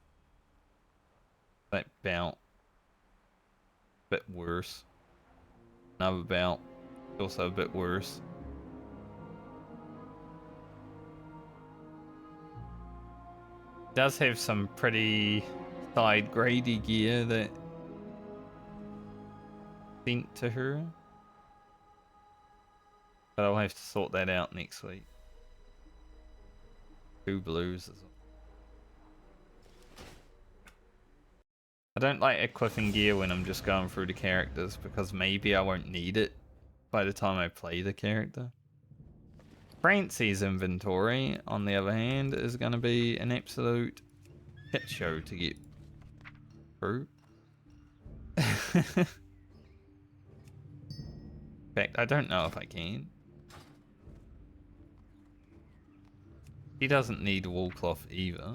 That bout. Bit worse. Another bout. Also a bit worse. Does have some pretty side grady gear that sent to her. But I'll have to sort that out next week. 2 blues as well. I don't like equipping gear when I'm just going through the characters because maybe I won't need it by the time I play the character. Francie's inventory, on the other hand, is going to be an absolute shit show to get through. In fact, I don't know if I can. He doesn't need wool cloth either.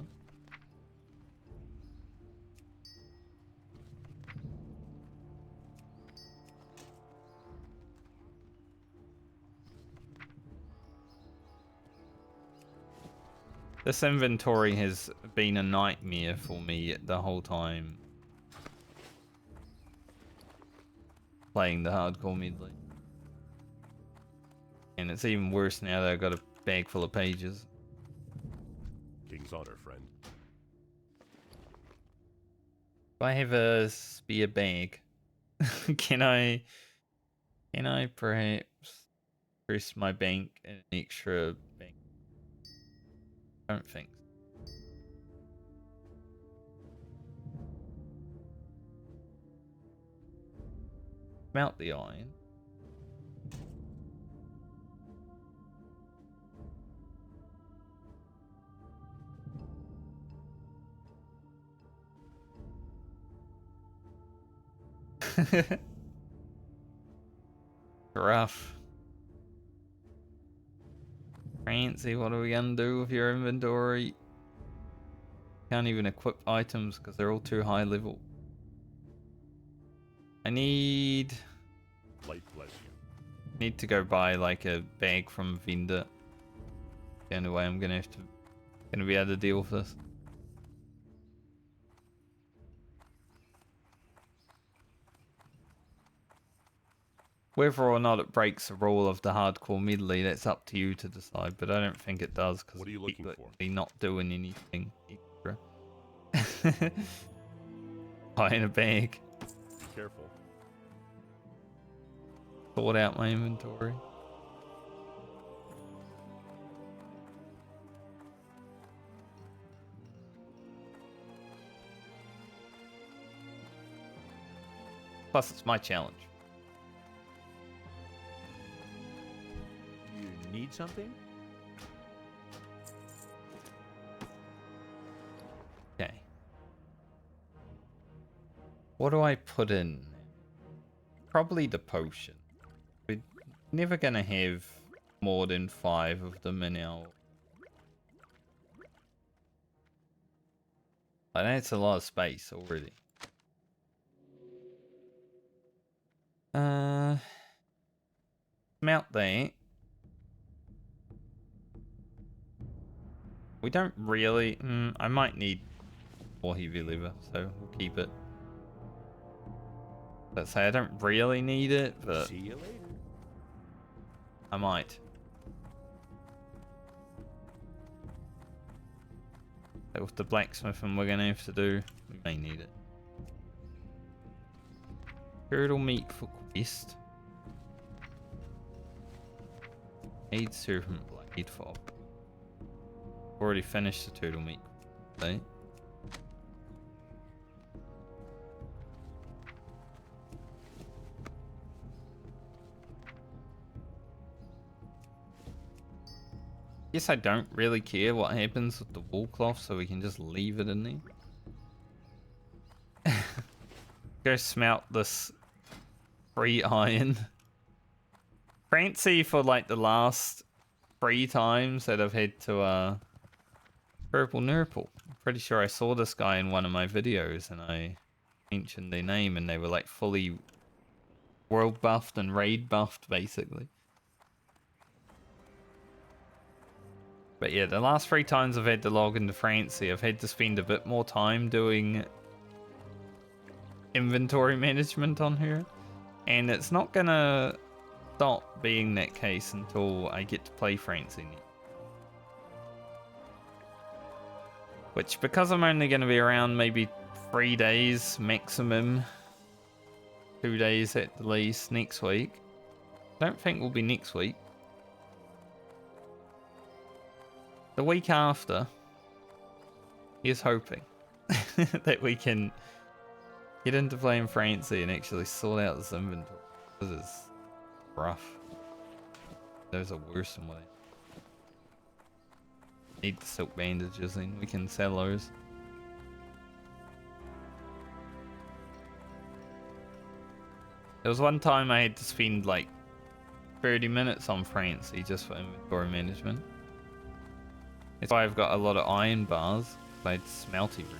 This inventory has been a nightmare for me the whole time playing the hardcore medley. And it's even worse now that I've got a bag full of pages. King's honor, friend. If I have a spare bag, can I perhaps press my bank and an extra bank? I don't think so. Mount the iron. Rough. Fancy, what are we gonna do with your inventory? Can't even equip items because they're all too high level. I need Light bless you. to go buy like a bag from a vendor. The only way I'm gonna be able to deal with this. Whether or not it breaks the rule of the hardcore medley, that's up to you to decide, but I don't think it does because What are you looking for? not doing anything extra. Buying a bag. Be careful. Sort out my inventory. Plus, it's my challenge. You need something? Okay. What do I put in? Probably the potion. We're never gonna have more than 5 of them in our... I know it's a lot of space already. Mount that. We don't really... I might need more heavy lever, so we'll keep it. Let's say I don't really need it, but See you later. I might. So with the blacksmithing we're gonna have to do, we may need it. Turtle meat for quest. Need serpent blade for op. Already finished the turtle meat. Okay. Guess I don't really care what happens with the wool cloth, so we can just leave it in there. Go smelt this free iron. Fancy for like the last 3 times that I've had to purple nurple. I'm pretty sure I saw this guy in one of my videos and I mentioned their name and they were like fully world buffed and raid buffed basically. But yeah, the last 3 times I've had to log into Francie, I've had to spend a bit more time doing inventory management on her. And it's not gonna stop being that case until I get to play Francie. Which, because I'm only gonna be around maybe 3 days maximum, 2 days at the least next week. I don't think will be next week. The week after, here's hoping that we can get into playing Francie and actually sort out this inventory. This is rough. Those are worse than what I need. The silk bandages in. We can sell those. There was one time I had to spend like 30 minutes on Francie just for inventory management. That's why I've got a lot of iron bars. I had smelty room.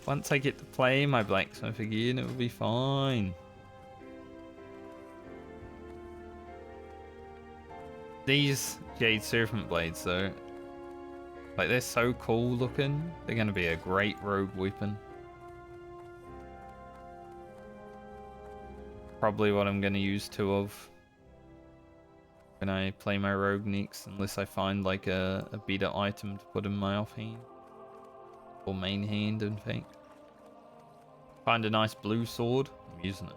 Once I get to play my blacksmith again, it will be fine. These Jade Serpent Blades, though, like, they're so cool looking. They're going to be a great rogue weapon. Probably what I'm going to use two of when I play my rogue next, unless I find like a better item to put in my offhand. Or main hand, in fact. Find a nice blue sword, I'm using it.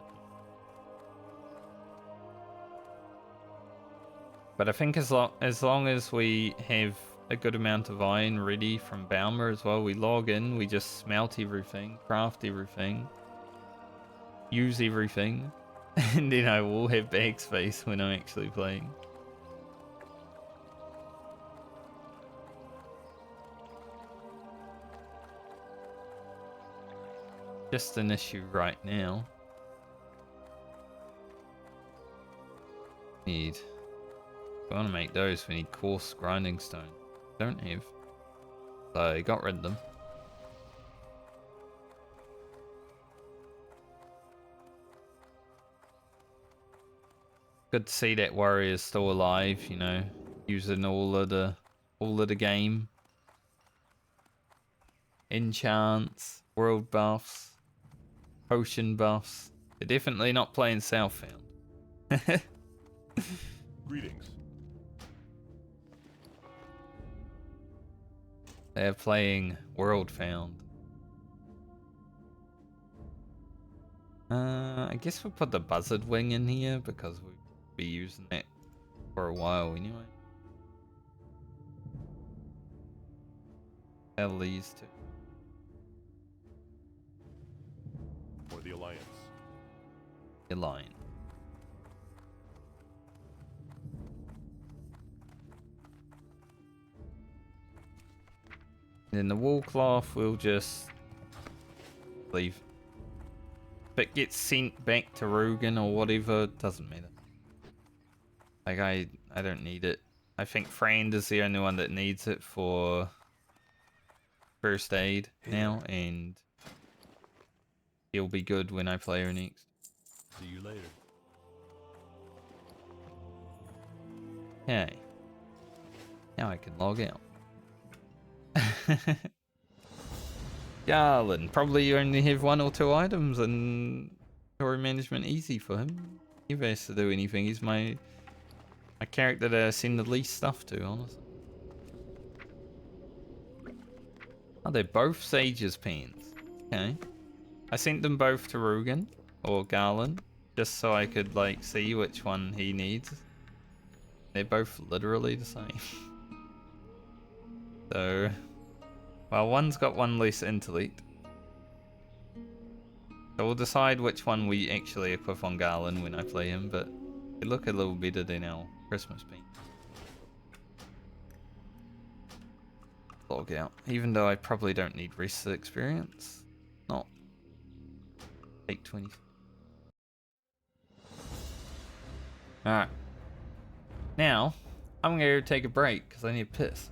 But I think as long as we have a good amount of iron ready from Balmer as well, we log in, we just smelt everything, craft everything, use everything, and then I will have bag space when I'm actually playing. Just an issue right now. If we want to make those, we need coarse grinding stone. Don't have. So I got rid of them. Good to see that warrior's still alive, you know, using all of the game. Enchants, world buffs, potion buffs. They're definitely not playing Southbound. Greetings. They're playing World Found. I guess we'll put the Buzzard Wing in here because we'll be using that for a while anyway. Hell, these two. For the Alliance. The line. Then the wool cloth we'll just leave. If it gets sent back to Rugen or whatever, it doesn't matter. Like I don't need it. I think Frand is the only one that needs it for first aid now, and he'll be good when I play her next. See you later. Okay. Now I can log out. Garland, probably you only have one or two items and story management easy for him. He never has to do anything. He's my character that I send the least stuff to, honestly. Oh, they're both Sage's pens. Okay. I sent them both to Rugen, or Garland, just so I could, like, see which one he needs. They're both literally the same. So, well, one's got one less intellect. So we'll decide which one we actually equip on Garland when I play him, but they look a little better than our Christmas pen. Log out. Even though I probably don't need rest of the experience. Not 820. Alright. Now, I'm going to take a break because I need a piss.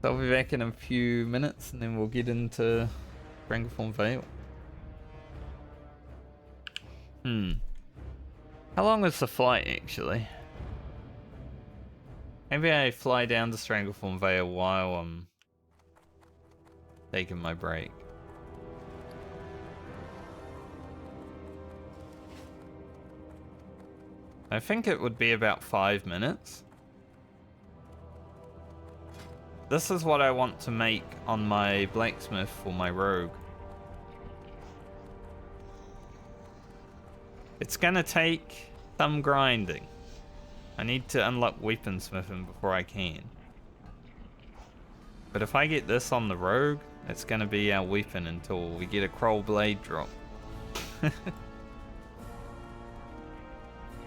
So I'll be back in a few minutes and then we'll get into Strangleform Vale. How long is the flight actually? Maybe I fly down to Strangleform Vale while I'm taking my break. I think it would be about 5 minutes. This is what I want to make on my blacksmith for my rogue. It's gonna take some grinding. I need to unlock weaponsmithing before I can. But if I get this on the rogue, it's gonna be our weapon until we get a Kroll blade drop.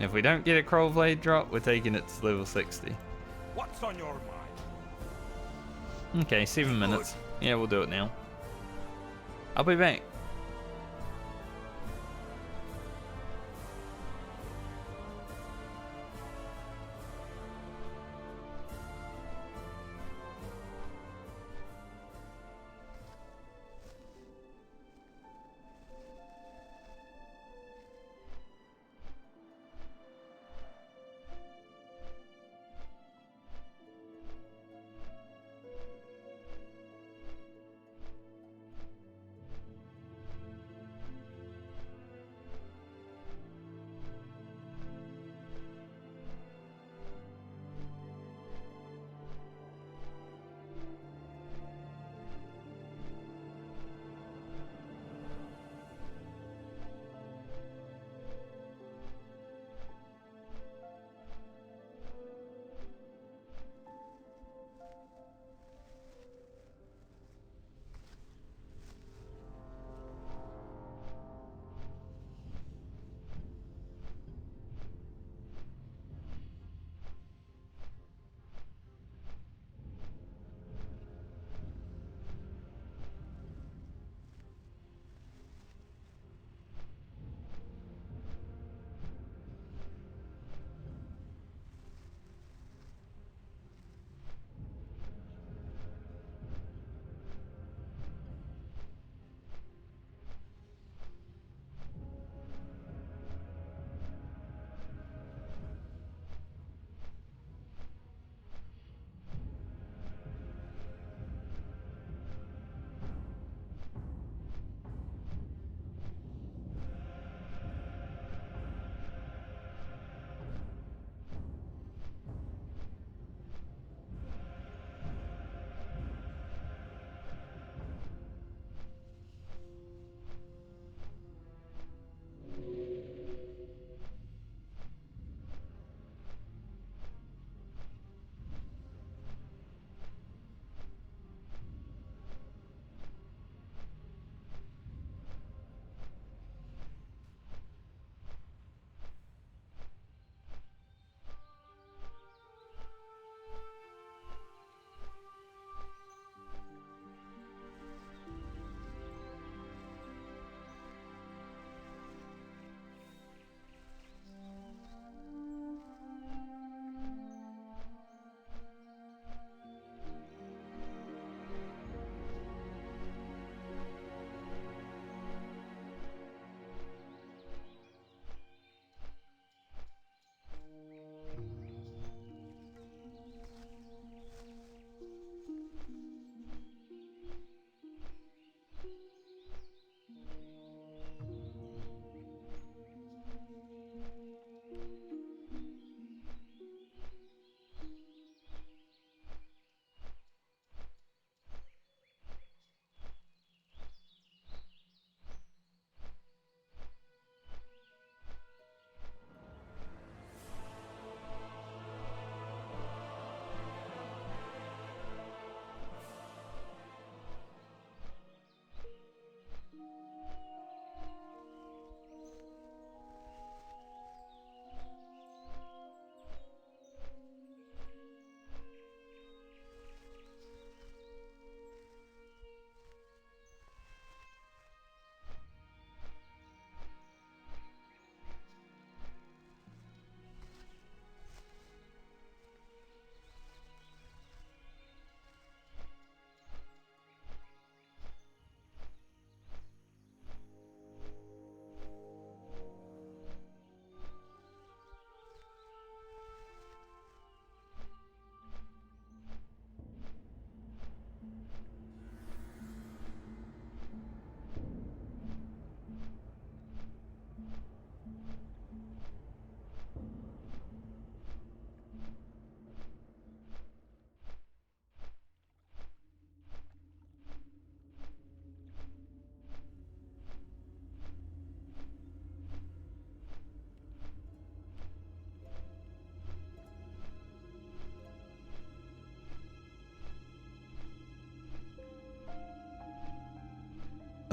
If we don't get a Kroll blade drop, we're taking it to level 60. What's on your mind? Okay, 7 minutes. Yeah, we'll do it now. I'll be back.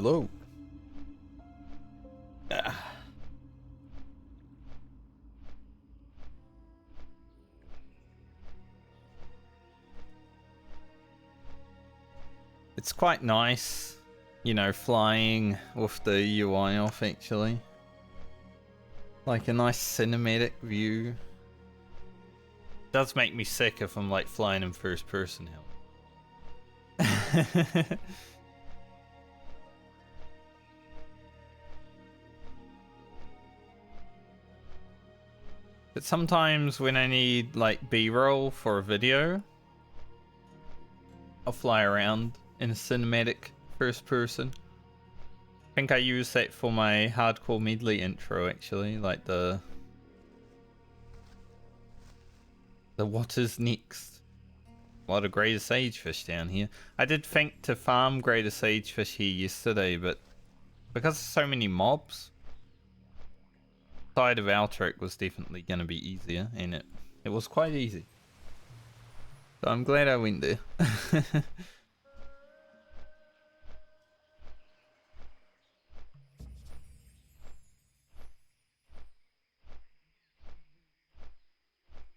Hello. Ah. It's quite nice, you know, flying with the UI off actually. Like a nice cinematic view. Does make me sick if I'm like flying in first person now. But sometimes when I need like B-roll for a video, I'll fly around in a cinematic first person. I think I use that for my hardcore medley intro actually, like the what is next. A lot of greater sagefish down here. I did think to farm greater sagefish here yesterday, but because there's so many mobs, side of Altric was definitely going to be easier, and it was quite easy. So I'm glad I went there.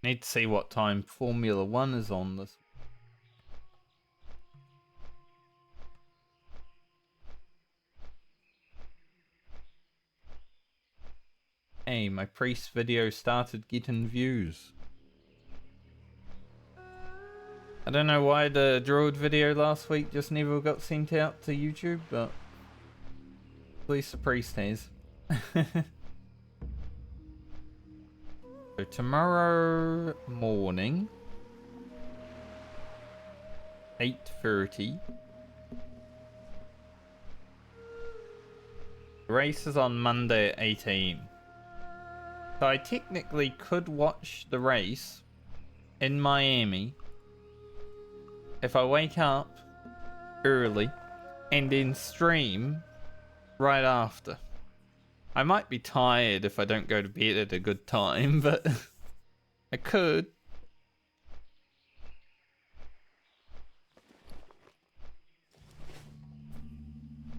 Need to see what time Formula 1 is on this. Hey, my priest video started getting views. I don't know why the Druid video last week just never got sent out to YouTube, but at least the priest has. So tomorrow morning, 8:30. The race is on Monday at 8 AM. So I technically could watch the race in Miami if I wake up early and then stream right after. I might be tired if I don't go to bed at a good time, but I could.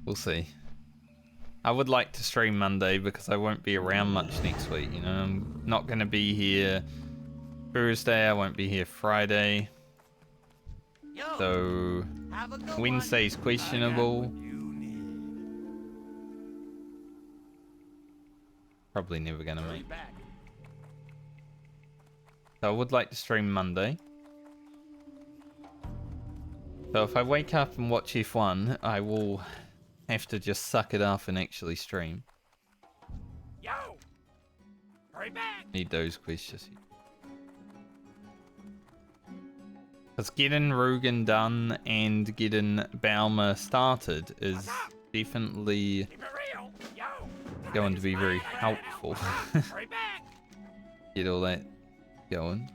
We'll see. I would like to stream Monday because I won't be around much next week, you know. I'm not going to be here Thursday, I won't be here Friday. So Wednesday's questionable. Probably never going to make. So I would like to stream Monday. So if I wake up and watch F1, I will have to just suck it off and actually stream. Yo! Hurry back! Need those questions. Because getting Rugen done and getting Balmer started is definitely going to be very helpful. Get all that going.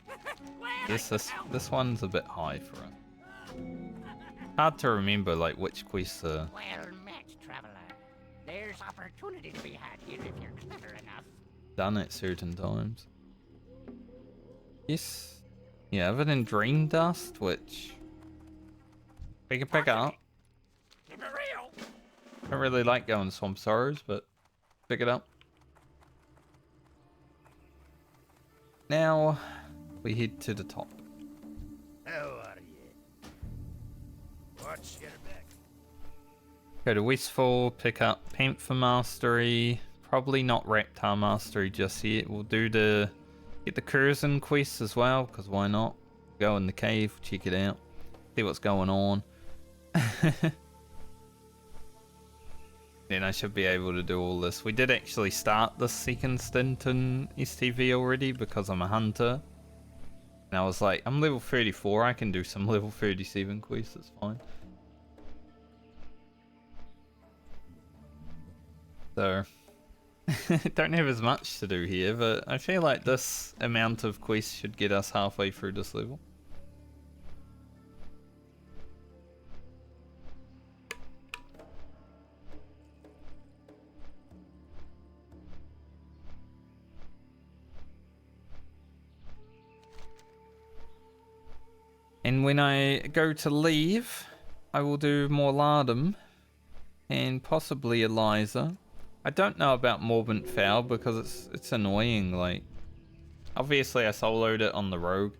Yes, this one's a bit high for us. Hard to remember like which quests are. Well met, traveler. There's opportunity to be had here if you're clever enough. Done at certain times. Yes. Yeah, other than Dream Dust, which we can pick up. Don't really like going Swamp Sorrows, but pick it up. Now we head to the top. How are you? What's your back? Go to Westfall, pick up Panther Mastery. Probably not Reptar Mastery just yet. We'll do the get the Curzon quest as well, because why not? Go in the cave, check it out, see what's going on. Then I should be able to do all this. We did actually start the second stint in STV already because I'm a hunter. And I was like, I'm level 34, I can do some level 37 quests, it's fine. So, don't have as much to do here, but I feel like this amount of quests should get us halfway through this level. And when I go to leave, I will do more Lardum And possibly Eliza. I don't know about Morbant Foul because it's annoying. Like, obviously I soloed it on the Rogue.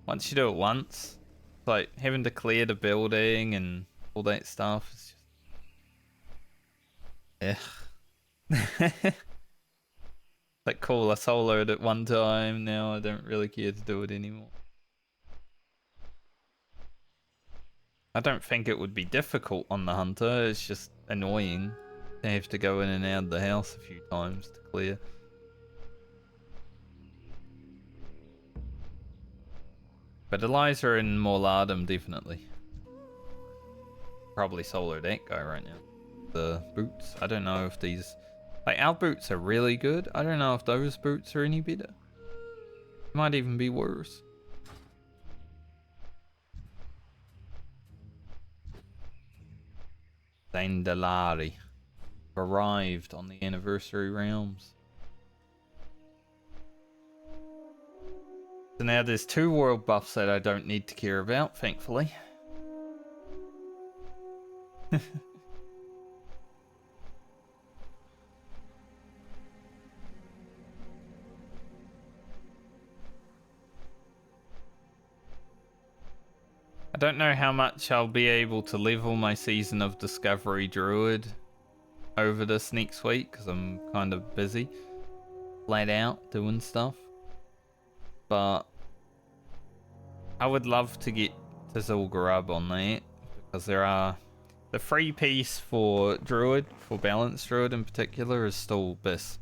Once you do it once, it's like having to clear the building and all that stuff. It's just... Ugh. Like, cool, I soloed it one time, now I don't really care to do it anymore. I don't think it would be difficult on the Hunter, it's just annoying to have to go in and out of the house a few times to clear. But Eliza and Morladum, definitely. Probably solo that guy right now. The boots, I don't know if these... Like, our boots are really good. I don't know if those boots are any better. Might even be worse. Zandalari arrived on the anniversary realms. So now there's 2 world buffs that I don't need to care about, thankfully. I don't know how much I'll be able to level my Season of Discovery Druid over this next week because I'm kind of busy, flat out doing stuff. But I would love to get to Zul'Gurub on that because there are the free piece for Druid, for Balanced Druid in particular, is still BIS.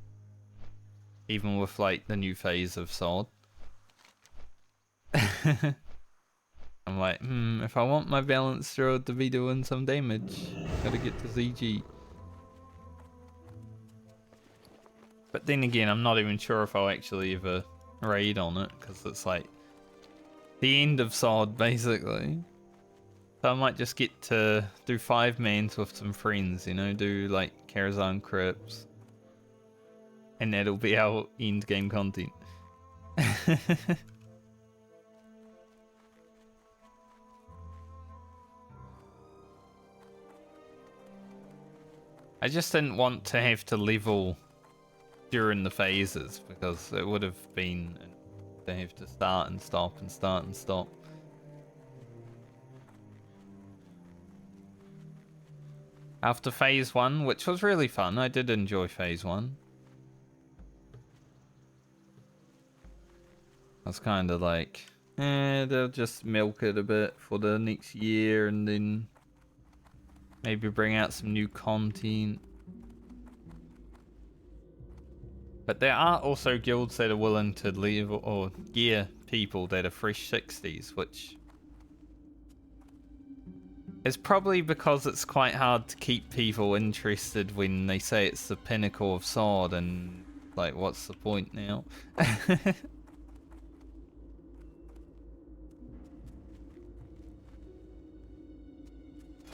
Even with like the new phase of Sword. I'm like, if I want my Balanced Druid to be doing some damage, gotta get to ZG. But then again, I'm not even sure if I'll actually ever raid on it, because it's like the end of Sword, basically. So I might just get to do 5 mans with some friends, you know, do like Karazhan Crypts. And that'll be our end game content. I just didn't want to have to level during the phases because it would have been to have to start and stop and start and stop. After phase 1, which was really fun, I did enjoy phase 1. I was kind of like, they'll just milk it a bit for the next year and then maybe bring out some new content. But there are also guilds that are willing to leave or gear people that are fresh 60s, which is probably because it's quite hard to keep people interested when they say it's the pinnacle of Sword and like, what's the point now?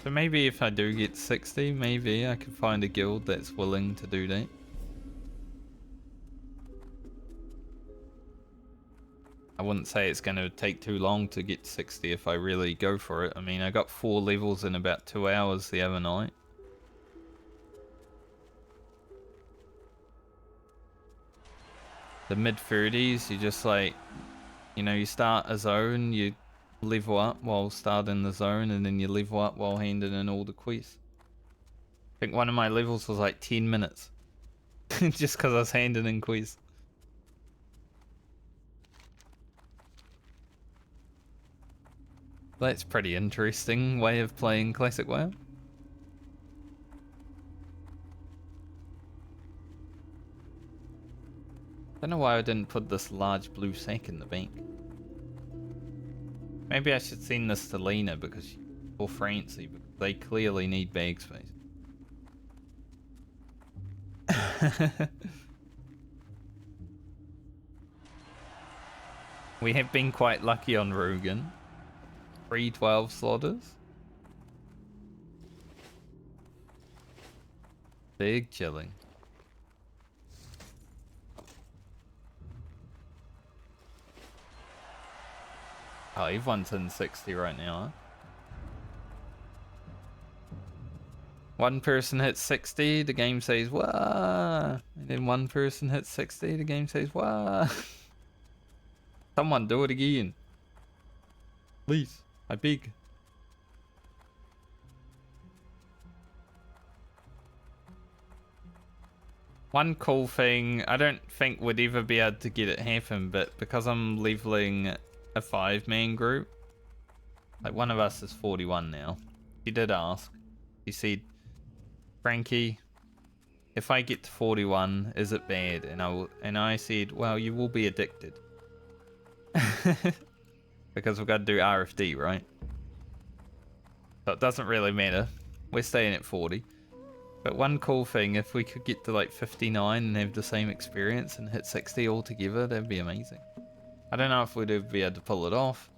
So maybe if I do get 60, maybe I could find a guild that's willing to do that. I wouldn't say it's going to take too long to get 60 if I really go for it. I mean, I got 4 levels in about 2 hours the other night. The mid-30s, you just like, you know, you start a zone, you level up while starting the zone, and then you level up while handing in all the quests. I think one of my levels was like 10 minutes. Just because I was handing in quests. That's pretty interesting way of playing Classic WoW. Don't know why I didn't put this large blue sack in the bank. Maybe I should send this to Lena because or Francie, because they clearly need bag space. We have been quite lucky on Rugen. 312 slaughters. Big chilling. Oh, everyone's in 60 right now, huh? One person hits 60, the game says, wah! And then one person hits 60, the game says, wah! Someone do it again. Please, I beg. One cool thing, I don't think we'd ever be able to get it happen, but because I'm leveling a 5-man group, like one of us is 41 now. He did ask. He said, Frankie, if I get to 41, is it bad? And I said, well, you will be addicted. Because we've got to do RFD, right? So it doesn't really matter. We're staying at 40. But one cool thing, if we could get to like 59 and have the same experience and hit 60 altogether, that'd be amazing. I don't know if we'd ever be able to pull it off.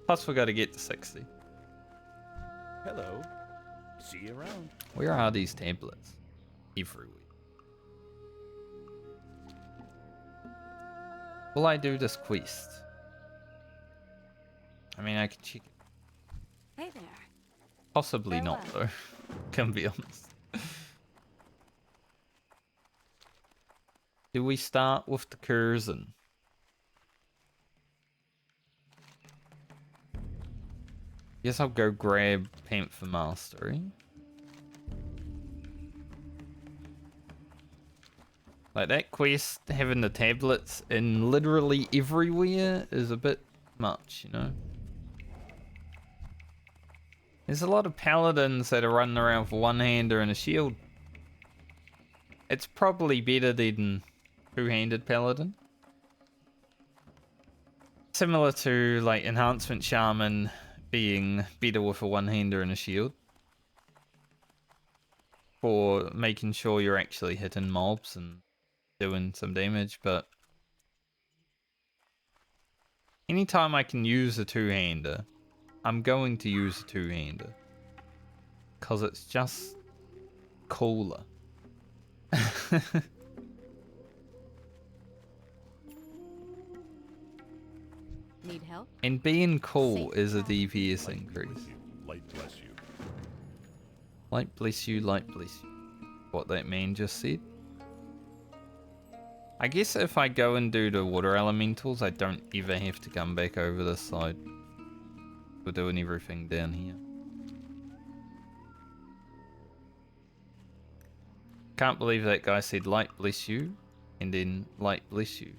Plus, we got to get to 60. Hello. See you around. Where are these tablets? Everywhere. Will I do this quest? I mean, I can check it. Hey there. Possibly not, though. Can be honest. Do we start with the Curzon? Guess I'll go grab Panther Mastery. Like that quest, having the tablets in literally everywhere is a bit much, you know? There's a lot of paladins that are running around with a one-hander and a shield. It's probably better than two-handed paladin. Similar to like enhancement shaman being better with a one-hander and a shield. For making sure you're actually hitting mobs and doing some damage, but anytime I can use a two-hander, I'm going to use a two-hander. Because it's just cooler. Need help? And being cool Safe is a path. DPS Light increase. bless you. Light bless you. Light bless you, light bless you. What that man just said. I guess if I go and do the water elementals, I don't ever have to come back over this side. We're doing everything down here. Can't believe that guy said light bless you, and then light bless you.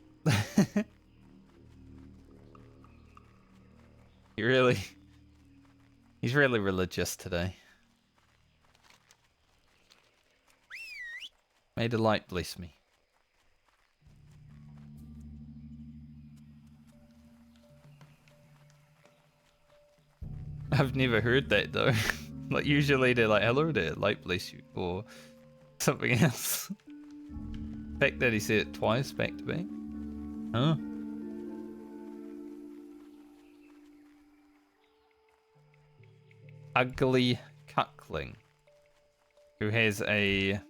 He's really religious today. May the light bless me. I've never heard that though. Like usually they're like, hello there, light bless you, or something else. The fact that he said it twice back to back. Huh? Ugly Cuckling, who has a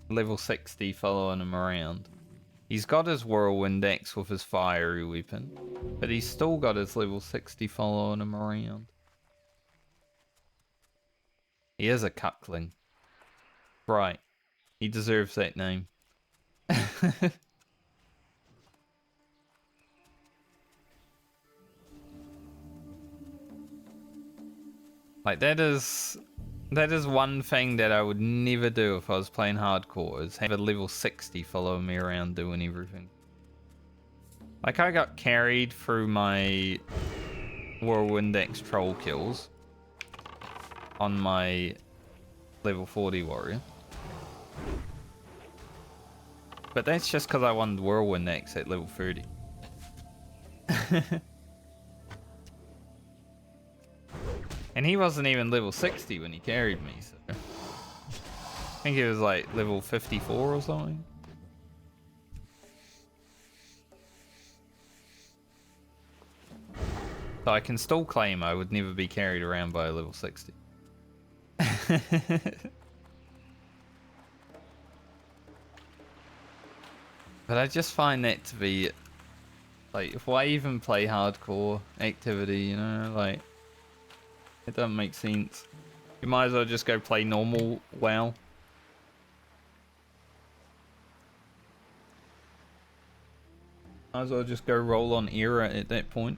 level 60 following him around. He's got his whirlwind axe with his fiery weapon, but he's still got his level 60 following him around. He is a cuckling. Right. He deserves that name. Like that is one thing that I would never do if I was playing hardcore, is have a level 60 follow me around doing everything. Like I got carried through my Whirlwind Axe troll kills on my level 40 warrior. But that's just because I won the Whirlwind Axe at level 30. And he wasn't even level 60 when he carried me, so I think he was like level 54 or something. So I can still claim I would never be carried around by a level 60. But I just find that to be like, if I even play hardcore activity, you know, like It doesn't make sense. You might as well just go play normal WoW. Might as well just go roll on era at that point.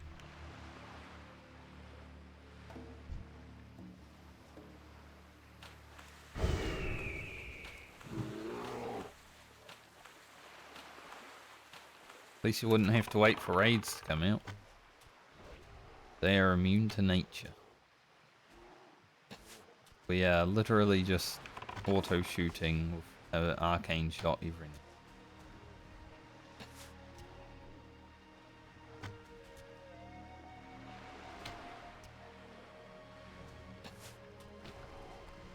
At least you wouldn't have to wait for raids to come out. They are immune to nature. We are literally just auto shooting with an arcane shot every now.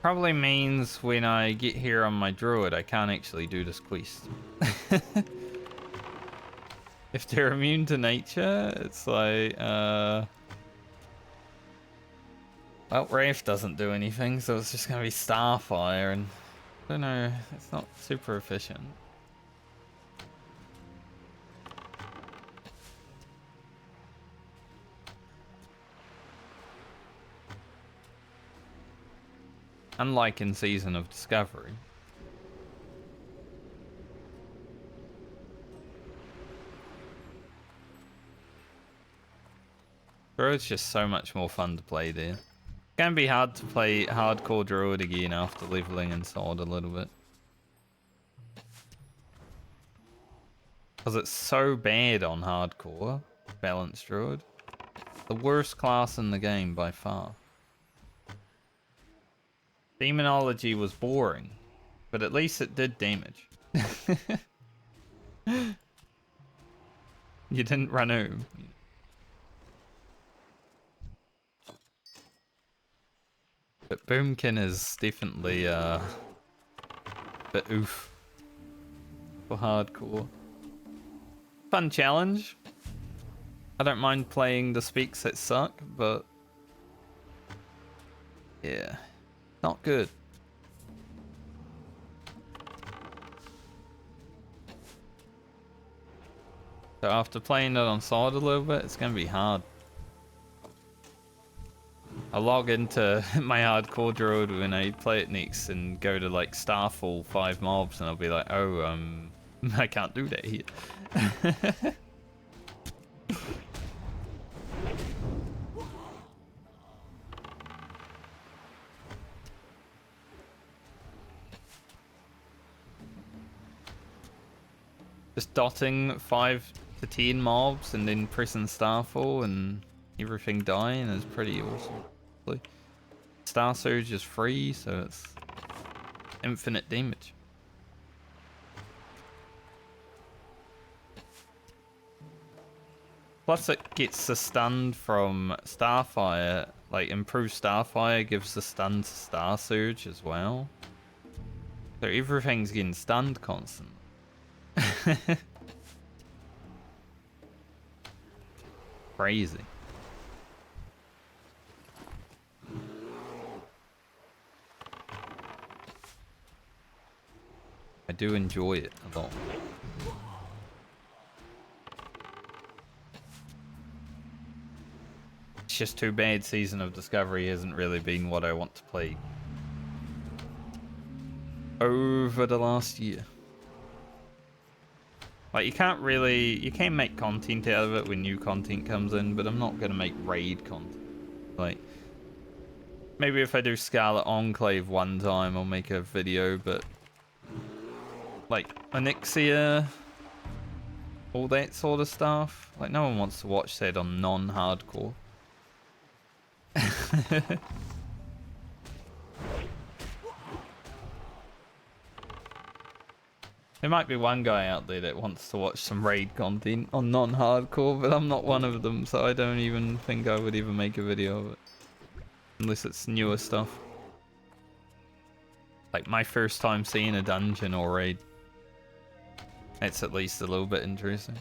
Probably means when I get here on my druid, I can't actually do this quest. If they're immune to nature, it's like, well, Wraith doesn't do anything, so it's just gonna be Starfire, and I don't know, it's not super efficient. Unlike in Season of Discovery. Bro, it's just so much more fun to play there. It's gonna be hard to play hardcore druid again after leveling in sword a little bit. Because it's so bad on hardcore, balanced druid. The worst class in the game by far. Demonology was boring, but at least it did damage. You didn't run over. But Boomkin is definitely a bit oof for hardcore. Fun challenge. I don't mind playing the specs that suck, but yeah, not good. So after playing it on side a little bit, it's gonna be hard. I'll log into my hardcore druid when I play it next and go to like Starfall 5 mobs, and I'll be like, oh, I can't do that here. Just dotting 5 to 10 mobs and then pressing Starfall and everything dying is pretty awesome. Star Surge is free, so it's infinite damage. Plus it gets the stun from Starfire, like improved Starfire gives the stun to Star Surge as well. So everything's getting stunned constantly. Crazy. I do enjoy it a lot. It's just too bad Season of Discovery hasn't really been what I want to play over the last year. Like, you can't make content out of it when new content comes in, but I'm not gonna make raid content. Like, maybe if I do Scarlet Enclave one time, I'll make a video, but like Onyxia, all that sort of stuff, like no one wants to watch that on non-hardcore. There might be one guy out there that wants to watch some raid content on non-hardcore, but I'm not one of them, so I don't even think I would even make a video of it. Unless it's newer stuff. Like my first time seeing a dungeon or raid. It's at least a little bit interesting.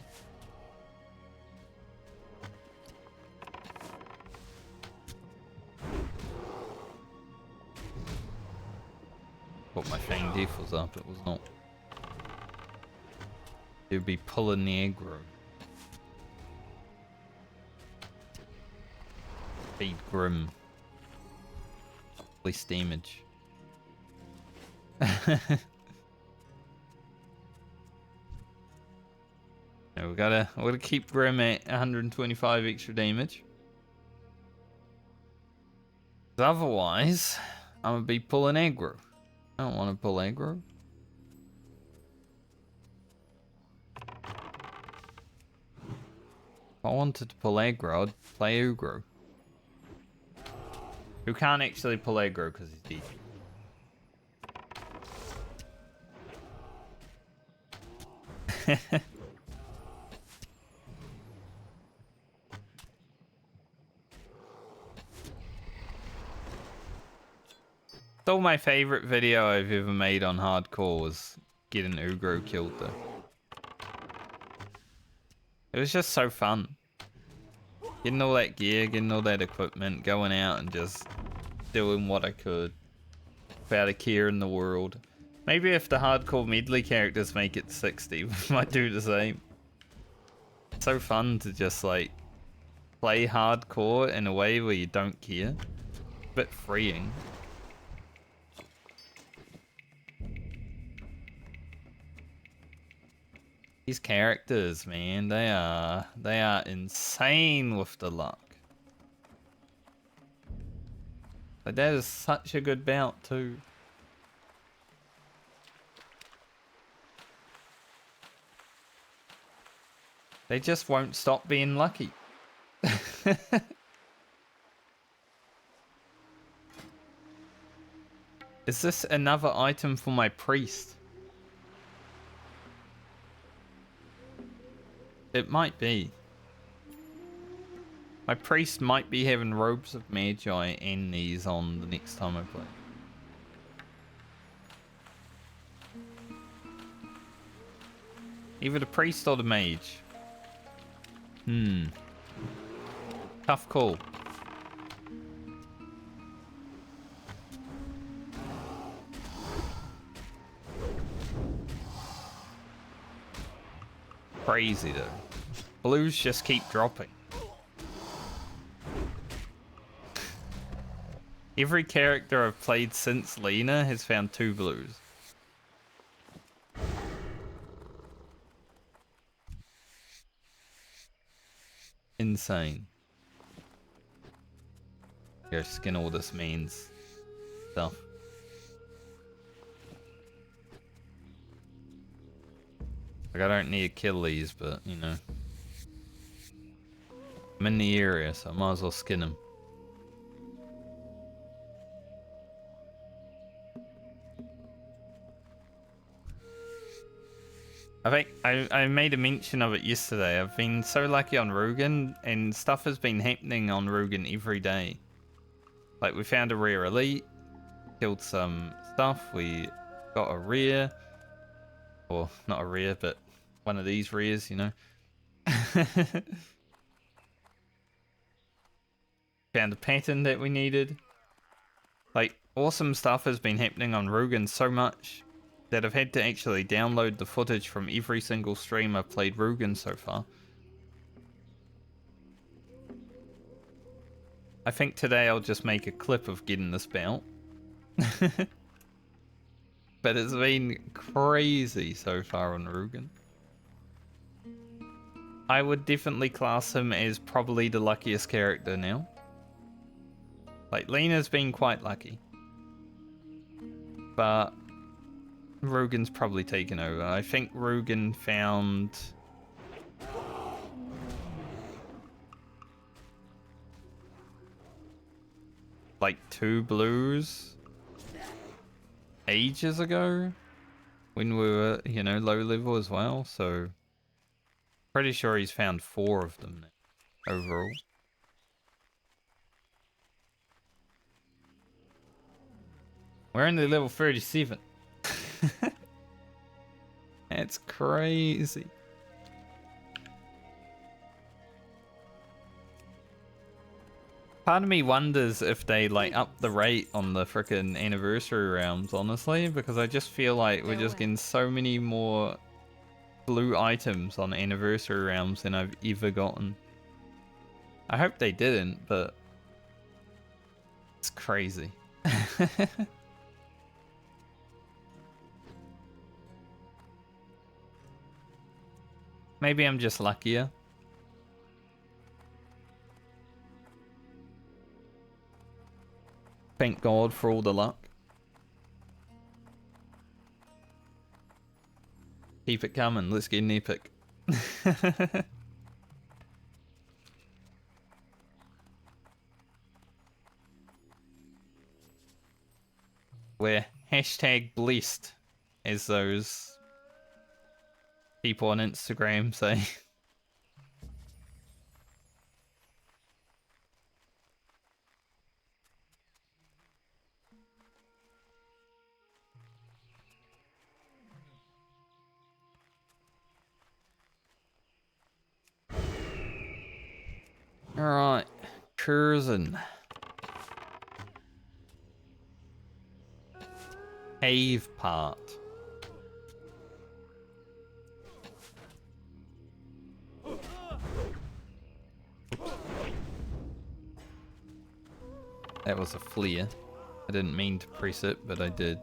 But my Fang Death was up, it was not. It would be pulling the aggro. Feed Grim. Least damage. No, we gotta keep Grim at 125 extra damage. 'Cause otherwise, I'm gonna be pulling aggro. I don't want to pull aggro. If I wanted to pull aggro, I'd play Ugro. Who can't actually pull aggro because he's dead. Still my favorite video I've ever made on hardcore was getting Ugro killed though. It was just so fun. Getting all that gear, getting all that equipment, going out and just doing what I could without a care in the world. Maybe if the hardcore Medley characters make it 60, we might do the same. It's so fun to just like play hardcore in a way where you don't care. It's a bit freeing. These characters, man, they are insane with the luck. But that is such a good bout too. They just won't stop being lucky. Is this another item for my priest? It might be. My priest might be having robes of magi and these on the next time I play. Either the priest or the mage. Tough call. Crazy though. Blues just keep dropping. Every character I've played since Lena has found 2 blues. Insane. Go skin all this means stuff. Like I don't need to kill these, but you know. I'm in the area, so I might as well skin them. I think I made a mention of it yesterday. I've been so lucky on Rugen, and stuff has been happening on Rugen every day. Like we found a rare elite, killed some stuff, we got a rare, or not a rare, but one of these rares, you know. Found a pattern that we needed. Like awesome stuff has been happening on Rugen so much that I've had to actually download the footage from every single stream I've played Rugen so far. I think today I'll just make a clip of getting this belt. But it's been crazy so far on Rugen. I would definitely class him as probably the luckiest character now. Like, Lena's been quite lucky. But Rugen's probably taken over. I think Rugen found like 2 blues ages ago when we were, you know, low level as well, so pretty sure he's found 4 of them now, overall. We're only level 37. That's crazy. Part of me wonders if they like up the rate on the frickin' anniversary rounds, honestly, because I just feel like we're just getting so many more blue items on anniversary rounds than I've ever gotten. I hope they didn't, but it's crazy. Maybe I'm just luckier. Thank God for all the luck. Keep it coming. Let's get an epic. We're hashtag blessed, as those people on Instagram say. Alright, cruising. Cave part. That was a flare. I didn't mean to press it, but I did.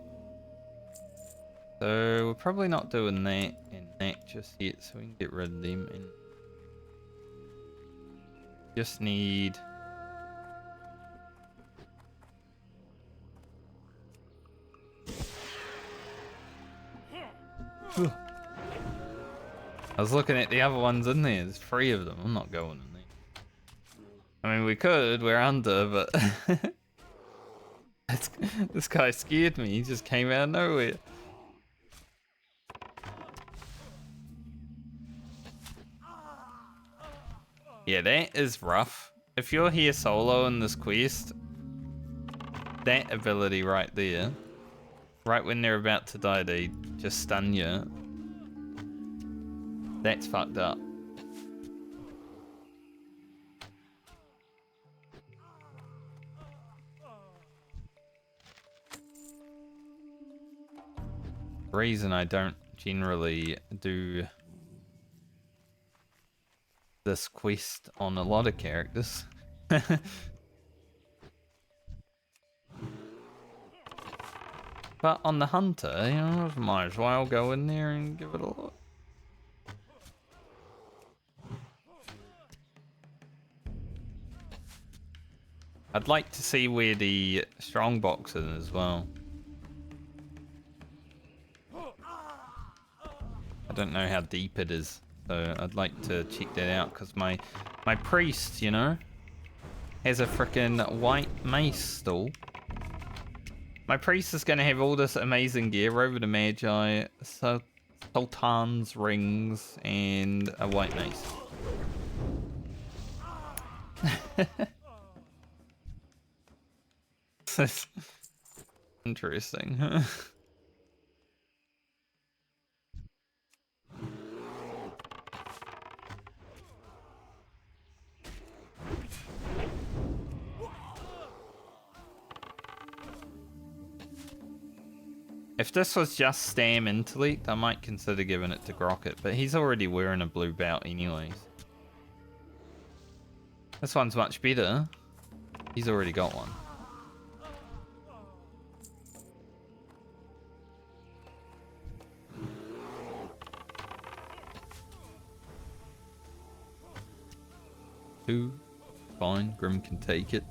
So we're probably not doing that and that just yet, so we can get rid of them and just need I was looking at the other ones in there. There's 3 of them. I'm not going in there. I mean, we could. We're under, but this guy scared me. He just came out of nowhere. Yeah, that is rough. If you're here solo in this quest, that ability right there, right when they're about to die, they just stun you. That's fucked up. The reason I don't generally do this quest on a lot of characters. But on the hunter, you know, might as well go in there and give it a look. I'd like to see where the strong box is as well. I don't know how deep it is, so I'd like to check that out because my priest, you know, has a freaking white mace still. My priest is gonna have all this amazing gear over the Magi, Sultan's rings, and a white mace. That's interesting. If this was just Stam Intellect, I might consider giving it to Grocket, but he's already wearing a blue belt anyways. This one's much better. He's already got one. Fine, Grim can take it.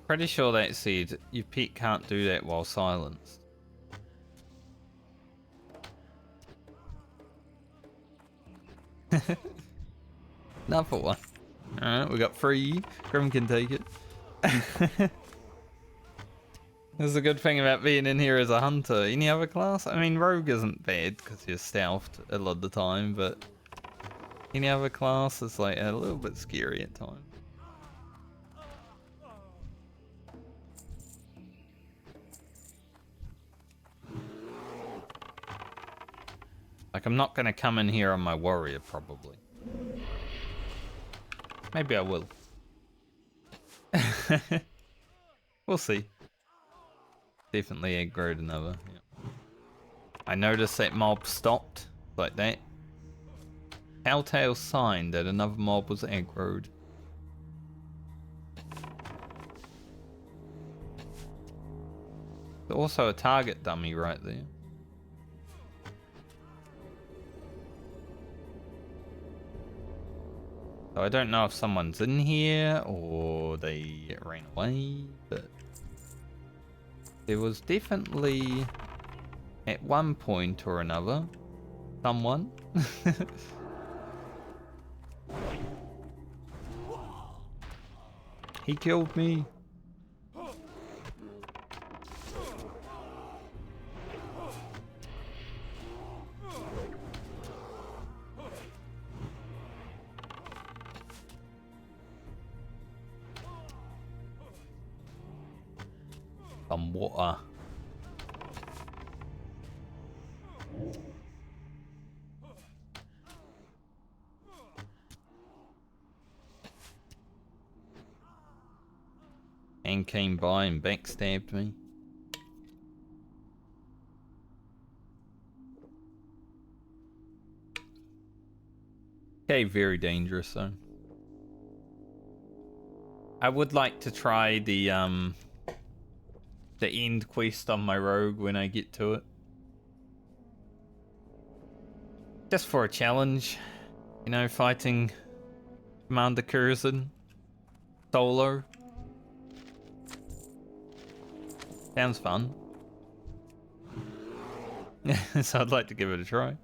Pretty sure that said your pet can't do that while silenced. Another one. Alright, we got 3. Grim can take it. There's a good thing about being in here as a hunter. Any other class? I mean, Rogue isn't bad because you're stealthed a lot of the time, but any other class is like a little bit scary at times. Like, I'm not going to come in here on my warrior, probably. Maybe I will. We'll see. Definitely aggroed another. Yeah. I noticed that mob stopped like that. Telltale sign that another mob was aggroed. There's also a target dummy right there. So I don't know if someone's in here or they ran away, but there was definitely at one point or another someone. He killed me. Some water. And came by and backstabbed me. Okay, very dangerous though. I would like to try the end quest on my rogue when I get to it. Just for a challenge. You know, fighting Commander Curzon solo. Sounds fun. So I'd like to give it a try.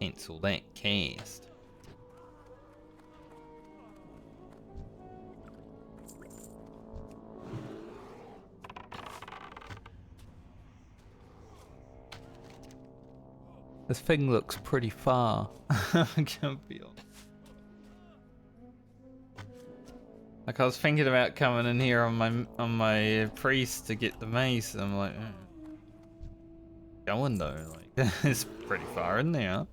Cancel that cast. This thing looks pretty far. I can't be honest. Like I was thinking about coming in here on my priest to get the mace, and I'm like, going though, like it's pretty far in there.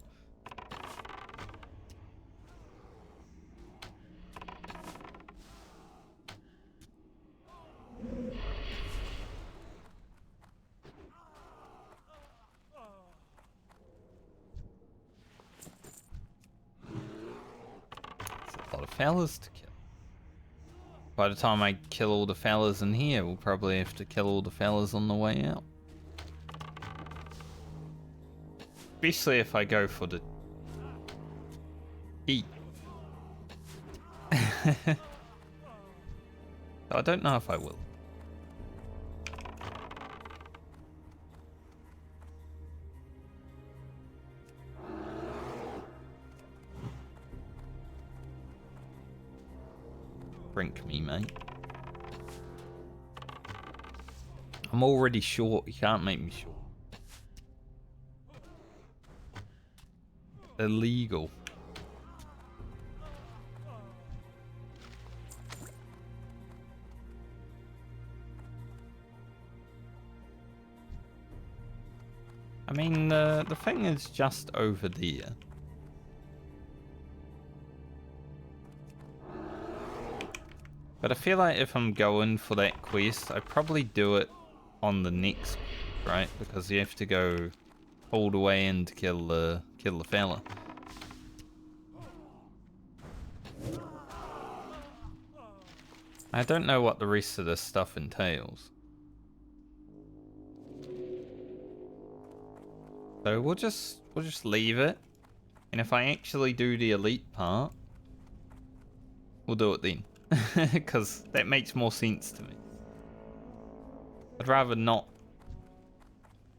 A lot of fellas to kill. By the time I kill all the fellas in here, we'll probably have to kill all the fellas on the way out. Especially if I go for the eat. I don't know if I will. Drink me, mate. I'm already short. You can't make me short. Illegal. I mean, the thing is just over there. But I feel like if I'm going for that quest, I probably do it on the next, right? Because you have to go all the way in to kill the fella. I don't know what the rest of this stuff entails. So we'll just leave it. And if I actually do the elite part, we'll do it then. Because that makes more sense to me. I'd rather not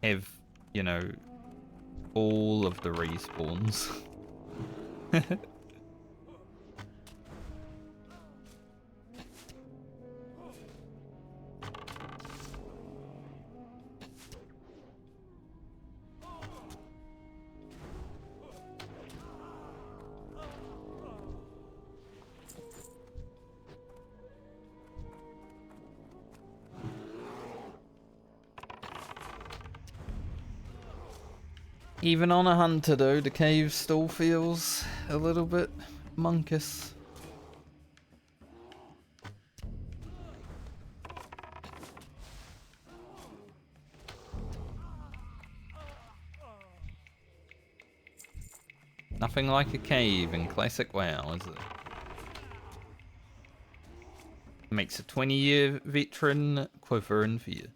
have, you know, all of the respawns. Even on a hunter though, the cave still feels a little bit monkish. Nothing like a cave in classic WoW, is it? Makes a 20-year veteran quiver in fear.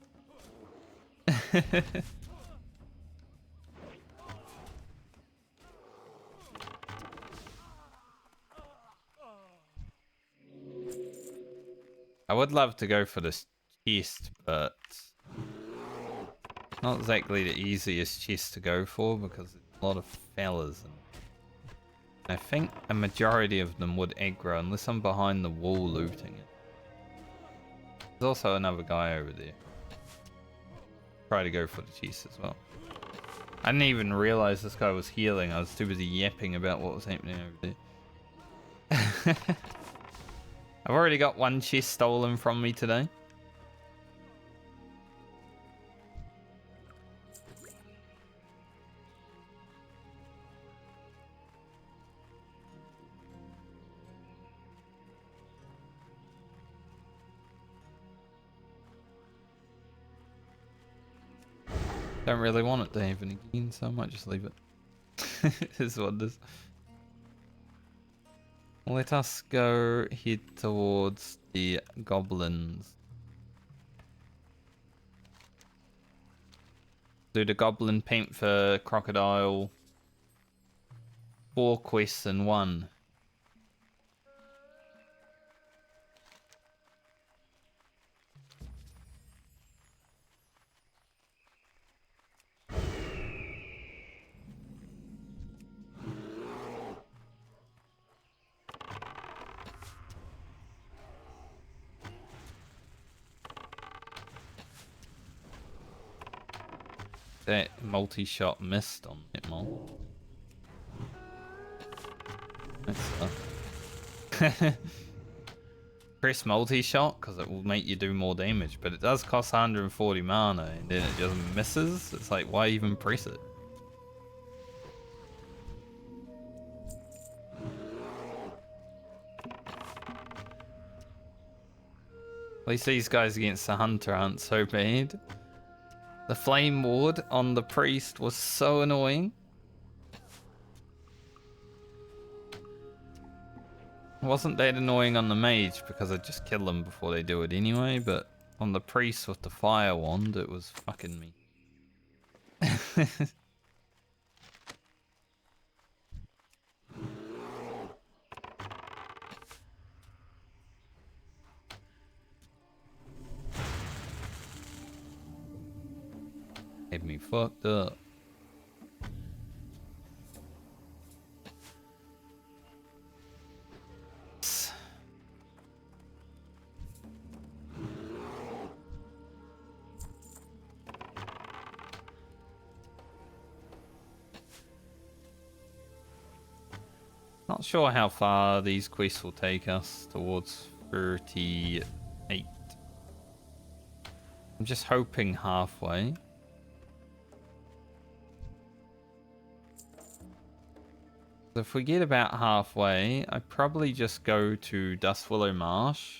I would love to go for this chest, but not exactly the easiest chest to go for because there's a lot of fellas. And I think a majority of them would aggro unless I'm behind the wall looting it. There's also another guy over there. Try to go for the chest as well. I didn't even realize this guy was healing. I was too busy yapping about what was happening over there. I've already got one chest stolen from me today. Don't really want it to happen again, so I might just leave it. It is what it is. Let us go head towards the goblins. Do the goblin panther crocodile 4 quests in 1. That multi-shot missed on it, Mol. Press multi-shot because it will make you do more damage, but it does cost 140 mana and then it just misses. It's like, why even press it? At least these guys against the hunter aren't so bad. The flame ward on the priest was so annoying. It wasn't that annoying on the mage because I just kill them before they do it anyway, but on the priest with the fire wand, it was fucking me. Had me fucked up. Not sure how far these quests will take us towards 38. I'm just hoping halfway. If we get about halfway, I probably just go to Dustwillow Marsh.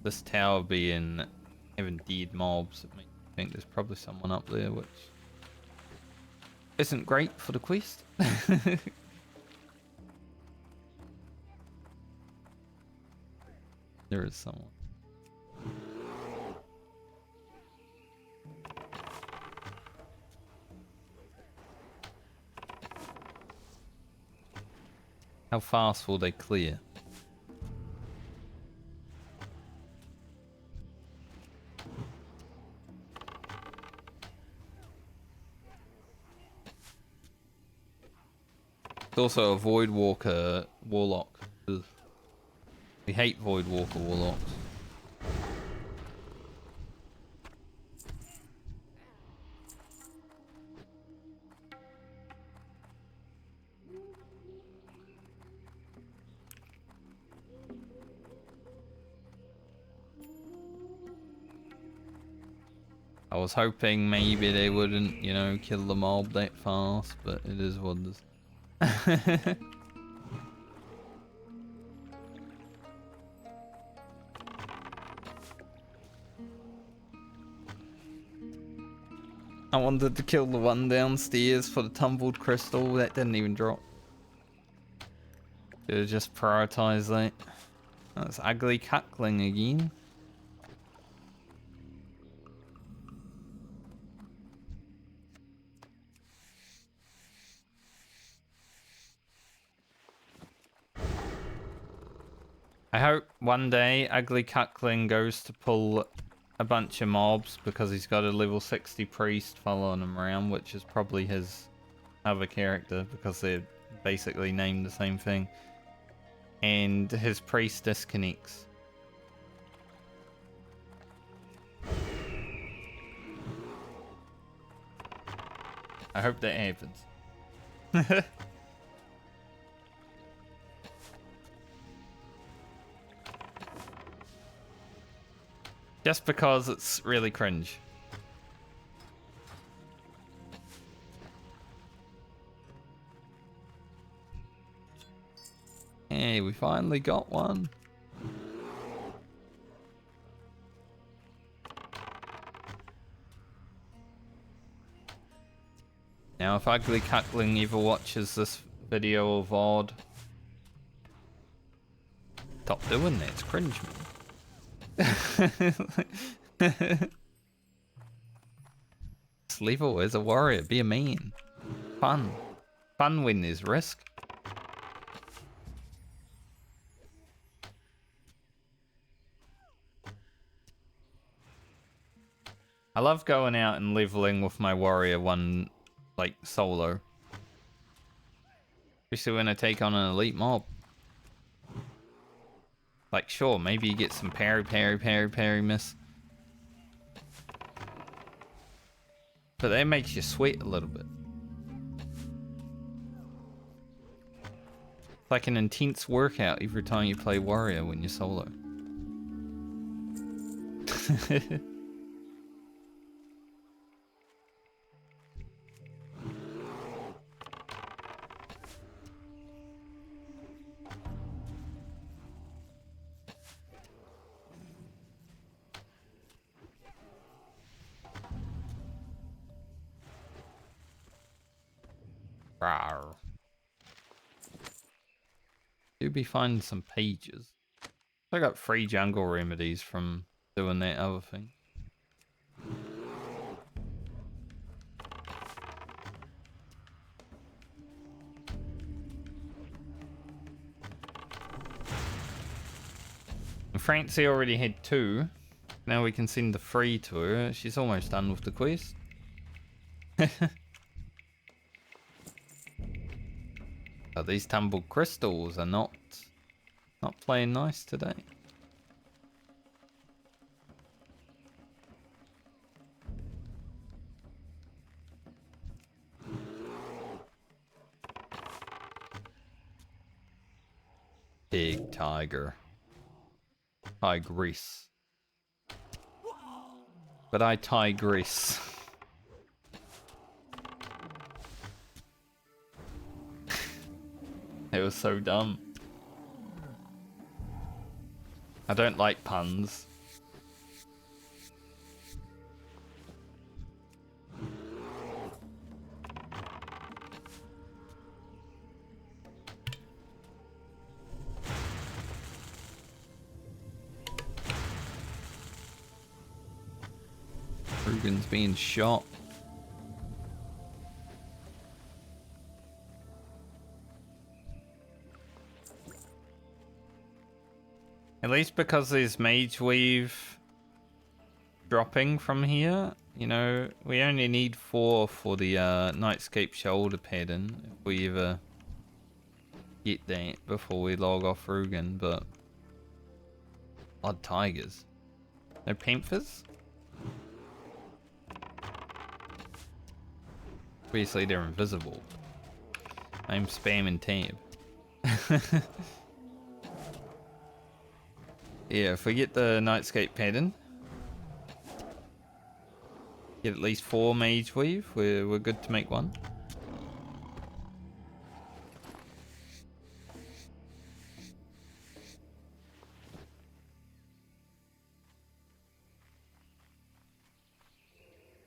This tower being having dead mobs, it makes me think there's probably someone up there, which isn't great for the quest. There is someone. How fast will they clear? It's also a Void Walker Warlock. Ugh. We hate Void Walker Warlocks. I was hoping maybe they wouldn't, you know, kill the mob that fast, but it is what it is. I wanted to kill the one downstairs for the tumbled crystal. That didn't even drop. Should have just prioritized that. That's ugly cuckling again. I hope one day Ugly Cuckling goes to pull a bunch of mobs because he's got a level 60 priest following him around, which is probably his other character because they're basically named the same thing. And his priest disconnects. I hope that happens. Just because it's really cringe. Hey, we finally got one. Now, if Ugly Cuckling ever watches this video of VOD, stop doing that, it's cringe, man. This level as a warrior, be a man. Fun. Fun when there's risk. I love going out and leveling with my warrior one, like, solo. Especially when I take on an elite mob. Like, sure, maybe you get some parry miss. But that makes you sweat a little bit. It's like an intense workout every time you play warrior when you're solo. Rawr. Do be finding some pages. I got free jungle remedies from doing that other thing. And Francie already had 2. Now we can send the 3 to her. She's almost done with the quest. Oh, these tumbled crystals are not playing nice today. Big tiger. Tigress. But I tigress. It was so dumb. I don't like puns. Rugen's being shot. At least because there's Mage Weave dropping from here, you know, we only need 4 for the Nightscape shoulder pattern if we ever get that before we log off Rugen, but odd tigers. No panthers? Obviously they're invisible. I'm spamming tab. Yeah, if we get the Nightscape pattern. Get at least 4 mage weave. We're good to make one.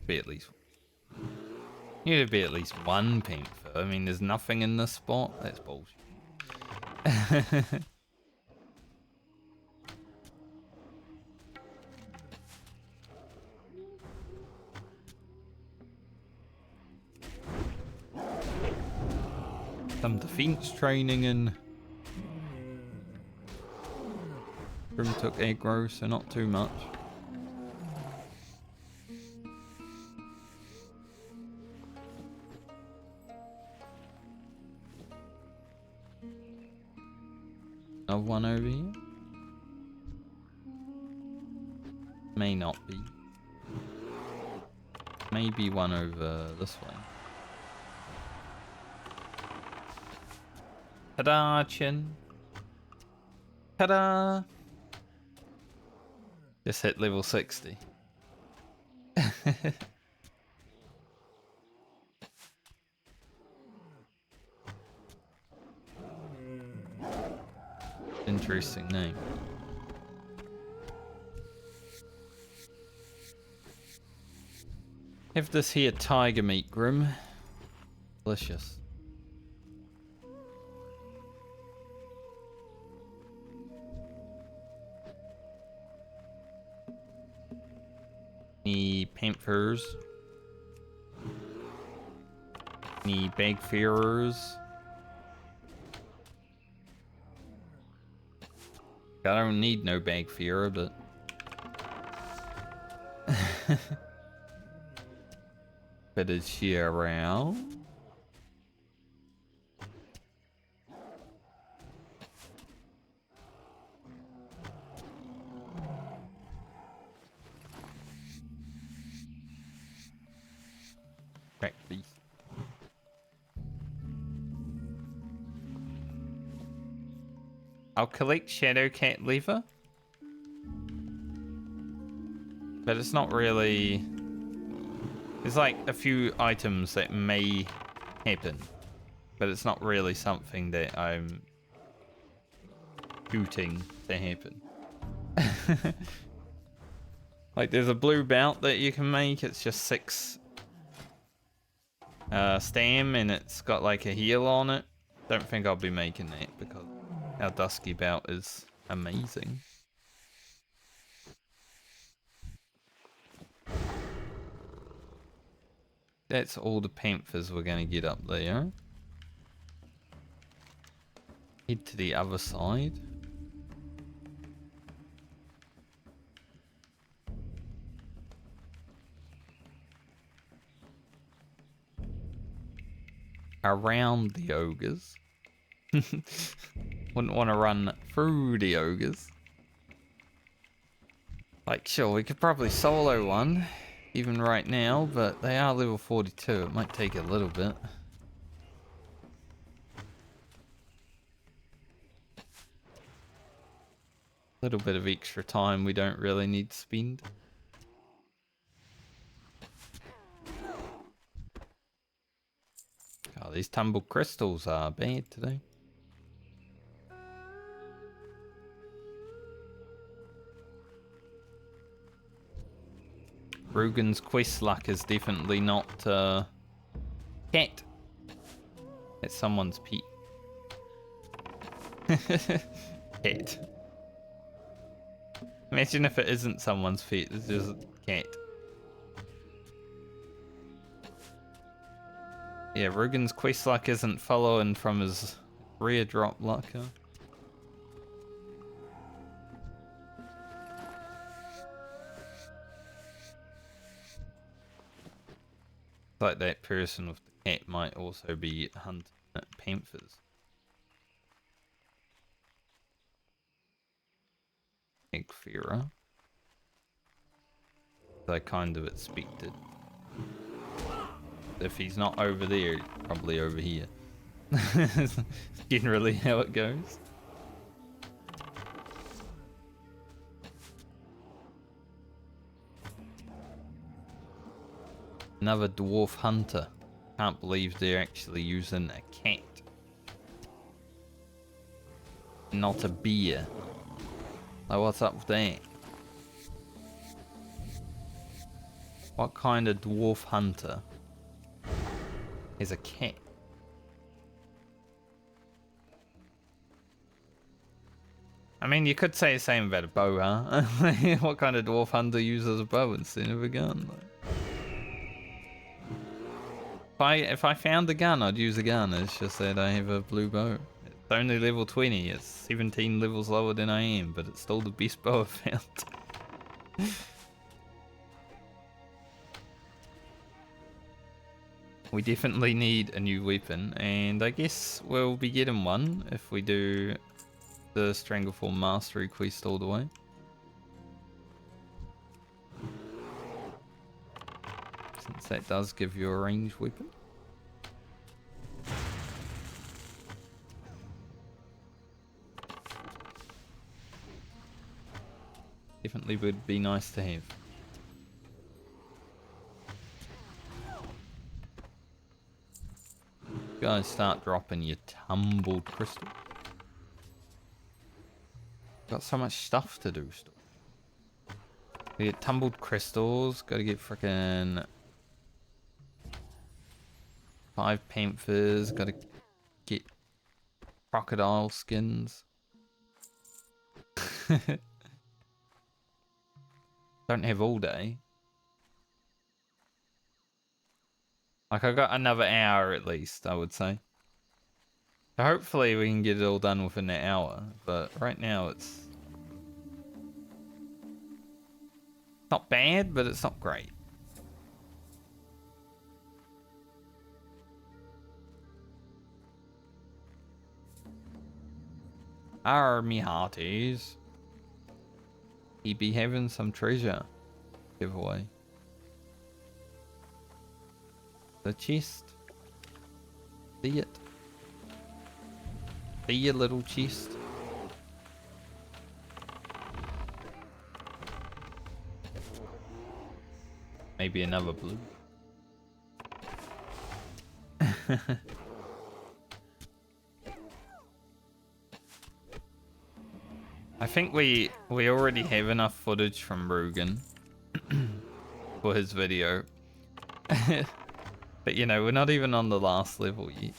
Be at least. Need to be at least one panther. I mean, there's nothing in this spot. That's bullshit. Some defense training in. Grim took aggro, so not too much. Another one over here. May not be. Maybe one over this way. Ta-da, Chin. Ta-da! Just hit level 60. Interesting name. Have this here tiger meat, Grim. Delicious. Any panthers? Any bagfearers? I don't need no bagfearer, but but is she around? Crack beast. I'll collect Shadow Cat lever, but it's not really. There's like a few items that may happen, but it's not really something that I'm shooting to happen. Like there's a blue belt that you can make. It's just 6 stam and it's got like a heal on it. Don't think I'll be making that because our dusky belt is amazing. That's all the panthers we're going to get up there. Head to the other side. Around the ogres. Wouldn't want to run through the ogres. Like, sure, we could probably solo one, even right now, but they are level 42. It might take a little bit. A little bit of extra time we don't really need to spend. Oh, these tumbled crystals are bad today. Rugen's quest luck is definitely not cat. It's someone's pet. Cat. Imagine if it isn't someone's pet, it's just a cat. Yeah, Rugen's quest luck isn't following from his rare drop luck. Huh? Like that person with the cat might also be hunting at panthers. Eggfearer. I kind of expected. If he's not over there, he's probably over here. That's generally how it goes. Another dwarf hunter. Can't believe they're actually using a cat. Not a bear. Like, what's up with that? What kind of dwarf hunter is a cat? I mean, you could say the same about a bow, huh? What kind of dwarf hunter uses a bow instead of a gun? If I found a gun, I'd use a gun. It's just that I have a blue bow. It's only level 20. It's 17 levels lower than I am, but it's still the best bow I've found. We definitely need a new weapon, and I guess we'll be getting one if we do the Strangleform Mastery quest all the way. Since that does give you a ranged weapon. Definitely would be nice to have. You guys start dropping your tumbled crystal. Got so much stuff to do still. We get tumbled crystals, gotta get frickin' 5 panthers, gotta get crocodile skins. Don't have all day. Like, I got another hour at least, I would say. So hopefully we can get it all done within that hour, but right now it's not bad, but it's not great. Me hearties. He be having some treasure giveaway. The chest. See it? See your little chest? Maybe another blue. I think we already have enough footage from Rugen for his video. But you know, we're not even on the last level yet.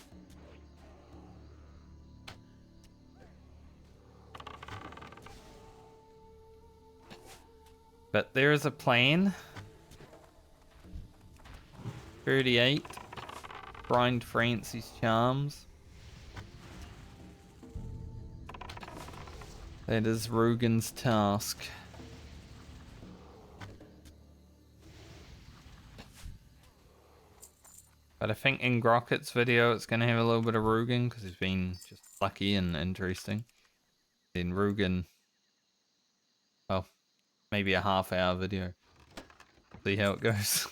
But there is a plan. 38. Grind Francie's charms. That is Rugen's task. But I think in Grocket's video it's going to have a little bit of Rugen because he's been just lucky and interesting. Then Rugen, well, maybe a half-hour video. See how it goes.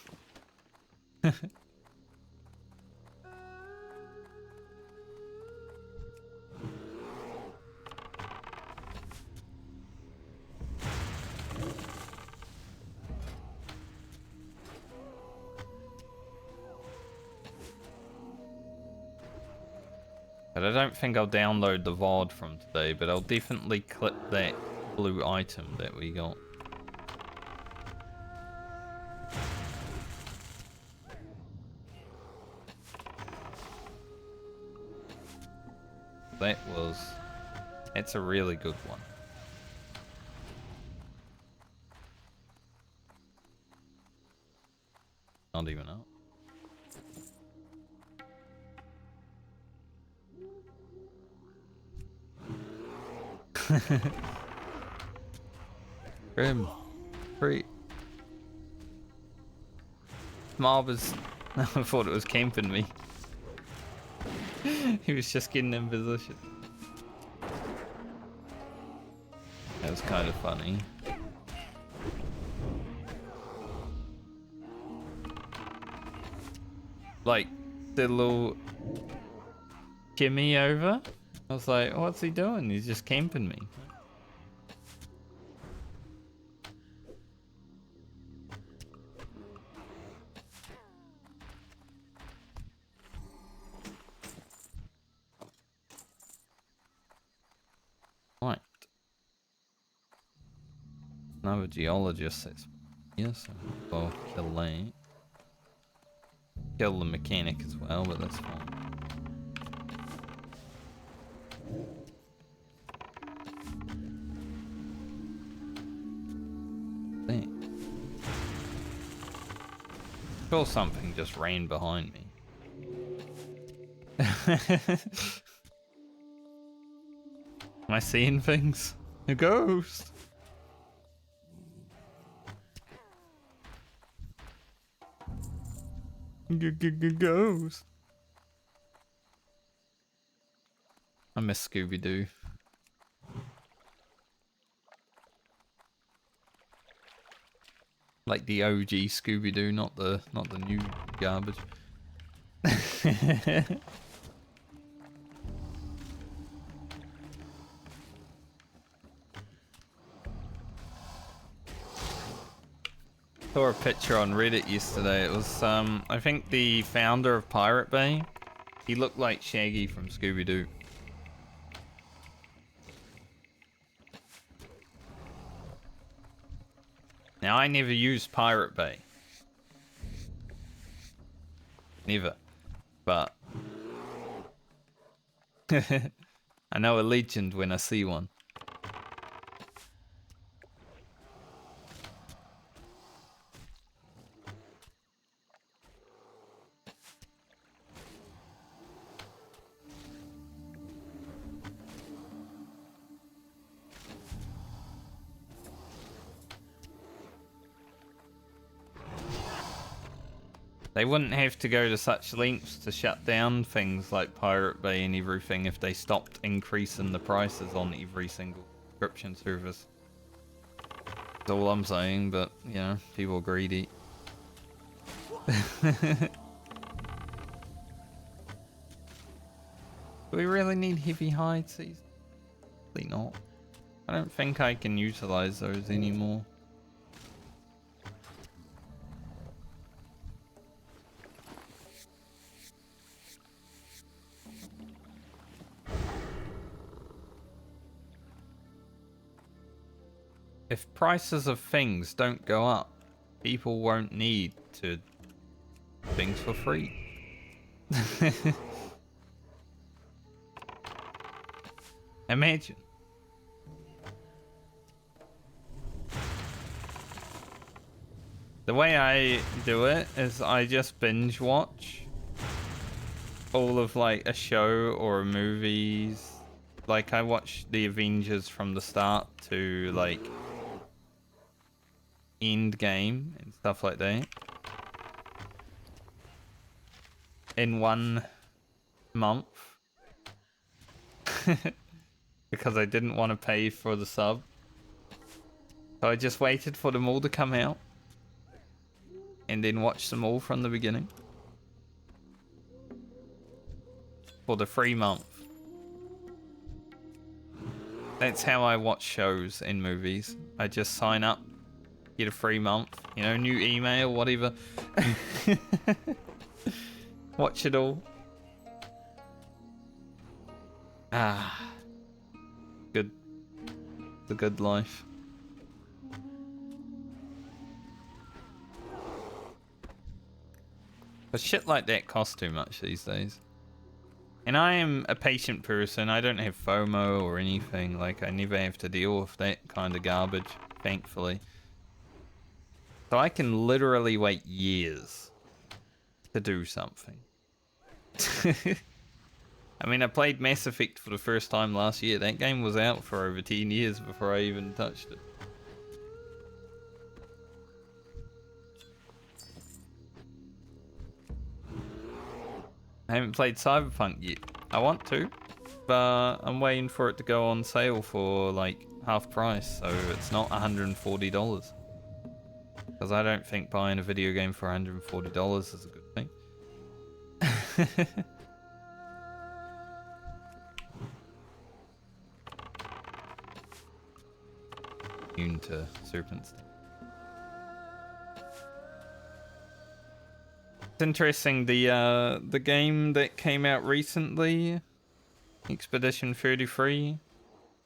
But I don't think I'll download the VOD from today, but I'll definitely clip that blue item that we got. It's a really good one. Not even up. Grim. Free. Mob is... I thought it was camping me. He was just getting in position. That was kind of funny. Like, the little Jimmy over. I was like, what's he doing? He's just camping me. Another geologist that's here, so I'll kill that. Kill the mechanic as well, but that's fine. There. Sure, something just ran behind me. Am I seeing things? A ghost! Ghost! I miss Scooby-Doo. Like the OG Scooby-Doo, not the new garbage. Saw a picture on Reddit yesterday. It was I think the founder of Pirate Bay. He looked like Shaggy from Scooby-Doo. Now I never used Pirate Bay. Never. But I know a legend when I see one. They wouldn't have to go to such lengths to shut down things like Pirate Bay and everything if they stopped increasing the prices on every single subscription service. That's all I'm saying, but, you know, people are greedy. Do we really need heavy hide season? Probably not. I don't think I can utilize those anymore. If prices of things don't go up, people won't need to things for free. Imagine. The way I do it is I just binge watch all of like a show or a movies. Like I watch the Avengers from the start to like end game and stuff like that in 1 month because I didn't want to pay for the sub, so I just waited for them all to come out and then watched them all from the beginning for the free month. That's how I watch shows and movies. I just sign up, get a free month, you know, new email, whatever. Watch it all. Ah. Good. The good life. But shit like that costs too much these days. And I am a patient person. I don't have FOMO or anything. Like, I never have to deal with that kind of garbage, thankfully. So I can literally wait years to do something. I mean, I played Mass Effect for the first time last year. That game was out for over 10 years before I even touched it. I haven't played Cyberpunk yet. I want to, but I'm waiting for it to go on sale for like half price, so it's not $140. Because I don't think buying a video game for $140 is a good thing. Immune to serpents. It's interesting, the game that came out recently, Expedition 33,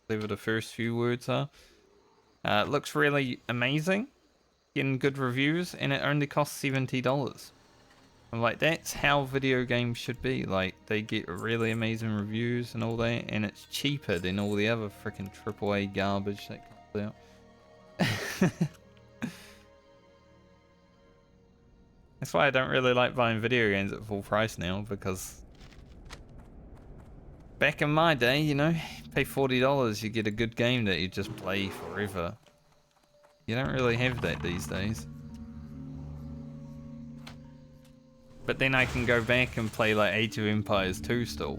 whatever the first few words are, It looks really amazing, getting good reviews, and it only costs $70. I'm like, that's how video games should be. Like, they get really amazing reviews and all that, and it's cheaper than all the other freaking AAA garbage that comes out. That's why I don't really like buying video games at full price now, because back in my day, you know, pay $40, you get a good game that you just play forever. You don't really have that these days. But then I can go back and play like Age of Empires 2 still.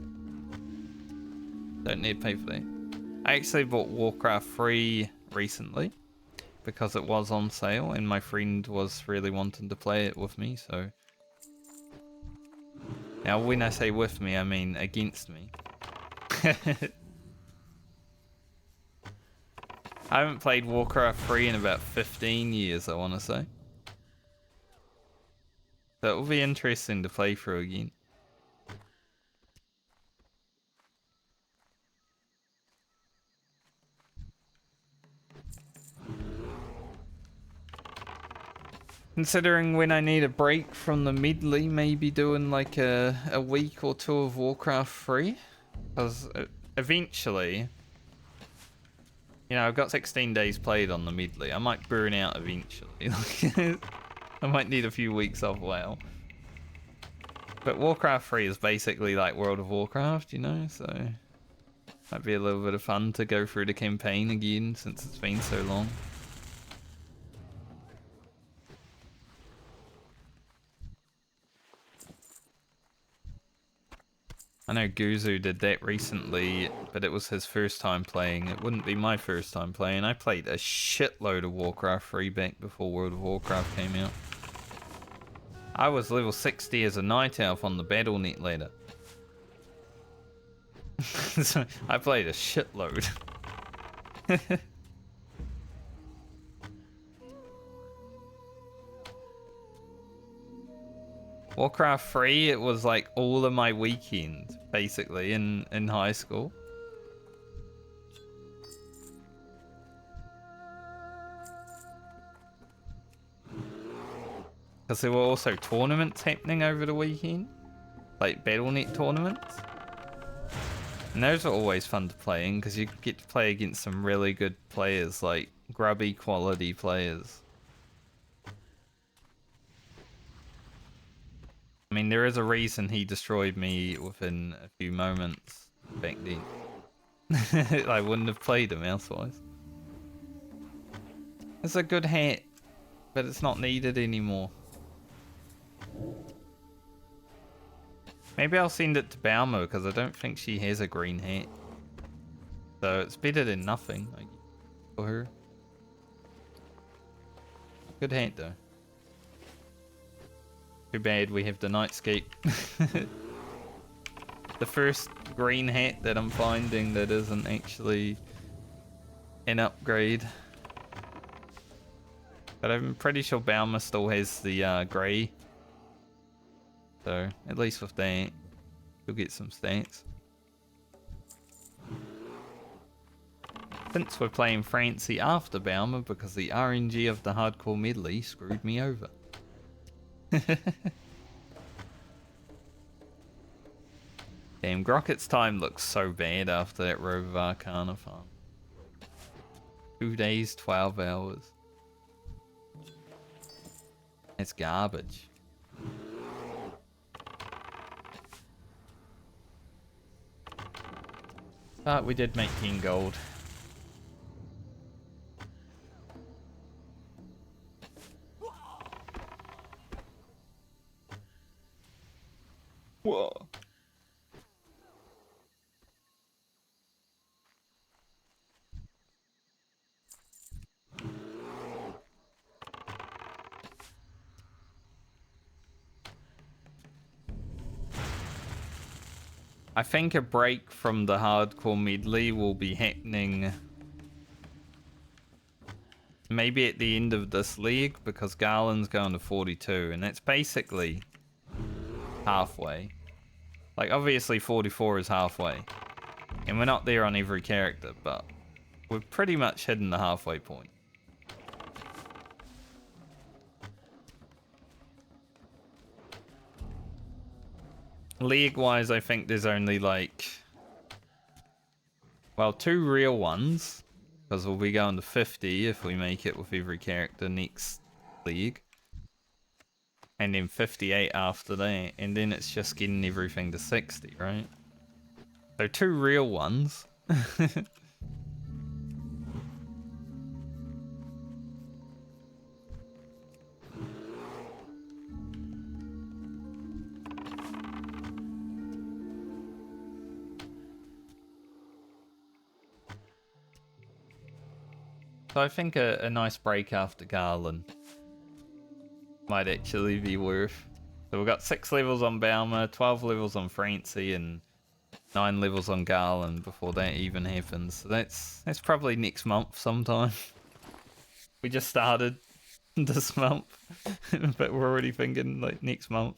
Don't need to pay for that. I actually bought Warcraft 3 recently because it was on sale and my friend was really wanting to play it with me, so... Now when I say with me, I mean against me. I haven't played Warcraft 3 in about 15 years, I want to say. So it will be interesting to play through again. Considering when I need a break from the Medley, maybe doing like a week or two of Warcraft 3. Because eventually, you know, I've got 16 days played on the Medley. I might burn out eventually. I might need a few weeks off WoW. But Warcraft 3 is basically like World of Warcraft, you know, so might be a little bit of fun to go through the campaign again since it's been so long. I know Guzu did that recently, but it was his first time playing. It wouldn't be my first time playing. I played a shitload of Warcraft 3 back before World of Warcraft came out. I was level 60 as a night elf on the Battle.net ladder. So I played a shitload. Warcraft 3, it was like all of my weekends, basically, in high school. Because there were also tournaments happening over the weekend. Like Battle.net tournaments. And those are always fun to play in, because you get to play against some really good players, like grubby quality players. I mean, there is a reason he destroyed me within a few moments back then. I wouldn't have played him elsewise. It's a good hat, but it's not needed anymore. Maybe I'll send it to Balmer, because I don't think she has a green hat. So it's better than nothing, I guess, for her. Good hat though. Too bad we have the Nightscape. The first green hat that I'm finding that isn't actually an upgrade. But I'm pretty sure Balmer still has the grey. So at least with that, you'll get some stats. Since we're playing Francie after Balmer because the RNG of the hardcore medley screwed me over. Damn, Grocket's time looks so bad after that Robe of Arcana farm. 2 days, 12 hours. It's garbage. But we did make 10 gold. Whoa. I think a break from the hardcore medley will be happening maybe at the end of this league, because Garland's going to 42 and that's basically halfway. Like obviously 44 is halfway and we're not there on every character, but we're pretty much hitting the halfway point. League-wise, I think there's only like, well, 2 real ones, because we'll be going to 50 if we make it with every character next league. And then 58 after that, and then it's just getting everything to 60, right? So 2 real ones. So I think a nice break after Garland might actually be worth. So we've got 6 levels on Balmer, 12 levels on Francie, and 9 levels on Garland before that even happens. So that's probably next month sometime. We just started this month, but we're already thinking like next month.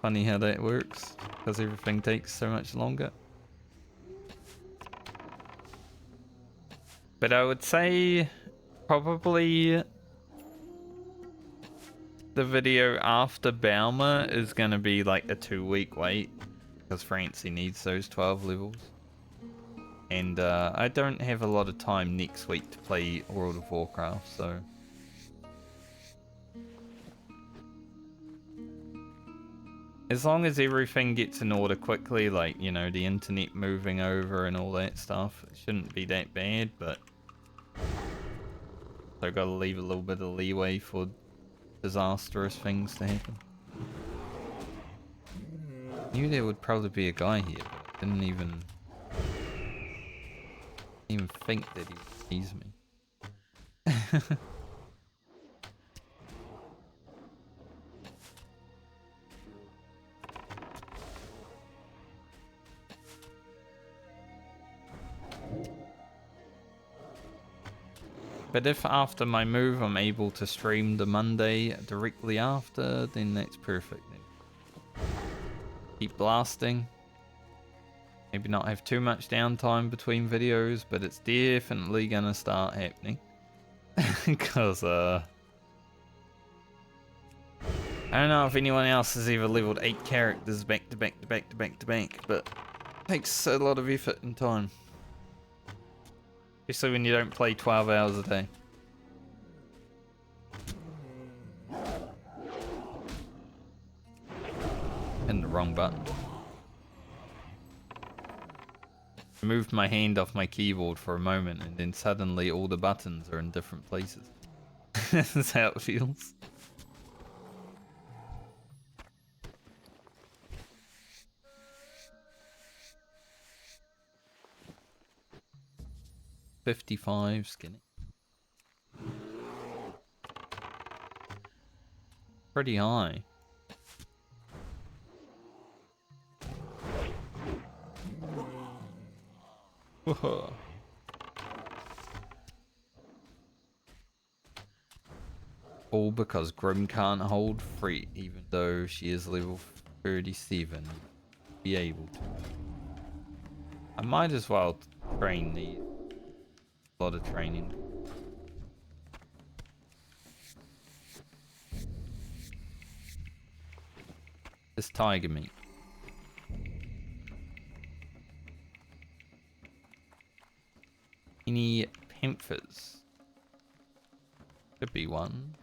Funny how that works, because everything takes so much longer. But I would say probably the video after Balmer is going to be like a 2-week wait, because Francie needs those 12 levels. And I don't have a lot of time next week to play World of Warcraft, so... As long as everything gets in order quickly, like, you know, the internet moving over and all that stuff, it shouldn't be that bad, but... So I've got to leave a little bit of leeway for disastrous things to happen. Knew there would probably be a guy here, but I didn't even think that he would tease me. But if after my move I'm able to stream the Monday directly after, then that's perfect. Keep blasting. Maybe not have too much downtime between videos, but it's definitely gonna start happening. Because, I don't know if anyone else has ever leveled 8 characters back to back to back to back to back, but it takes a lot of effort and time. Especially when you don't play 12 hours a day. And the wrong button. I moved my hand off my keyboard for a moment and then suddenly all the buttons are in different places. That's how it feels. $55 skinny. Pretty high. Whoa. All because Grim can't hold free, even though she is level 37. Be able to. I might as well train these. A lot of training. This tiger meat. Any panthers? Could be one.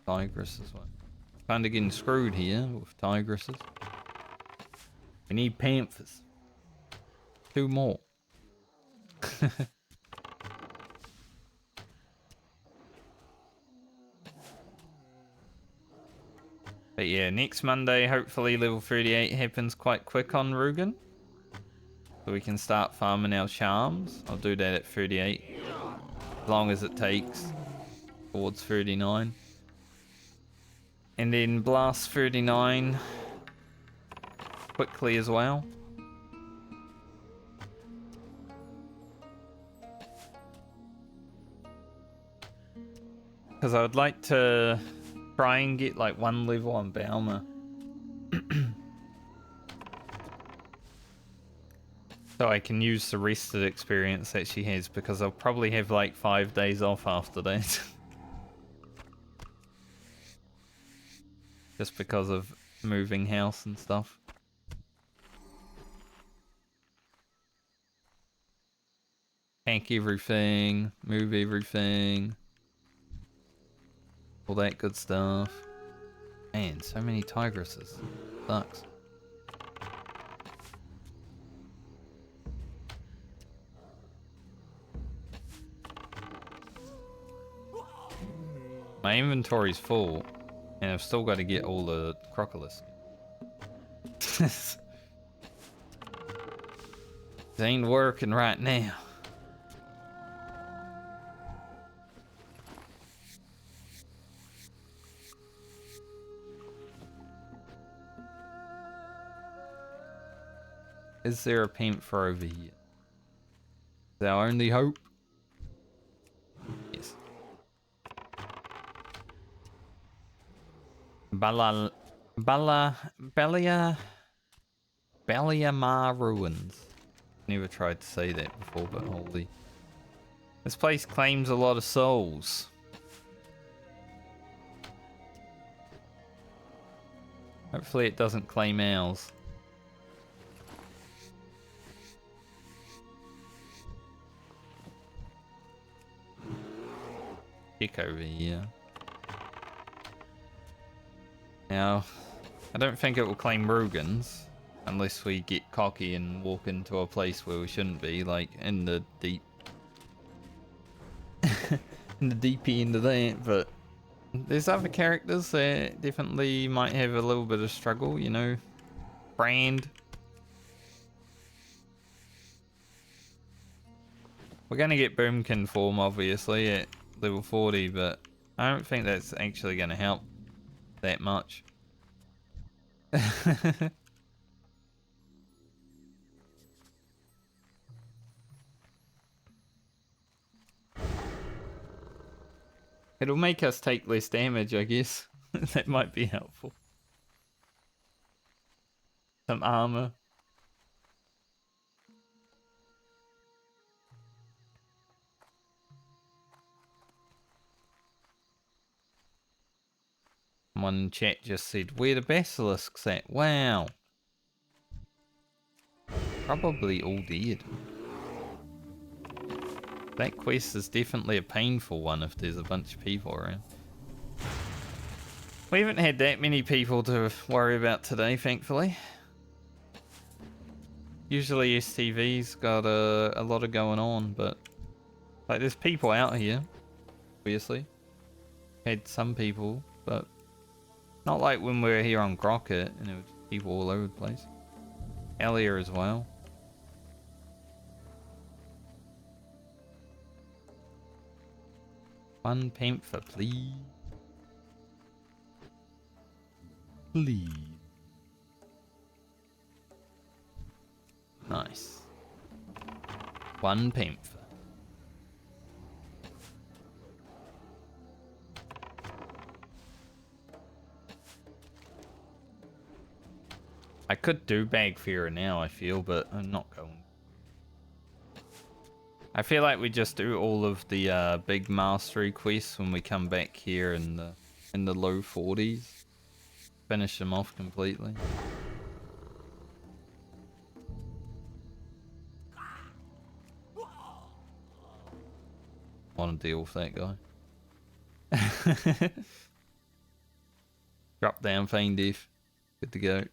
Tigress as well. Kinda getting screwed here with tigresses. We need panthers. 2 more. But yeah, next Monday, hopefully level 38 happens quite quick on Rugen. So we can start farming our charms. I'll do that at 38. As long as it takes towards 39. And then blast 39 quickly as well. Because I would like to try and get like 1 level on Balmer. So I can use the rest of the experience that she has, because I'll probably have like 5 days off after that. Just because of moving house and stuff. Pack everything, move everything. All that good stuff. Man, so many tigresses. Sucks. My inventory's full, and I've still got to get all the crocolisk. It ain't working right now. Is there a panther over here? Is our only hope? Yes. Baliamar Ruins. Never tried to say that before, but holy. This place claims a lot of souls. Hopefully it doesn't claim ours. Check over here. Now, I don't think it will claim Rugens unless we get cocky and walk into a place where we shouldn't be, like in the deep in the deep end of that. But there's other characters that definitely might have a little bit of struggle, you know. Brand. We're gonna get Boomkin form obviously at level 40, but I don't think that's actually gonna help that much. It'll make us take less damage, I guess. That might be helpful. Some armor. Someone in chat just said, where the basilisks at? Wow. Probably all dead. That quest is definitely a painful one if there's a bunch of people around. We haven't had that many people to worry about today, thankfully. Usually STV's got a lot of going on, but like there's people out here, obviously. Had some people, but not like when we were here on Grocket and there was people all over the place. Earlier as well. One panther, please. Please. Nice. One panther. I could do Bagfearer now, I feel, but I'm not going. I feel like we just do all of the big mastery quests when we come back here in the low 40s. Finish them off completely. Want to deal with that guy. Drop down, feign death. Good to go.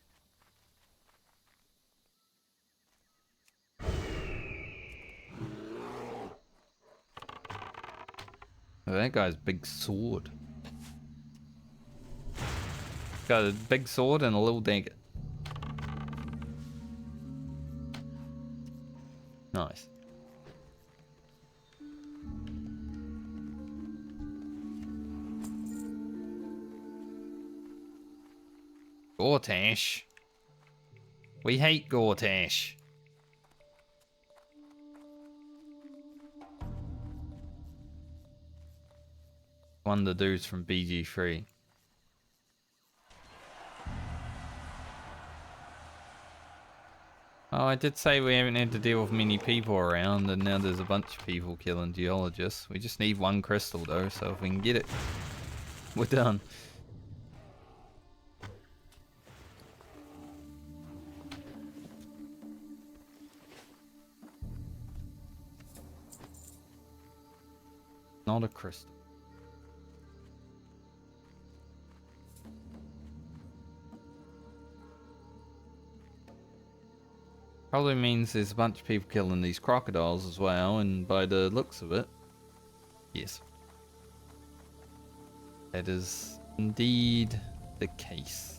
Oh, that guy's big sword. Got a big sword and a little dagger. Nice. Gortash. We hate Gortash. One of the dudes from BG3. Oh, Oh, I did say we haven't had to deal with many people around, and now there's a bunch of people killing geologists. We just need one crystal though, so if we can get it, we're done. Not a crystal. Probably means there's a bunch of people killing these crocodiles as well, and by the looks of it, yes. That is indeed the case.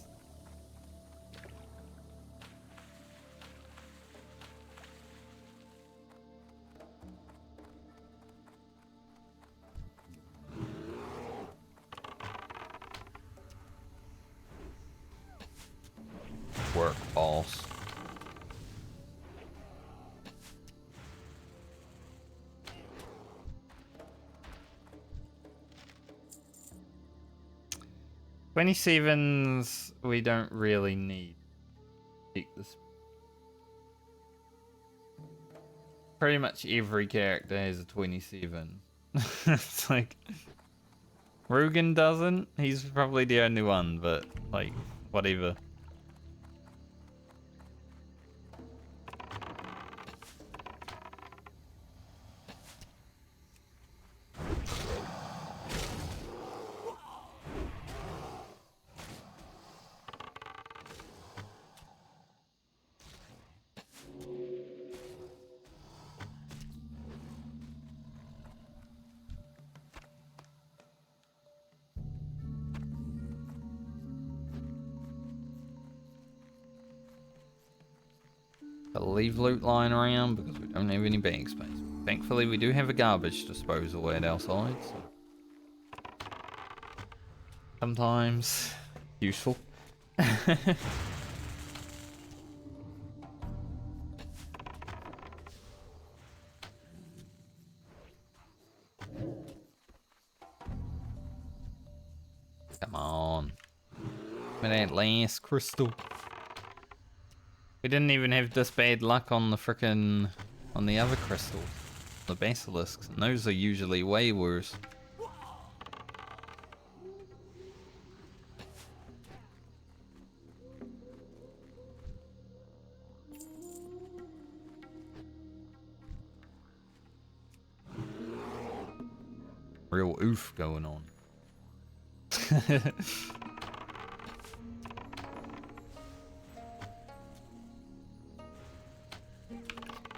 Work, boss. $27s we don't really need. Take this. Pretty much every character has a 27. It's like Rugen doesn't. He's probably the only one, but like whatever. I'll leave loot lying around because we don't have any bank space. Thankfully, we do have a garbage disposal at our side, so sometimes useful. Come on. Give me that last crystal. We didn't even have this bad luck on the frickin' on the other crystals, the basilisks, and those are usually way worse. Real oof going on.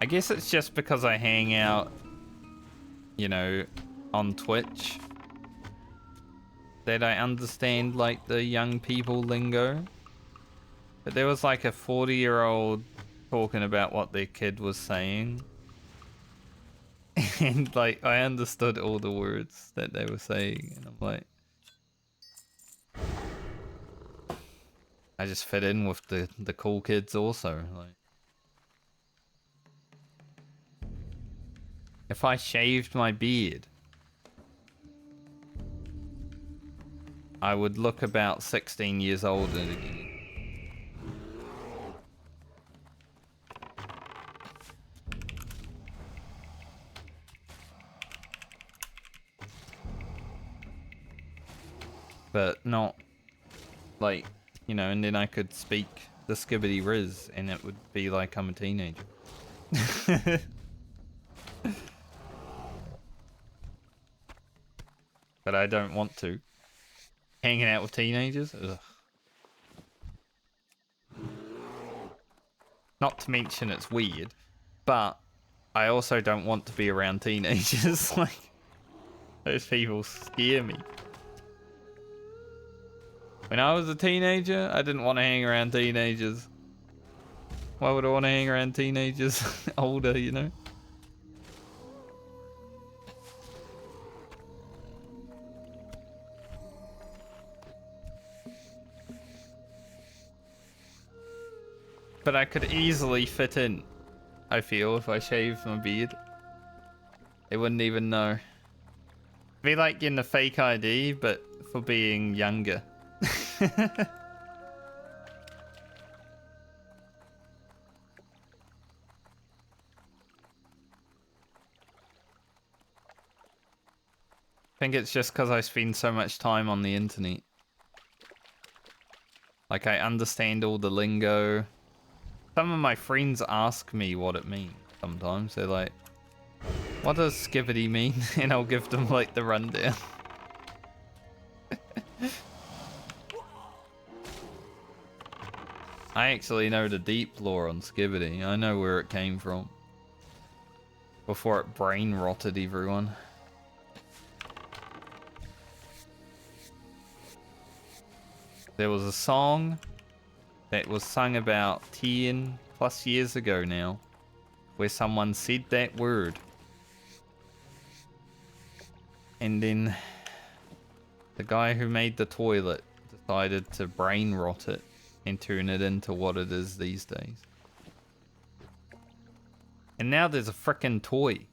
I guess it's just because I hang out, you know, on Twitch that I understand like the young people lingo. But there was like a 40-year-old talking about what their kid was saying. And like I understood all the words that they were saying, and I'm like, I just fit in with the cool kids also. Like, if I shaved my beard, I would look about 16 years older again. But not like, you know, and then I could speak the skibbity riz and it would be like I'm a teenager. But I don't want to. Hanging out with teenagers? Ugh. Not to mention it's weird, but I also don't want to be around teenagers. Like, those people scare me. When I was a teenager, I didn't want to hang around teenagers. Why would I want to hang around teenagers older, you know? But I could easily fit in, I feel, if I shaved my beard. They wouldn't even know. It'd be like getting a fake ID, but for being younger. think it's just because I spend so much time on the internet. Like, I understand all the lingo. Some of my friends ask me what it means sometimes. They're like, what does skibbity mean? And I'll give them, like, the rundown. I actually know the deep lore on skibbity. I know where it came from. Before it brain rotted everyone. There was a song that was sung about 10 plus years ago now, where someone said that word. And then the guy who made the toilet decided to brain rot it and turn it into what it is these days. And now there's a frickin' toy.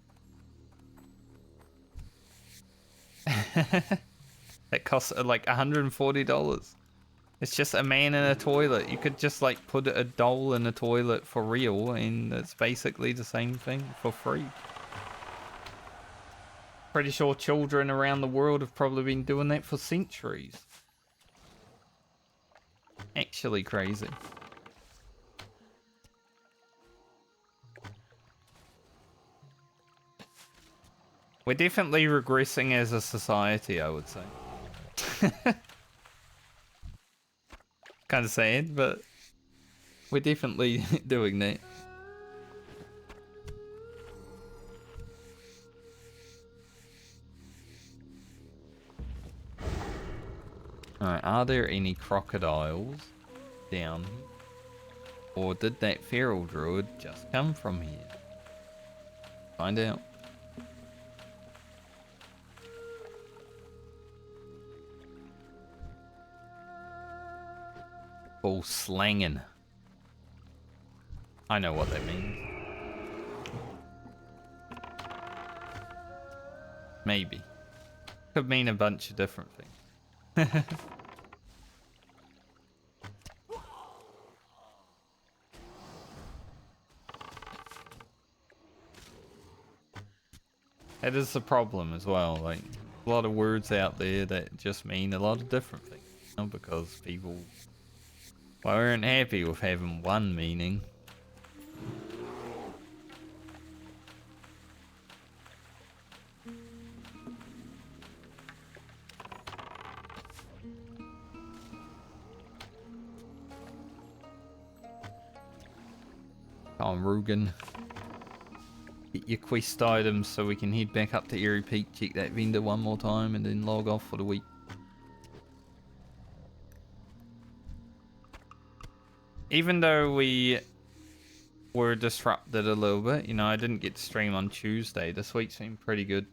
That costs like $140. It's just a man in a toilet. You could just like put a doll in a toilet for real and it's basically the same thing for free. Pretty sure children around the world have probably been doing that for centuries. Actually crazy. We're definitely regressing as a society, I would say. Kind of sad, but we're definitely doing that. Alright, are there any crocodiles down here? Or did that feral druid just come from here? Find out. Full slangin'. I know what that means. Maybe. Could mean a bunch of different things. That is the problem as well. Like, a lot of words out there that just mean a lot of different things. You know, because people weren't happy with having one meaning. Come on, Rugen. Get your quest items so we can head back up to Airy Peak, check that vendor one more time, and then log off for the week. Even though we were disrupted a little bit, you know, I didn't get to stream on Tuesday. This week's been pretty good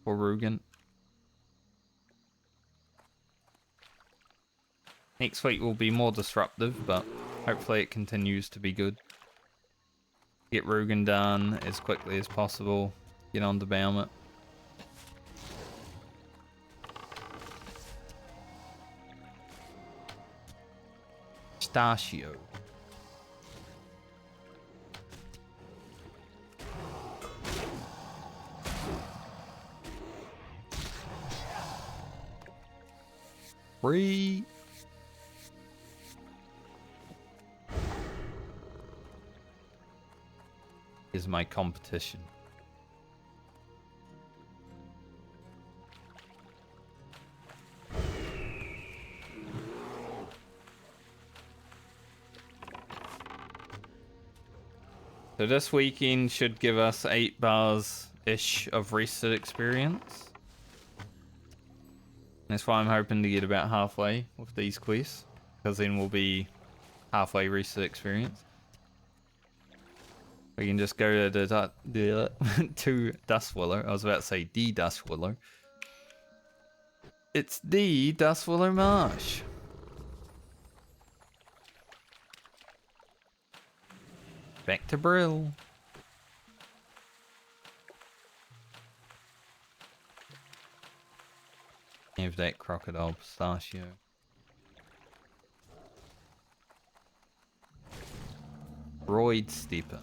for Rugen. Next week will be more disruptive, but hopefully it continues to be good. Get Rugen done as quickly as possible. Get on to Baumut. Pistachio. Free. Is my competition. So this weekend should give us 8 bars-ish of rested experience. That's why I'm hoping to get about halfway with these quests, because then we'll be halfway rested experience. We can just go to the to Dustwiller. I was about to say the Dustwiller. It's the Dustwiller Marsh. Back to Brill. Have that crocodile pistachio. Roid Stepper.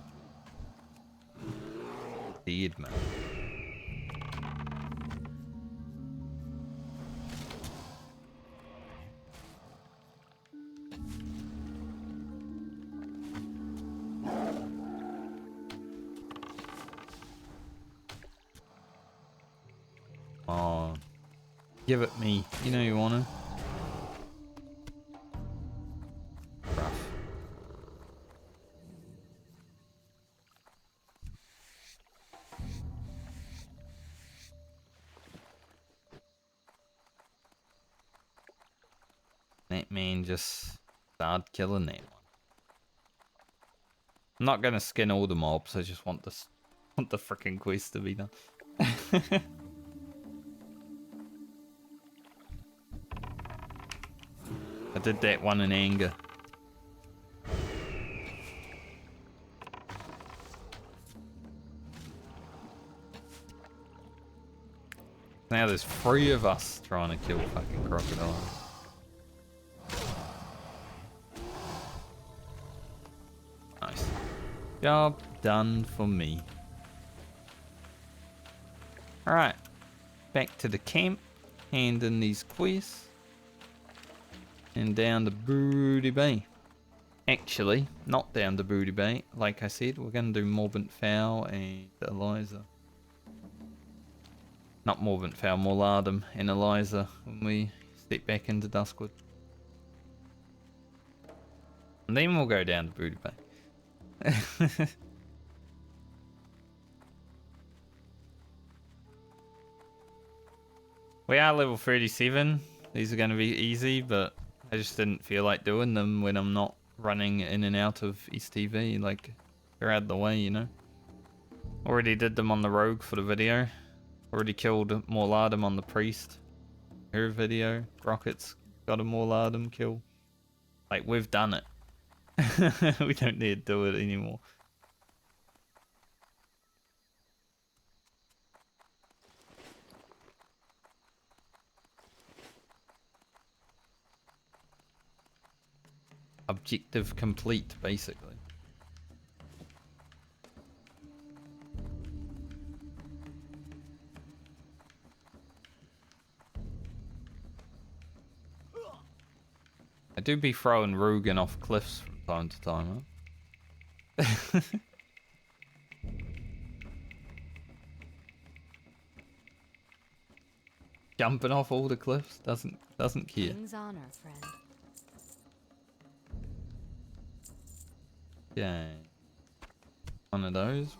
Dead man. Give it me. You know you wanna. Rough. That man just started killing that one. I'm not gonna skin all the mobs. I just want this, want the freaking quest to be done. I did that one in anger. Now there's 3 of us trying to kill fucking crocodiles. Nice. Job done for me. Alright. Back to the camp. Hand in these quests. And down to Booty Bay. Actually, not down to Booty Bay. Like I said, we're going to do Morbant Fowl and Eliza. Not Morbant Fowl, Morlardum and Eliza when we step back into Duskwood. And then we'll go down to Booty Bay. We are level 37. These are going to be easy, but I just didn't feel like doing them when I'm not running in and out of STV. Like, they're out of the way, you know. Already did them on the Rogue for the video. Already killed Morlardum on the Priest. Her video. Rockets got a Morlardum kill. Like, we've done it. We don't need to do it anymore. Objective complete, basically. I do be throwing Rugen off cliffs from time to time, huh? Jumping off all the cliffs, doesn't care. King's honor, friend. Yeah. One of those.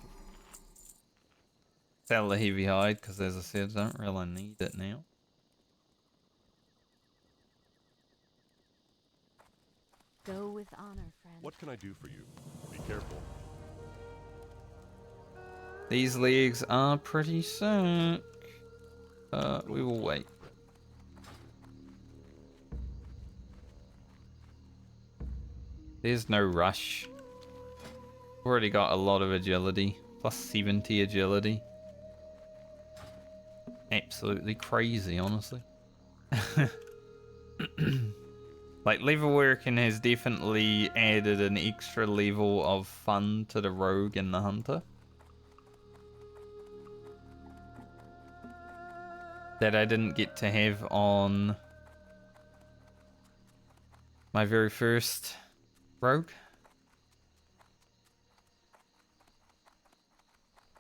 Sell the heavy hide, because as I said, I don't really need it now. Go with honor, friend. What can I do for you? Be careful. These legs are pretty sick. We will wait. There's no rush. Already got a lot of agility. Plus 70 agility. Absolutely crazy, honestly. Like, level working has definitely added an extra level of fun to the rogue and the hunter. That I didn't get to have on my very first rogue.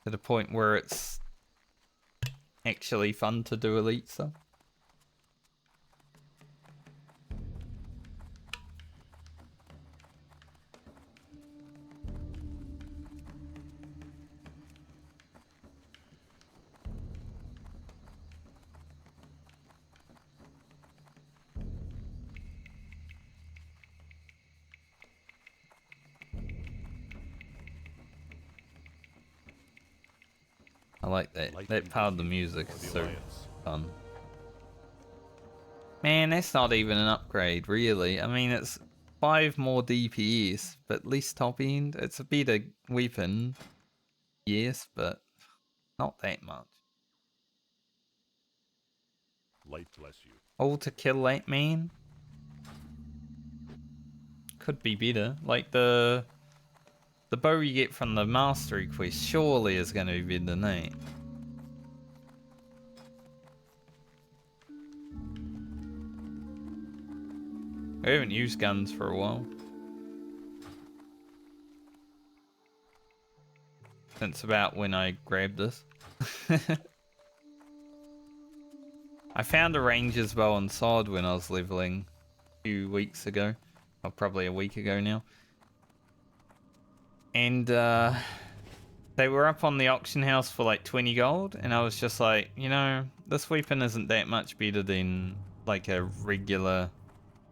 To the point where it's actually fun to do elite stuff. I like that. That part of the music is so fun. Man, that's not even an upgrade, really. I mean, it's 5 more DPS, but less top end. It's a better weapon, yes, but not that much. Light bless you. All to kill that man? Could be better. Like the bow you get from the mastery quest surely is going to be better than that. I haven't used guns for a while. Since about when I grabbed this. I found a ranger's bow and sword when I was leveling a few weeks ago. Or probably a week ago now. And they were up on the auction house for like 20 gold. And I was just like, you know, this weapon isn't that much better than like a regular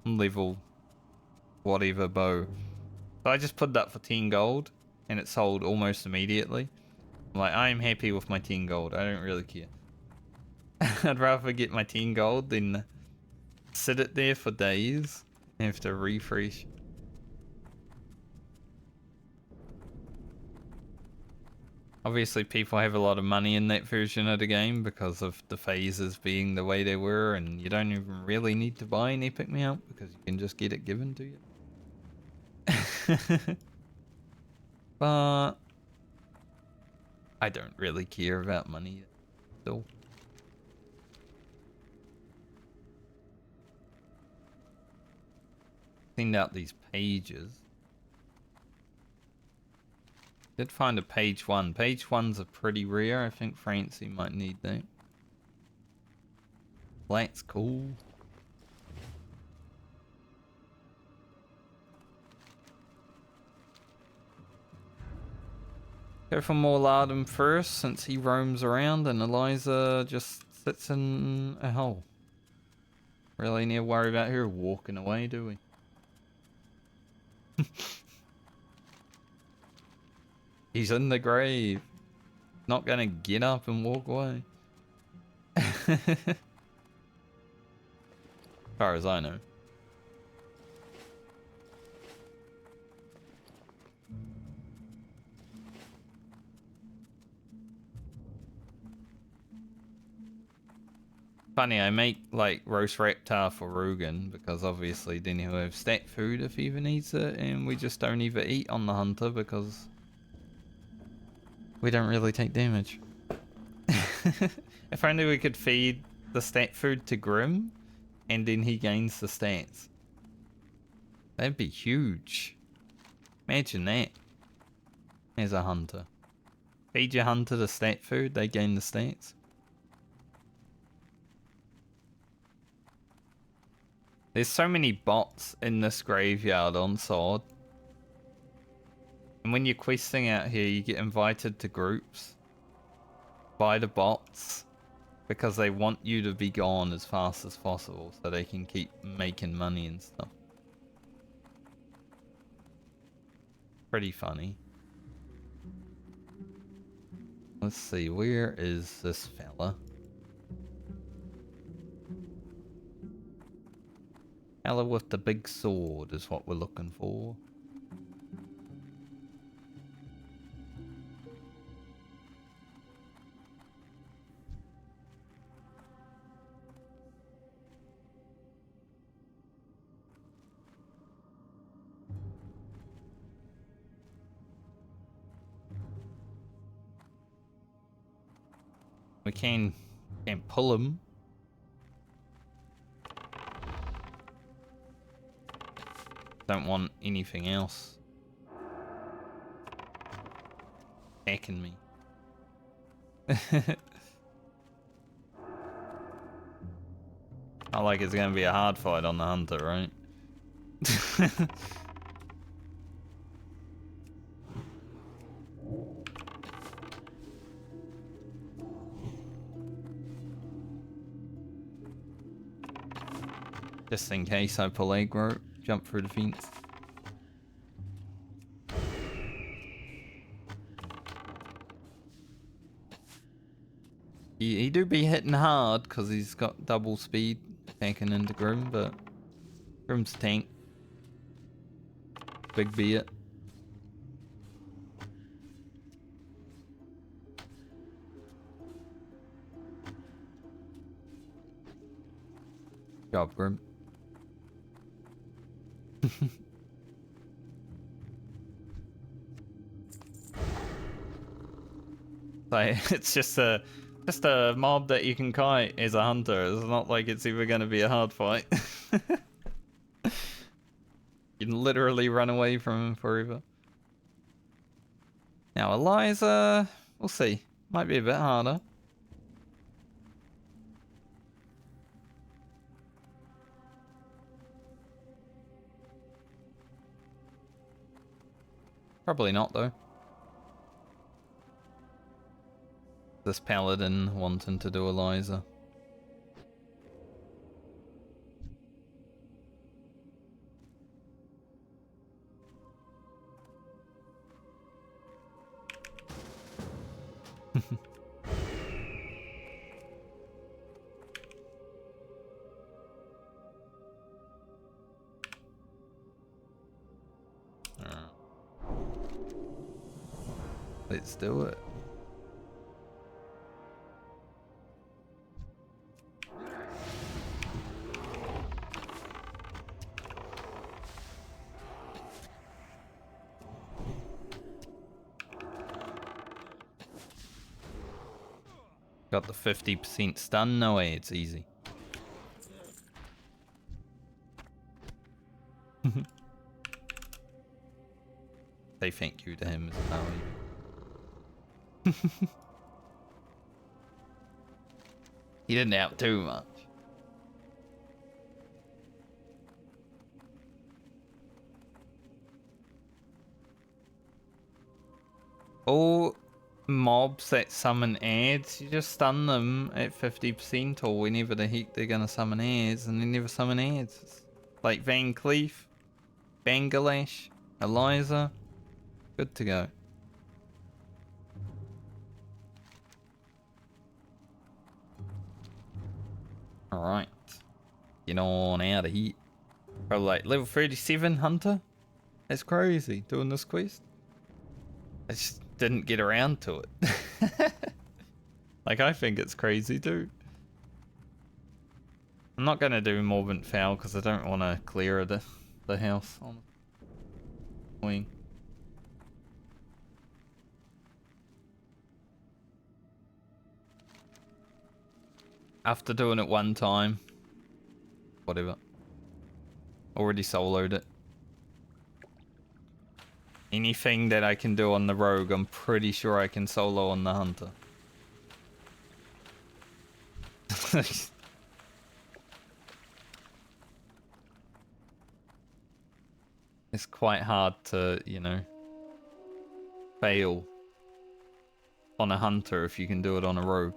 level whatever bow. So I just put it up for 10 gold. And it sold almost immediately. I'm like, I'm happy with my 10 gold. I don't really care. I'd rather get my 10 gold than sit it there for days and have to refresh. Obviously people have a lot of money in that version of the game because of the phases being the way they were, and you don't even really need to buy an epic mount because you can just get it given to you. But I don't really care about money still. Send out these pages. Did find a page 1. Page 1's are pretty rare. I think Francie might need that. That's cool. Go for Morlardum first, since he roams around and Eliza just sits in a hole. Really need to worry about her walking away, do we? He's in the grave. Not gonna get up and walk away. As far as I know. Funny, I make like roast reptar for Rugen because obviously then he'll have stat food if he even eats it, and we just don't even eat on the hunter because we don't really take damage. If only we could feed the stat food to Grim and then he gains the stats. That'd be huge. Imagine that as a hunter. Feed your hunter the stat food, they gain the stats. There's so many bots in this graveyard on Sword. And when you're questing out here, you get invited to groups by the bots because they want you to be gone as fast as possible so they can keep making money and stuff. Pretty funny. Let's see, where is this fella? Fella with the big sword is what we're looking for. We can't pull him. Don't want anything else attacking me. Not like it's gonna be a hard fight on the hunter, right? Just in case I pull aggro, jump through the fence. He do be hitting hard because he's got double speed tanking into Grim, but Grim's tank. Big beat. Good job, Grim. Like, it's just a mob that you can kite as a hunter. It's not like it's ever gonna be a hard fight. You can literally run away from him forever. Now Eliza, we'll see. Might be a bit harder. Probably not, though. This paladin wanting to do Eliza. Let's do it. Got the 50% stun? No way, it's easy. Say thank you to him as well. He didn't out too much. All mobs that summon ads, you just stun them at 50% or whenever the heck they're gonna summon ads, and they never summon ads. It's like Van Cleef, Bangladesh, Eliza, good to go. Alright. Get on out of here. Probably like level 37 hunter? That's crazy, doing this quest. I just didn't get around to it. Like, I think it's crazy too. I'm not gonna do Morbid Foul because I don't want to clear the house on the wing. After doing it one time, whatever. Already soloed it. Anything that I can do on the rogue, I'm pretty sure I can solo on the hunter. It's quite hard to, you know, fail on a hunter if you can do it on a rogue.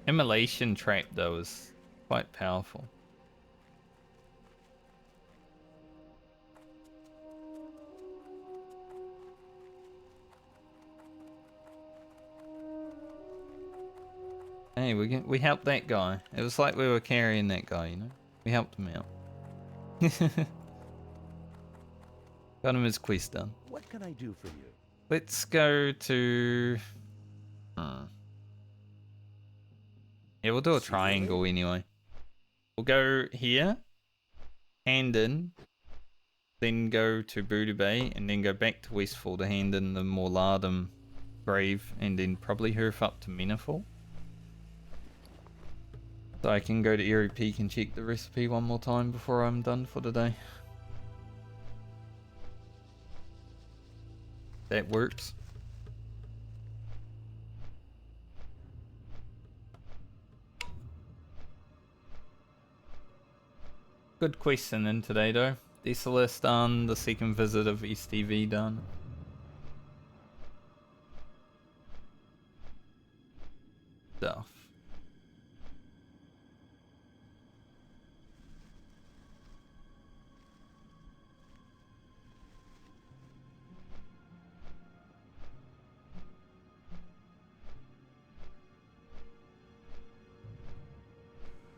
Immolation trap though is quite powerful. Hey, we helped that guy. It was like we were carrying that guy, you know? We helped him out. Got him his quest done. What can I do for you? Let's go to... Yeah, we'll do a triangle anyway. We'll go here, hand in, then go to Buddha Bay, and then go back to Westfall to hand in the Morladum grave, and then probably hoof up to Menafall. So I can go to Eerie Peak and check the recipe one more time before I'm done for the day. That works. Good question in today though. Desolus done, the second visit of STV done. Stuff.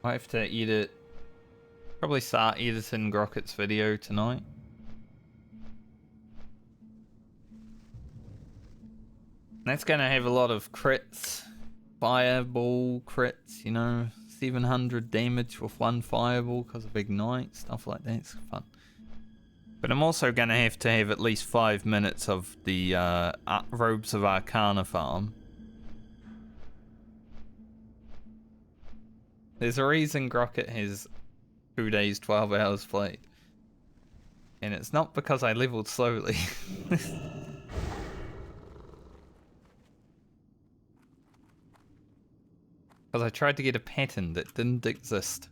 I have to edit. Probably start editing Grocket's video tonight. That's gonna have a lot of crits. Fireball crits, you know. 700 damage with one fireball because of Ignite. Stuff like that. It's fun. But I'm also gonna have to have at least 5 minutes of the Robes of Arcana farm. There's a reason Grocket has 2 days, 12 hours played. And it's not because I leveled slowly. Because I tried to get a pattern that didn't exist.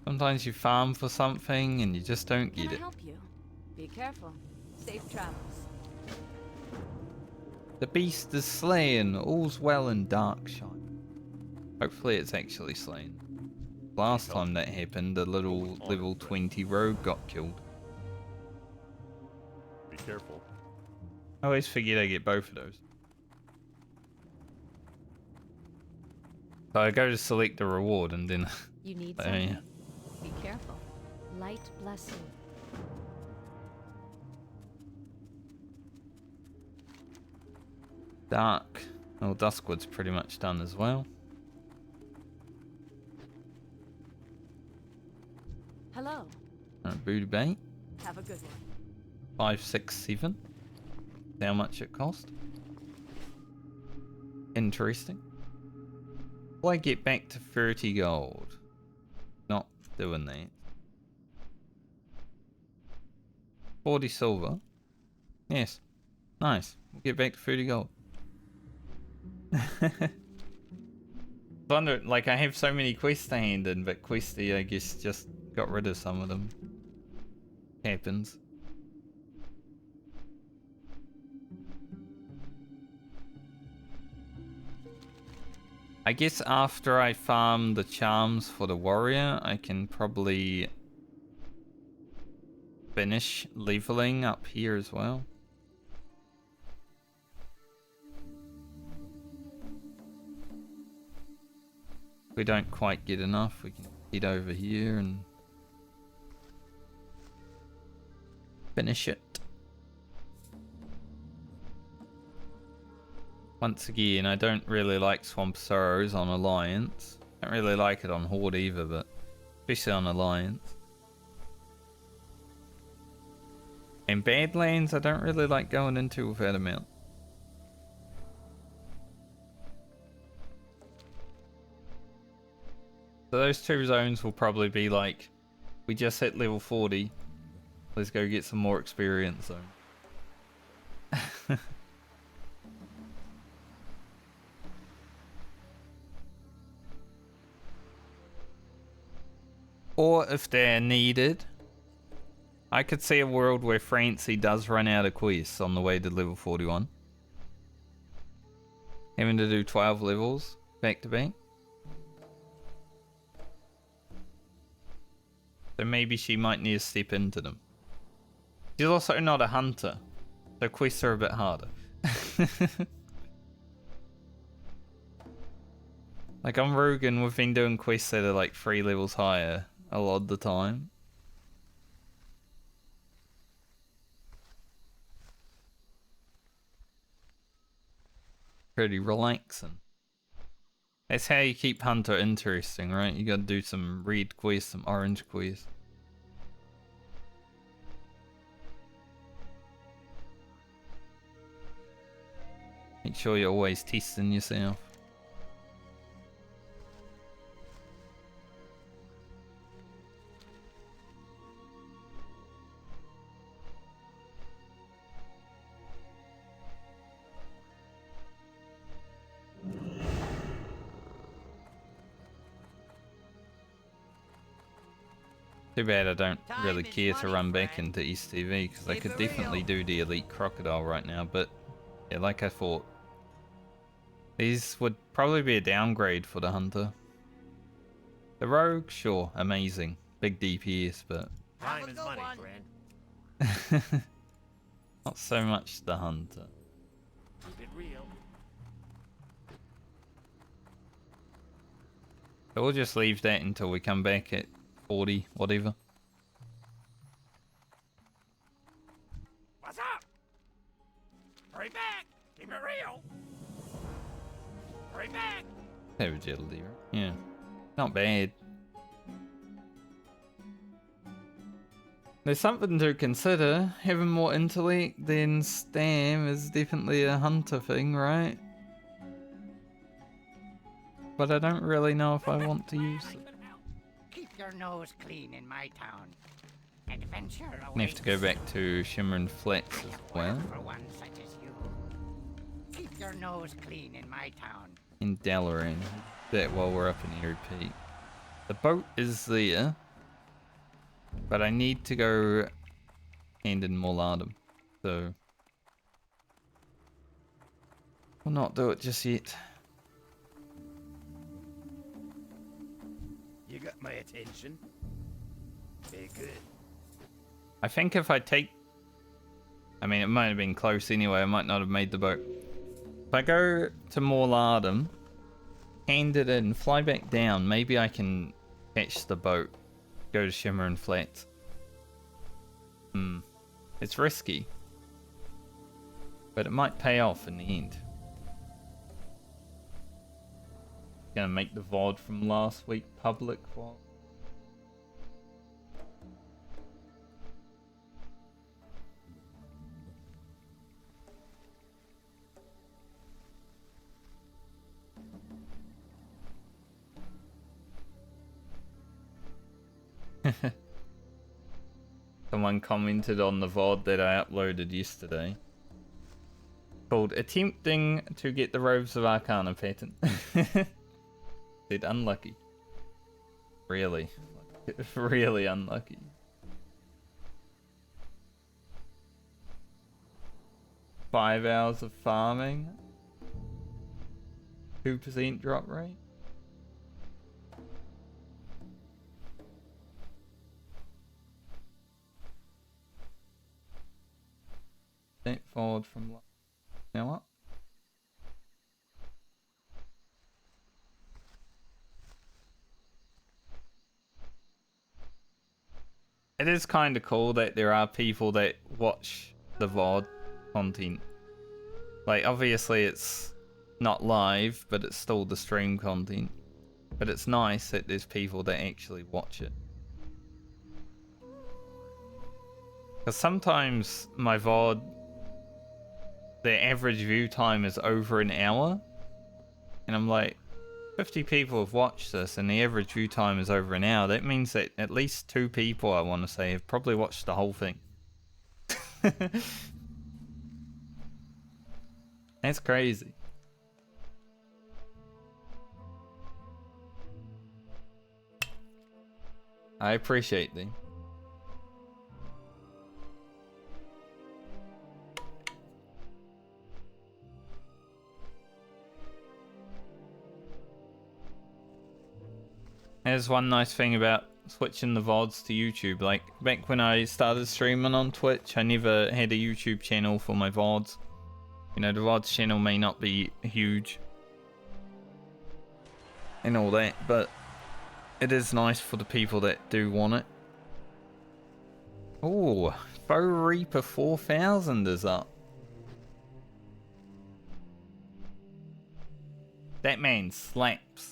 Sometimes you farm for something and you just don't Can get I it. help you? Be careful. Safe travels. The beast is slain. All's well in Darkshire. Hopefully it's actually slain. Last time that happened, the little level 20 rogue got killed. Be careful. I always forget I get both of those. So I go to select the reward and then... You need Oh, something? yeah. Be careful. Light bless you. Dark. Well, Duskwood's pretty much done as well. Hello. Booty bait. Have a good one. 5, 6, 7. How much it cost. Interesting. Will I get back to 30 gold? Not doing that. 40 silver. Yes. Nice. We'll get back to 30 gold. Wonder, like, I have so many quests to hand in, but Questy, I guess, just got rid of some of them. Happens. I guess after I farm the charms for the warrior, I can probably finish leveling up here as well. If we don't quite get enough, we can head over here and finish it. Once again, I don't really like Swamp Sorrows on Alliance. Don't really like it on Horde either, but especially on Alliance. And Badlands, I don't really like going into without a mount. So those two zones will probably be like, we just hit level 40. Let's go get some more experience zone. Or if they're needed, I could see a world where Francie does run out of quests on the way to level 41. Having to do 12 levels back to back. So maybe she might need to step into them. She's also not a hunter, so quests are a bit harder. Like on Rugen, we've been doing quests that are like 3 levels higher a lot of the time. Pretty relaxing. That's how you keep Hunter interesting, right? You gotta do some red quests, some orange quests. Make sure you're always testing yourself. Too bad I don't really care to run back into East TV because I could definitely do the Elite Crocodile right now, but yeah, like I thought, these would probably be a downgrade for the Hunter. The Rogue, sure, amazing, big DPS, but Time is money, friend. not so much the Hunter. Keep it real. So we'll just leave that until we come back at 40, whatever. What's up? Hurry back! Keep it real! Hurry back! Have agility, right? Yeah. Not bad. There's something to consider. Having more intellect than Stam is definitely a hunter thing, right? But I don't really know if I want to use it. Keep your nose clean in my town. Adventure I awaits. have to go back to Shimmer and Flats as well. For one such as you. Keep keep your nose clean in my town. In Dalaran. That while we're up in Eerie Peak. The boat is there. But I need to go hand in Morladum. So we'll not do it just yet. You got my attention. Very good. I think if I take... I mean, it might have been close anyway. I might not have made the boat. If I go to Morladum, hand it in, fly back down, maybe I can catch the boat. Go to Shimmerin Flats. It's risky. But it might pay off in the end. Gonna make the VOD from last week public VOD. Someone commented on the VOD that I uploaded yesterday. Called Attempting to Get the Robes of Arcana pattern. Said unlucky. Really. Really unlucky. Five hours of farming. 2% drop rate. Forward from now up. It is kind of cool that there are people that watch the VOD content. Like, obviously it's not live, but it's still the stream content. But it's nice that there's people that actually watch it. Because sometimes my VOD, the average view time is over an hour. And I'm like, 50 people have watched this and the average view time is over an hour. That means that at least 2 people, I want to say, have probably watched the whole thing. That's crazy. I appreciate them. There's one nice thing about switching the VODs to YouTube. Like, back when I started streaming on Twitch, I never had a YouTube channel for my VODs. You know, the VODs channel may not be huge and all that, but it is nice for the people that do want it. Oh, Foe Reaper 4000 is up. That man slaps.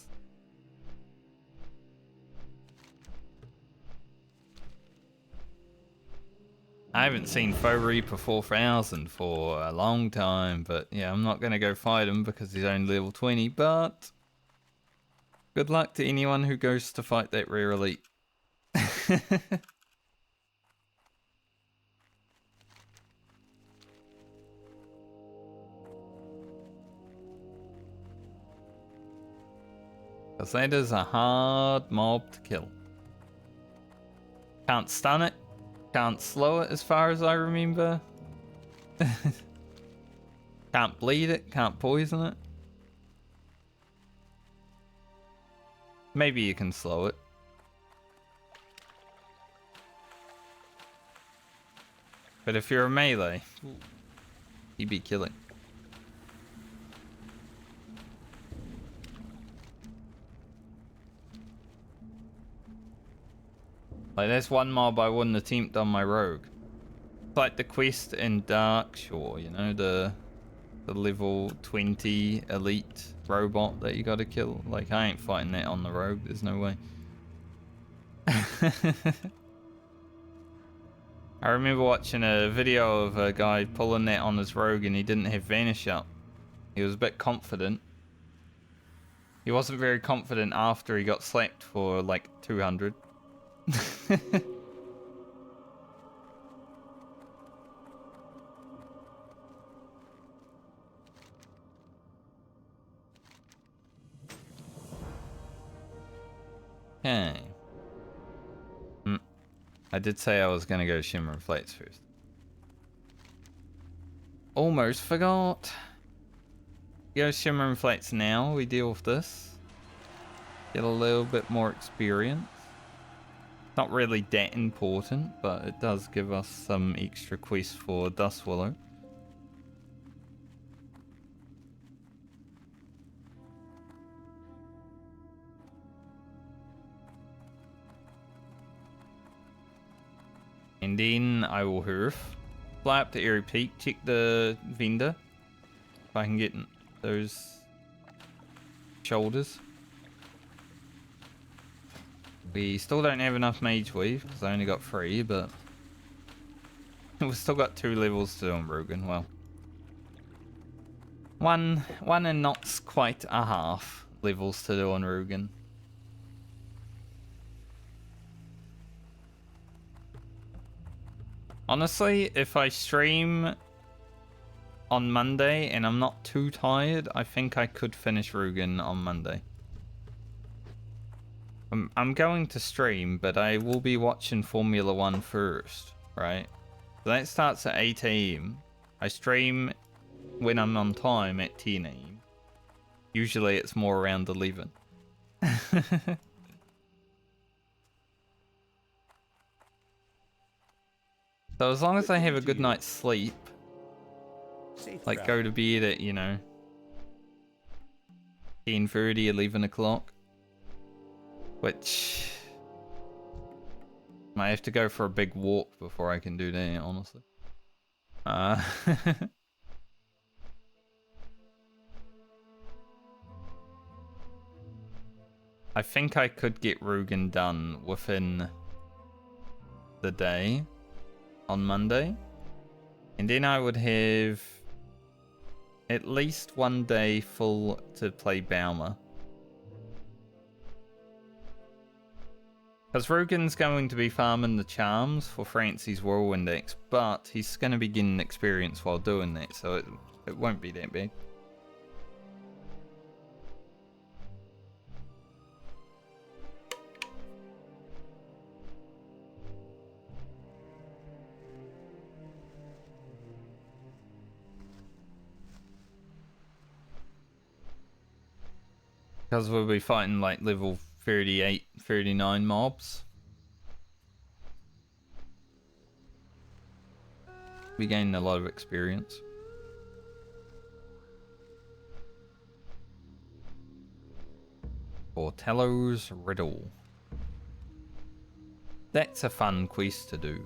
I haven't seen Foe Reaper 4000 for a long time, but yeah, I'm not going to go fight him because he's only level 20, but good luck to anyone who goes to fight that rare elite. Because that is a hard mob to kill. Can't stun it. Can't slow it as far as I remember. Can't bleed it. Can't poison it. Maybe you can slow it. But if you're a melee, you'd be killing. Like, there's one mob I wouldn't attempt on my rogue. It's like the quest in Darkshore, you know, the level 20 elite robot that you gotta kill. Like, I ain't fighting that on the rogue, there's no way. I remember watching a video of a guy pulling that on his rogue and he didn't have vanish up. He was a bit confident. He wasn't very confident after he got slapped for like 200. Okay. I did say I was gonna go Shimmer and Flates first. Almost forgot. Go Shimmer and Flates now. We deal with this. Get a little bit more experience. Not really that important, but it does give us some extra quests for Dust Willow. And then I will hurf. Fly up to Airy Peak, check the vendor. If I can get those shoulders. We still don't have enough Mage Weave, because I only got 3, but... we've still got 2 levels to do on Rugen, well. One and not quite a half levels to do on Rugen. Honestly, if I stream on Monday and I'm not too tired, I think I could finish Rugen on Monday. I'm going to stream, but I will be watching Formula 1 first, right? So that starts at 8 AM. I stream when I'm on time at 10 AM. Usually it's more around 11. So as long as I have a good night's sleep, like go to bed at, you know, 10:30, 11 o'clock, which might have to go for a big walk before I can do that, honestly. I think I could get Rugen done within the day on Monday, and then I would have at least one day full to play Baumer. Because Rugen's going to be farming the charms for Francie's Whirlwind X, but he's going to be getting experience while doing that, so it won't be that bad. Because we'll be fighting like level 38, 39 mobs. We gain a lot of experience. For Tello's Riddle. That's a fun quest to do.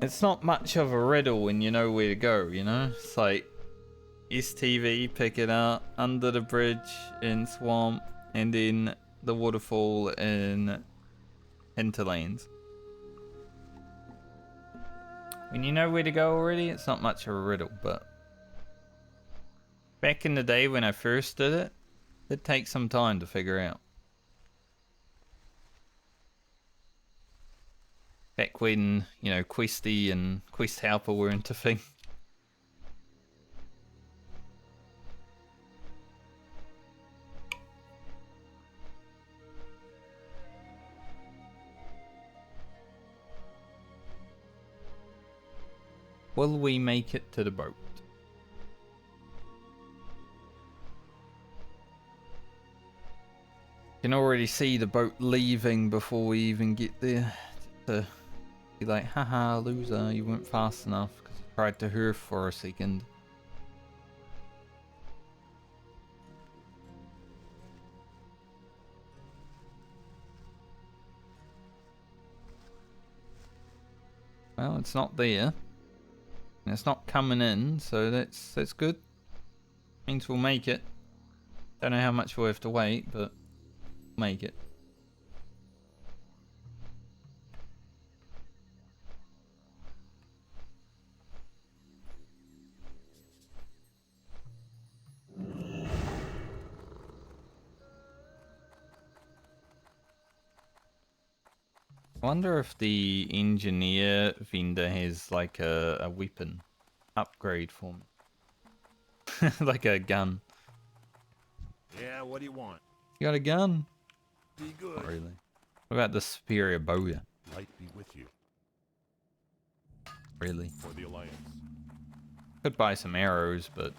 It's not much of a riddle when you know where to go, you know? It's like STV, pick it up, under the bridge in Swamp, and then the waterfall in Hinterlands. When you know where to go already, it's not much of a riddle, but back in the day when I first did it, it takes some time to figure out. Back when, you know, Questy and Quest Helper weren't a thing. Will we make it to the boat? You can already see the boat leaving before we even get there. To be like, haha, loser, you weren't fast enough because you tried to hurf for a second. Well, it's not there. And it's not coming in, so that's good. Means we'll make it. Don't know how much we'll have to wait, but we'll make it. I wonder if the engineer vendor has like a weapon upgrade for me. Like a gun. Yeah, what do you want? You got a gun? Be good. Not really. What about the superior bowyer? Light be with you. Really? For the Alliance. Could buy some arrows, but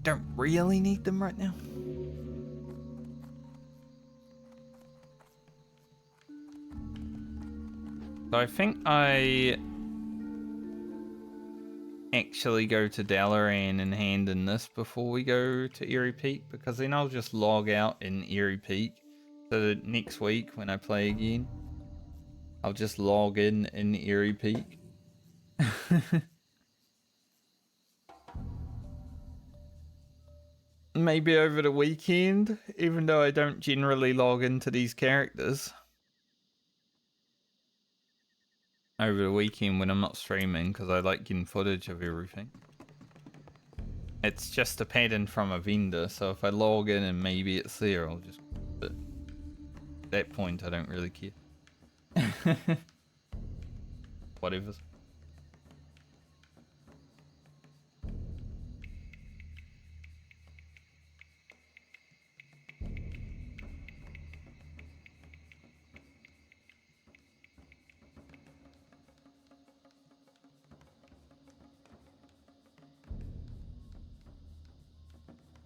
don't really need them right now. So I think I actually go to Dalaran and hand in this before we go to Eerie Peak, because then I'll just log out in Eerie Peak. So that next week when I play again, I'll just log in Eerie Peak. Maybe over the weekend, even though I don't generally log into these characters. Over the weekend when I'm not streaming, because I like getting footage of everything. It's just a pattern from a vendor, so if I log in and maybe it's there, I'll just... But at that point, I don't really care. Whatever.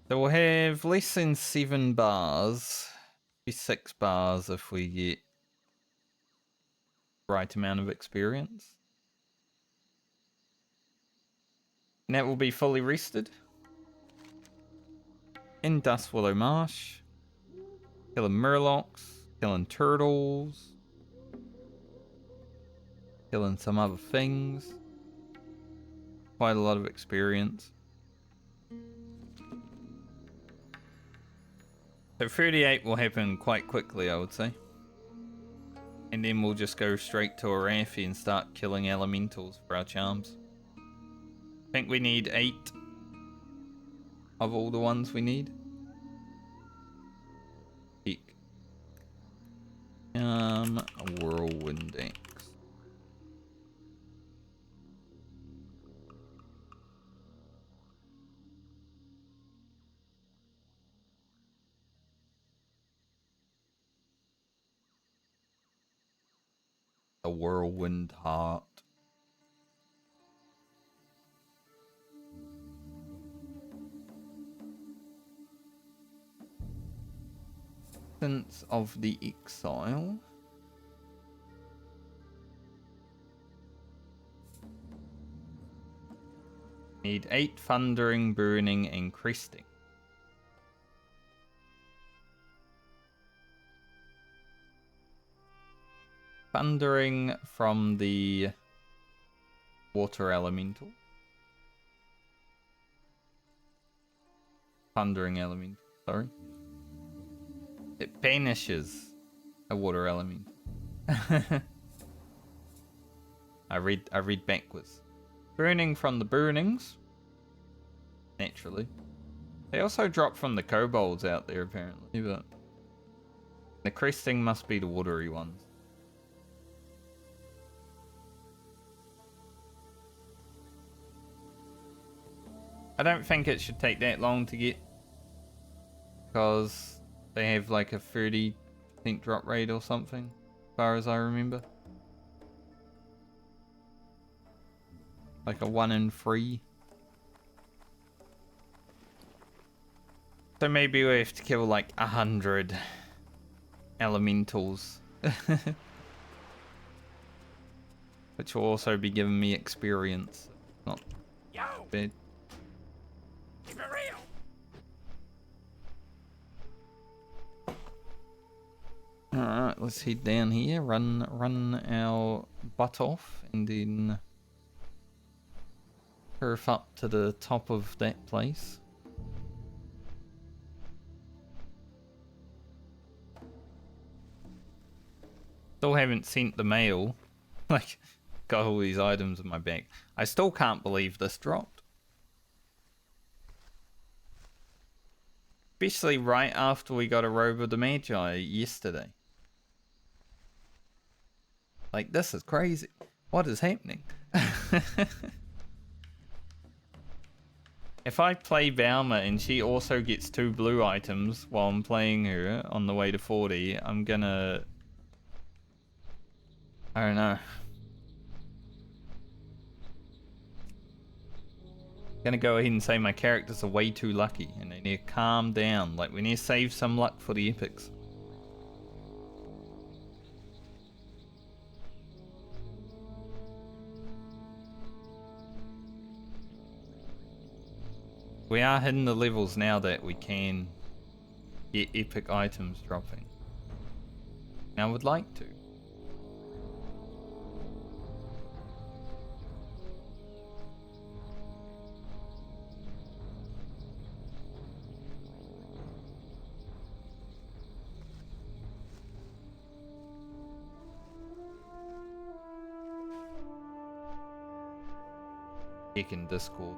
So we'll have less than 7 bars. Be 6 bars if we get the right amount of experience. And that will be fully rested. In Dust Willow Marsh. Killing murlocs. Killing turtles. Killing some other things. Quite a lot of experience. So 38 will happen quite quickly, I would say. And then we'll just go straight to Arathi and start killing elementals for our charms. I think we need 8 of all the ones we need. Eek. A whirlwind axe. A whirlwind heart. Sense of the Exile. Need 8 thundering, burning, and cresting. Thundering from the water elemental. Thundering elemental, sorry. It banishes a water element. I read backwards. Burning from the burnings. Naturally. They also drop from the kobolds out there apparently, but the cresting must be the watery ones. I don't think it should take that long to get, because they have like a 30% drop rate or something, as far as I remember. Like a 1 in 3. So maybe we have to kill like 100 elementals. Which will also be giving me experience. Not bad. Keep it real. Alright, let's head down here, run our butt off, and then surf up to the top of that place. Still haven't sent the mail. Like, got all these items in my bag. I still can't believe this dropped. Especially right after we got a Robe of the Magi yesterday. Like, this is crazy. What is happening? If I play Balma and she also gets 2 blue items while I'm playing her on the way to 40, I'm gonna... I don't know. Gonna go ahead and say my characters are way too lucky and they need to calm down. Like, we need to save some luck for the epics. We are hitting the levels now that we can get epic items dropping. And I would like to. In Discord.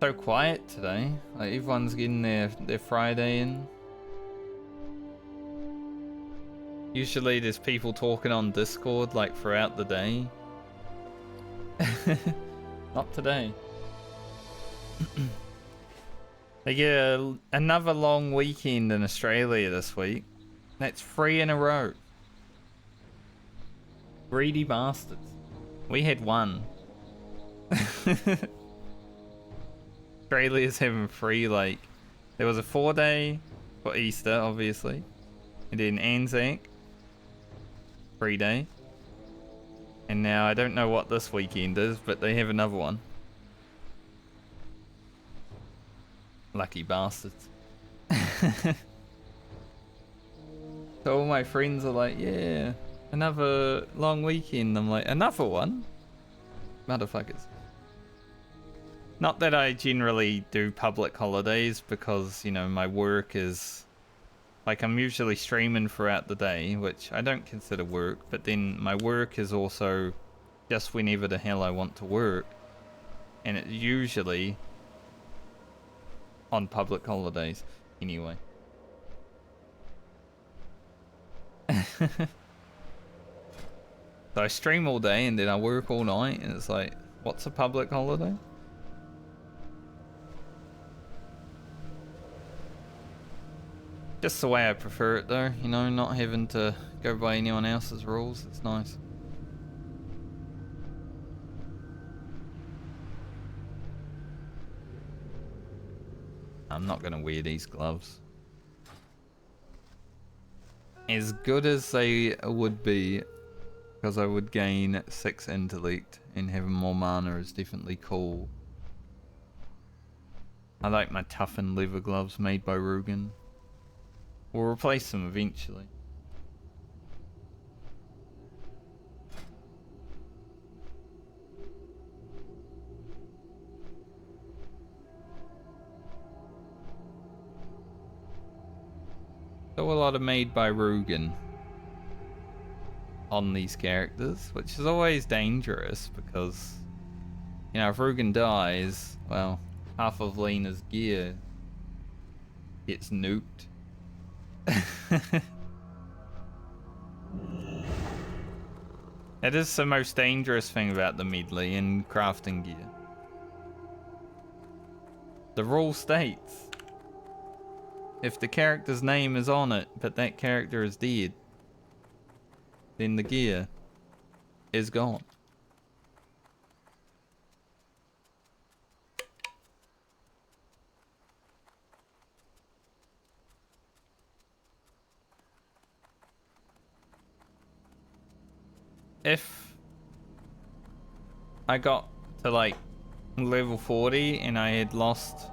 So quiet today. Like, everyone's getting their Friday in. Usually there's people talking on Discord like throughout the day. Not today. They get another long weekend in Australia this week. That's 3 in a row. Greedy bastards. We had 1. Australia's having 3, like, there was a 4-day for Easter, obviously, and then Anzac, 3-day, and now I don't know what this weekend is, but they have another one. Lucky bastards. So all my friends are like, yeah, another long weekend. I'm like, another one? Motherfuckers. Not that I generally do public holidays because, you know, my work is... Like, I'm usually streaming throughout the day, which I don't consider work, but then my work is also just whenever the hell I want to work. And it's usually on public holidays, anyway. So I stream all day and then I work all night, and it's like, what's a public holiday? Just the way I prefer it though, you know, not having to go by anyone else's rules. It's nice. I'm not gonna wear these gloves. As good as they would be, because I would gain 6 intellect, and having more mana is definitely cool. I like my toughened leather gloves made by Rugen. We'll replace them eventually. So a lot of made by Rugen on these characters, which is always dangerous because, you know, if Rugen dies, well, half of Lena's gear gets nuked. That is the most dangerous thing about the Medley in crafting gear. The rule states, if the character's name is on it, but that character is dead, then the gear is gone. If I got to like level 40 and I had lost,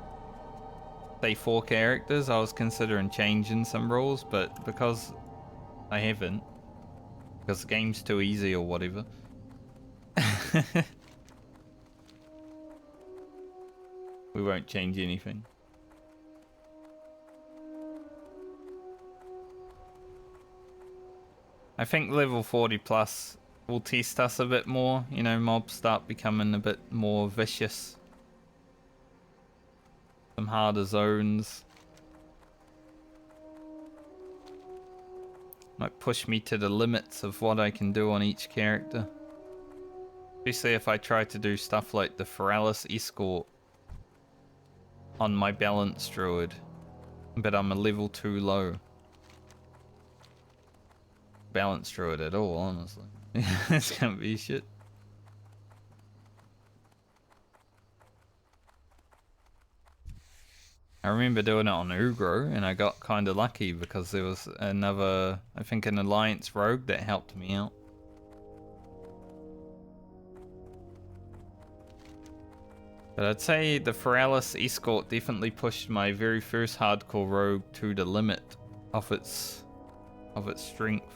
say, 4 characters, I was considering changing some rules, but because I haven't, because the game's too easy or whatever, we won't change anything. I think level 40 plus will test us a bit more, you know, mobs start becoming a bit more vicious. Some harder zones. Might push me to the limits of what I can do on each character. Especially if I try to do stuff like the Feralis Escort on my balance druid, but I'm a level 2 low. Balance druid at all, honestly. It's gonna be shit. I remember doing it on Ugro, and I got kind of lucky because there was another, I think, an Alliance rogue that helped me out. But I'd say the Feralis escort definitely pushed my very first hardcore rogue to the limit of its strength.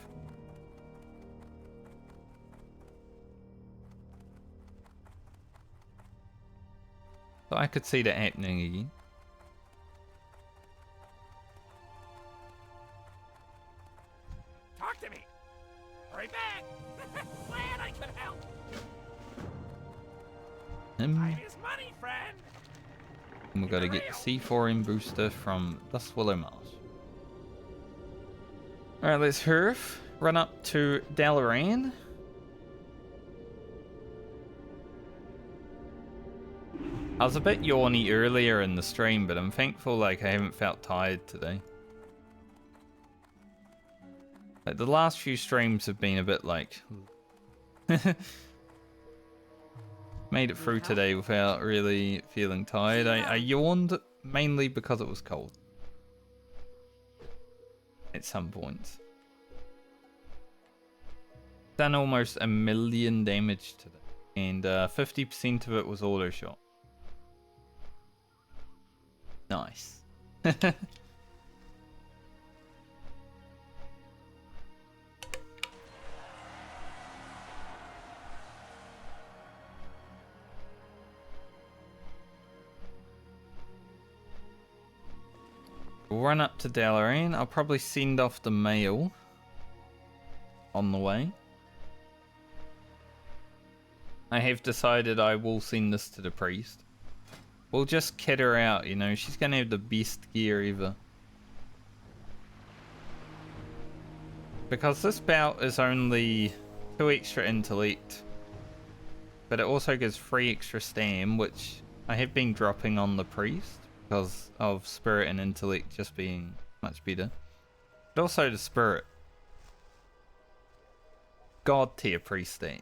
So I could see that happening again. Talk to me. Right back. Glad I could help. Time is money, friend. And we've got to get the C4M booster from the Swallow Marsh. Alright, let's hurf. Run up to Dalaran. I was a bit yawny earlier in the stream, but I'm thankful like I haven't felt tired today. Like, the last few streams have been a bit like... Made it through today without really feeling tired. I yawned mainly because it was cold. At some points. Done almost 1 million damage today. And 50% of it was auto shot. Nice. We'll run up to Dalaran. I'll probably send off the mail on the way. I have decided I will send this to the priest. We'll just kid her out, you know. She's gonna have the best gear ever. Because this bout is only 2 extra intellect. But it also gives 3 extra stam, which I have been dropping on the priest. Because of spirit and intellect just being much better. But also the spirit. God tier priest stat.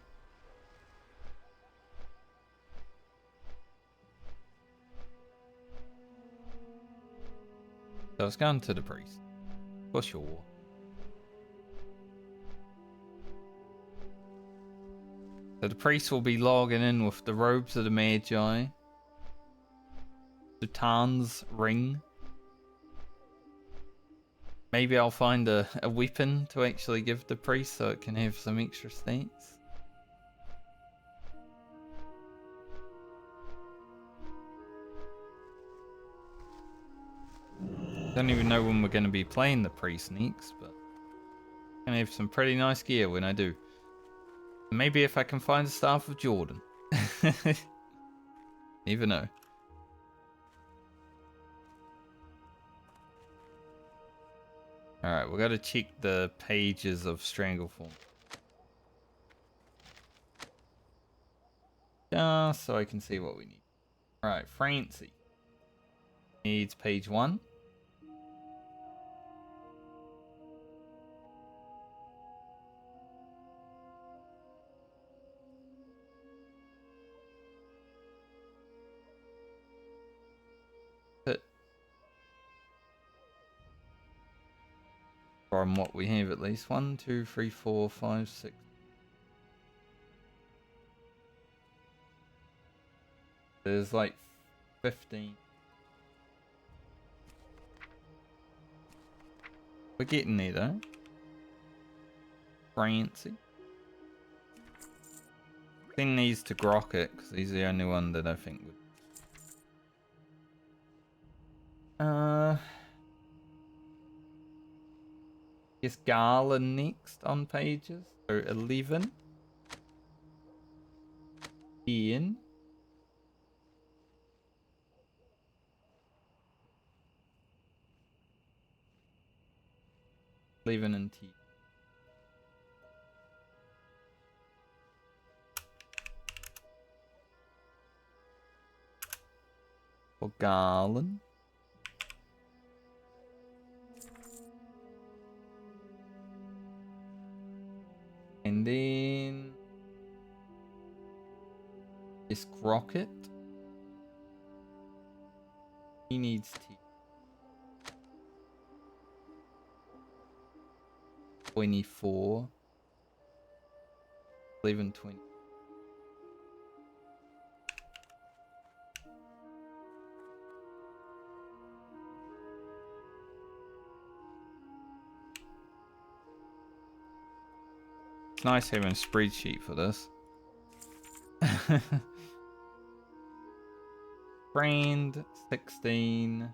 So it's going to the priest. For sure. So the priest will be logging in with the robes of the Magi. Sultan's ring. Maybe I'll find a weapon to actually give the priest so it can have some extra stats. Don't even know when we're going to be playing the priest next, but I'm going to have some pretty nice gear when I do. Maybe if I can find the Staff of Jordan. Never know. Alright, we've got to check the pages of Strangleform. Just so I can see what we need. Alright, Francie needs page 1. From what we have, at least 1, 2, 3, 4, 5, 6. There's like 15. We're getting there though. Francie. Send these to Grocket because he's the only one that I think would. Guess Garland next on pages. So 11. Ian. Leaving and T. For Garland. And then this Crockett. He needs tea. 24. 1120. It's nice having a spreadsheet for this. Friend 16.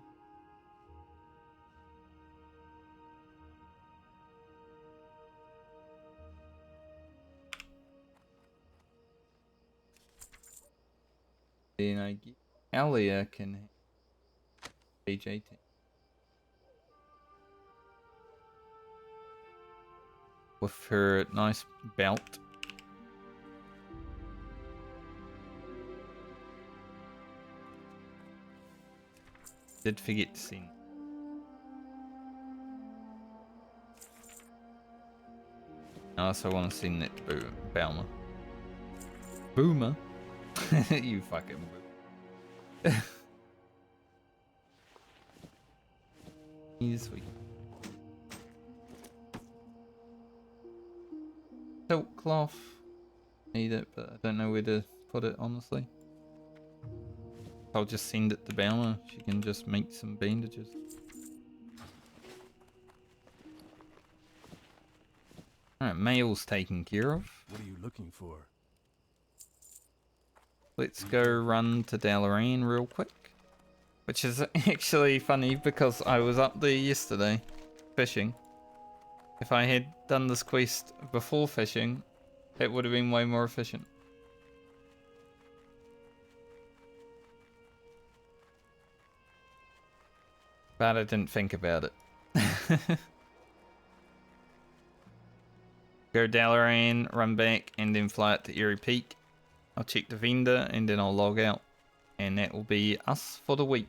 Then I get Alia can have page 18. With her nice belt. Did forget to sing. I also want to sing that to Boomer. Boomer? You fucking boomer. He's sweet. Silk cloth. Need it, but I don't know where to put it, honestly. I'll just send it to Bella. She can just make some bandages. Alright, mail's taken care of. What are you looking for? Let's go run to Dalaran real quick. Which is actually funny because I was up there yesterday fishing. If I had done this quest before fishing, it would have been way more efficient. But I didn't think about it. Go Dalaran, run back, and then fly out to Eerie Peak. I'll check the vendor, and then I'll log out. And that will be us for the week.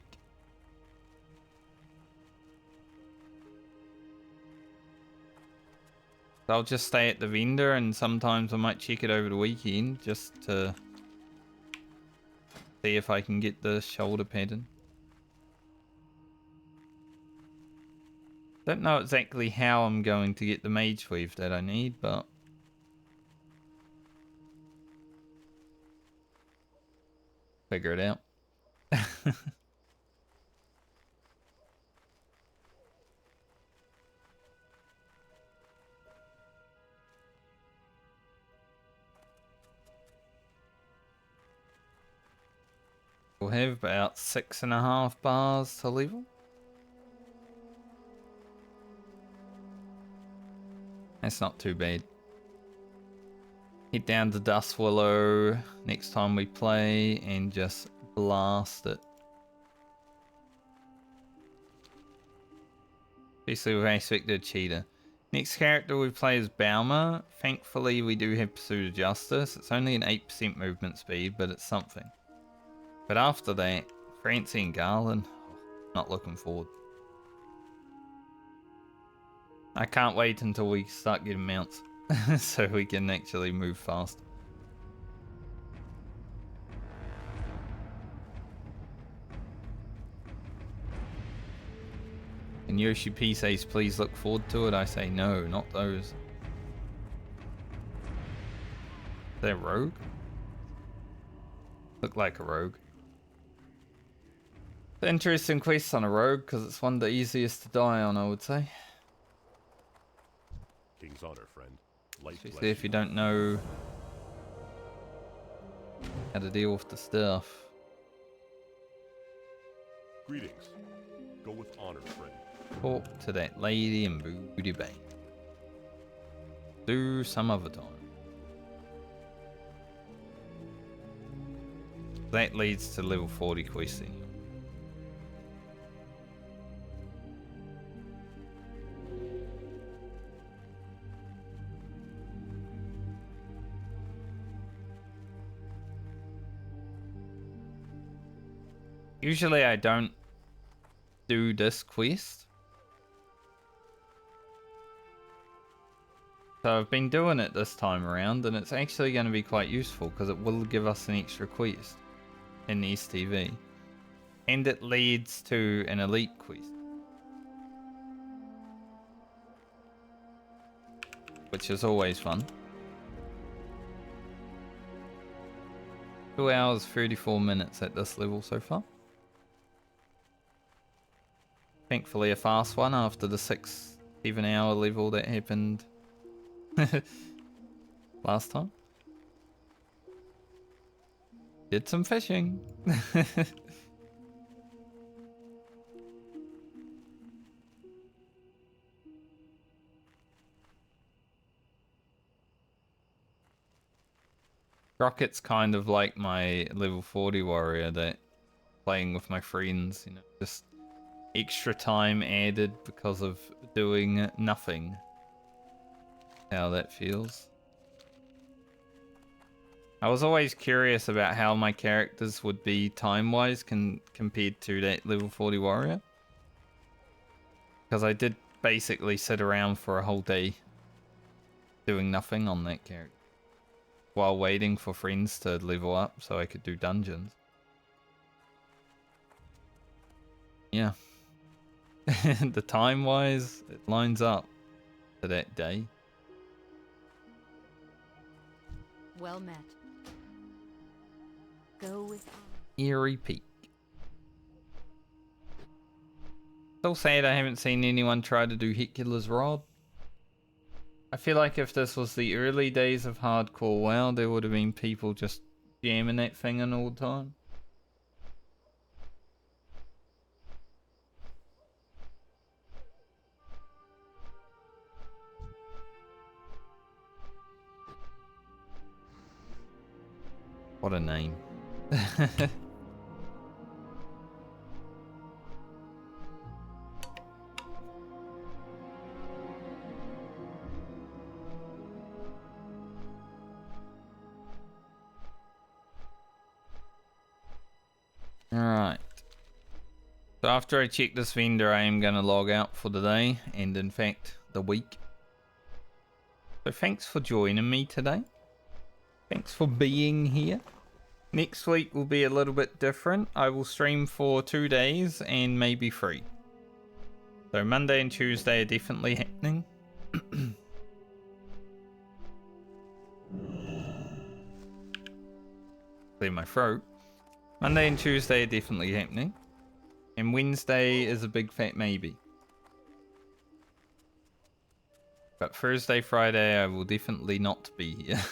So I'll just stay at the vendor, and sometimes I might check it over the weekend, just to see if I can get the shoulder pattern. Don't know exactly how I'm going to get the mage weave that I need, but figure it out. We'll have about 6.5 bars to level. That's not too bad. Head down to Dust Willow next time we play and just blast it. Especially with Aspected Cheetah. Next character we play is Baumer. Thankfully we do have Pursuit of Justice. It's only an 8% movement speed, but it's something. But after that, Francie and Garland, not looking forward. I can't wait until we start getting mounts so we can actually move fast. And Yoshi P says, please look forward to it. I say, no, not those. They're rogue? Look like a rogue. Interesting quest on a rogue, because it's one of the easiest to die on, I would say. King's honor, friend. Light bless Especially if you don't know how to deal with the stuff. Greetings. Go with honor, friend. Talk to that lady in Booty Bay. Do some other time. That leads to level 40 questing. Usually I don't do this quest. So I've been doing it this time around, and it's actually going to be quite useful because it will give us an extra quest in STV. And it leads to an elite quest, which is always fun. 2 hours 34 minutes at this level so far. Thankfully a fast one after the 6-7 hour level that happened last time. Did some fishing. Rocket's kind of like my level 40 warrior that playing with my friends, you know, just extra time added because of doing nothing. How that feels. I was always curious about how my characters would be time-wise compared to that level 40 warrior. Because I did basically sit around for a whole day doing nothing on that character while waiting for friends to level up so I could do dungeons. Yeah. The time-wise, it lines up to that day. Well met. Go with honor. Eerie Peak. Still sad I haven't seen anyone try to do Hecula's Rod. I feel like if this was the early days of hardcore WoW, there would have been people just jamming that thing in all the time. What a name. Alright. So after I check this vendor, I am going to log out for the day, and in fact, the week. So thanks for joining me today. Thanks for being here. Next week will be a little bit different. I will stream for 2 days and maybe 3. So Monday and Tuesday are definitely happening. Clear my throat. Monday and Tuesday are definitely happening. And Wednesday is a big fat maybe. But Thursday, Friday, I will definitely not be here.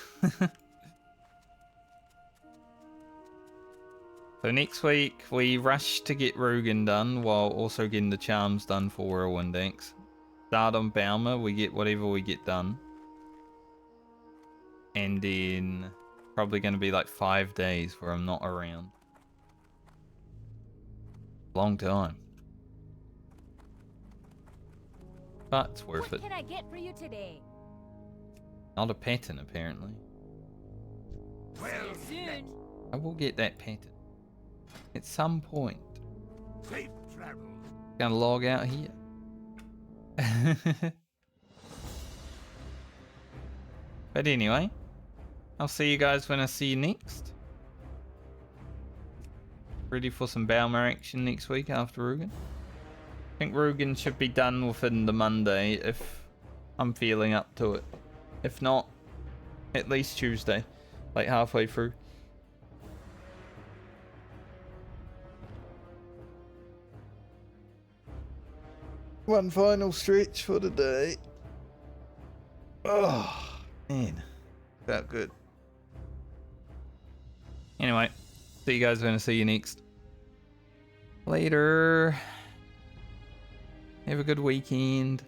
So next week, we rush to get Rugen done while also getting the charms done for Whirlwind Axe. Start on Balmer, we get whatever we get done. And then probably going to be like 5 days where I'm not around. Long time. But it's worth it. What can I get for you today? Not a pattern, apparently. Well, Soon. I will get that pattern. At some point. safe travels. Gonna log out here. But anyway, I'll see you guys when I see you next. Ready for some Balmer action next week after Rugen. I think Rugen should be done within the Monday if I'm feeling up to it. If not, at least Tuesday, like halfway through. One final stretch for the day. Oh, man. Felt good. Anyway, see you guys when I see you next. Later. Have a good weekend.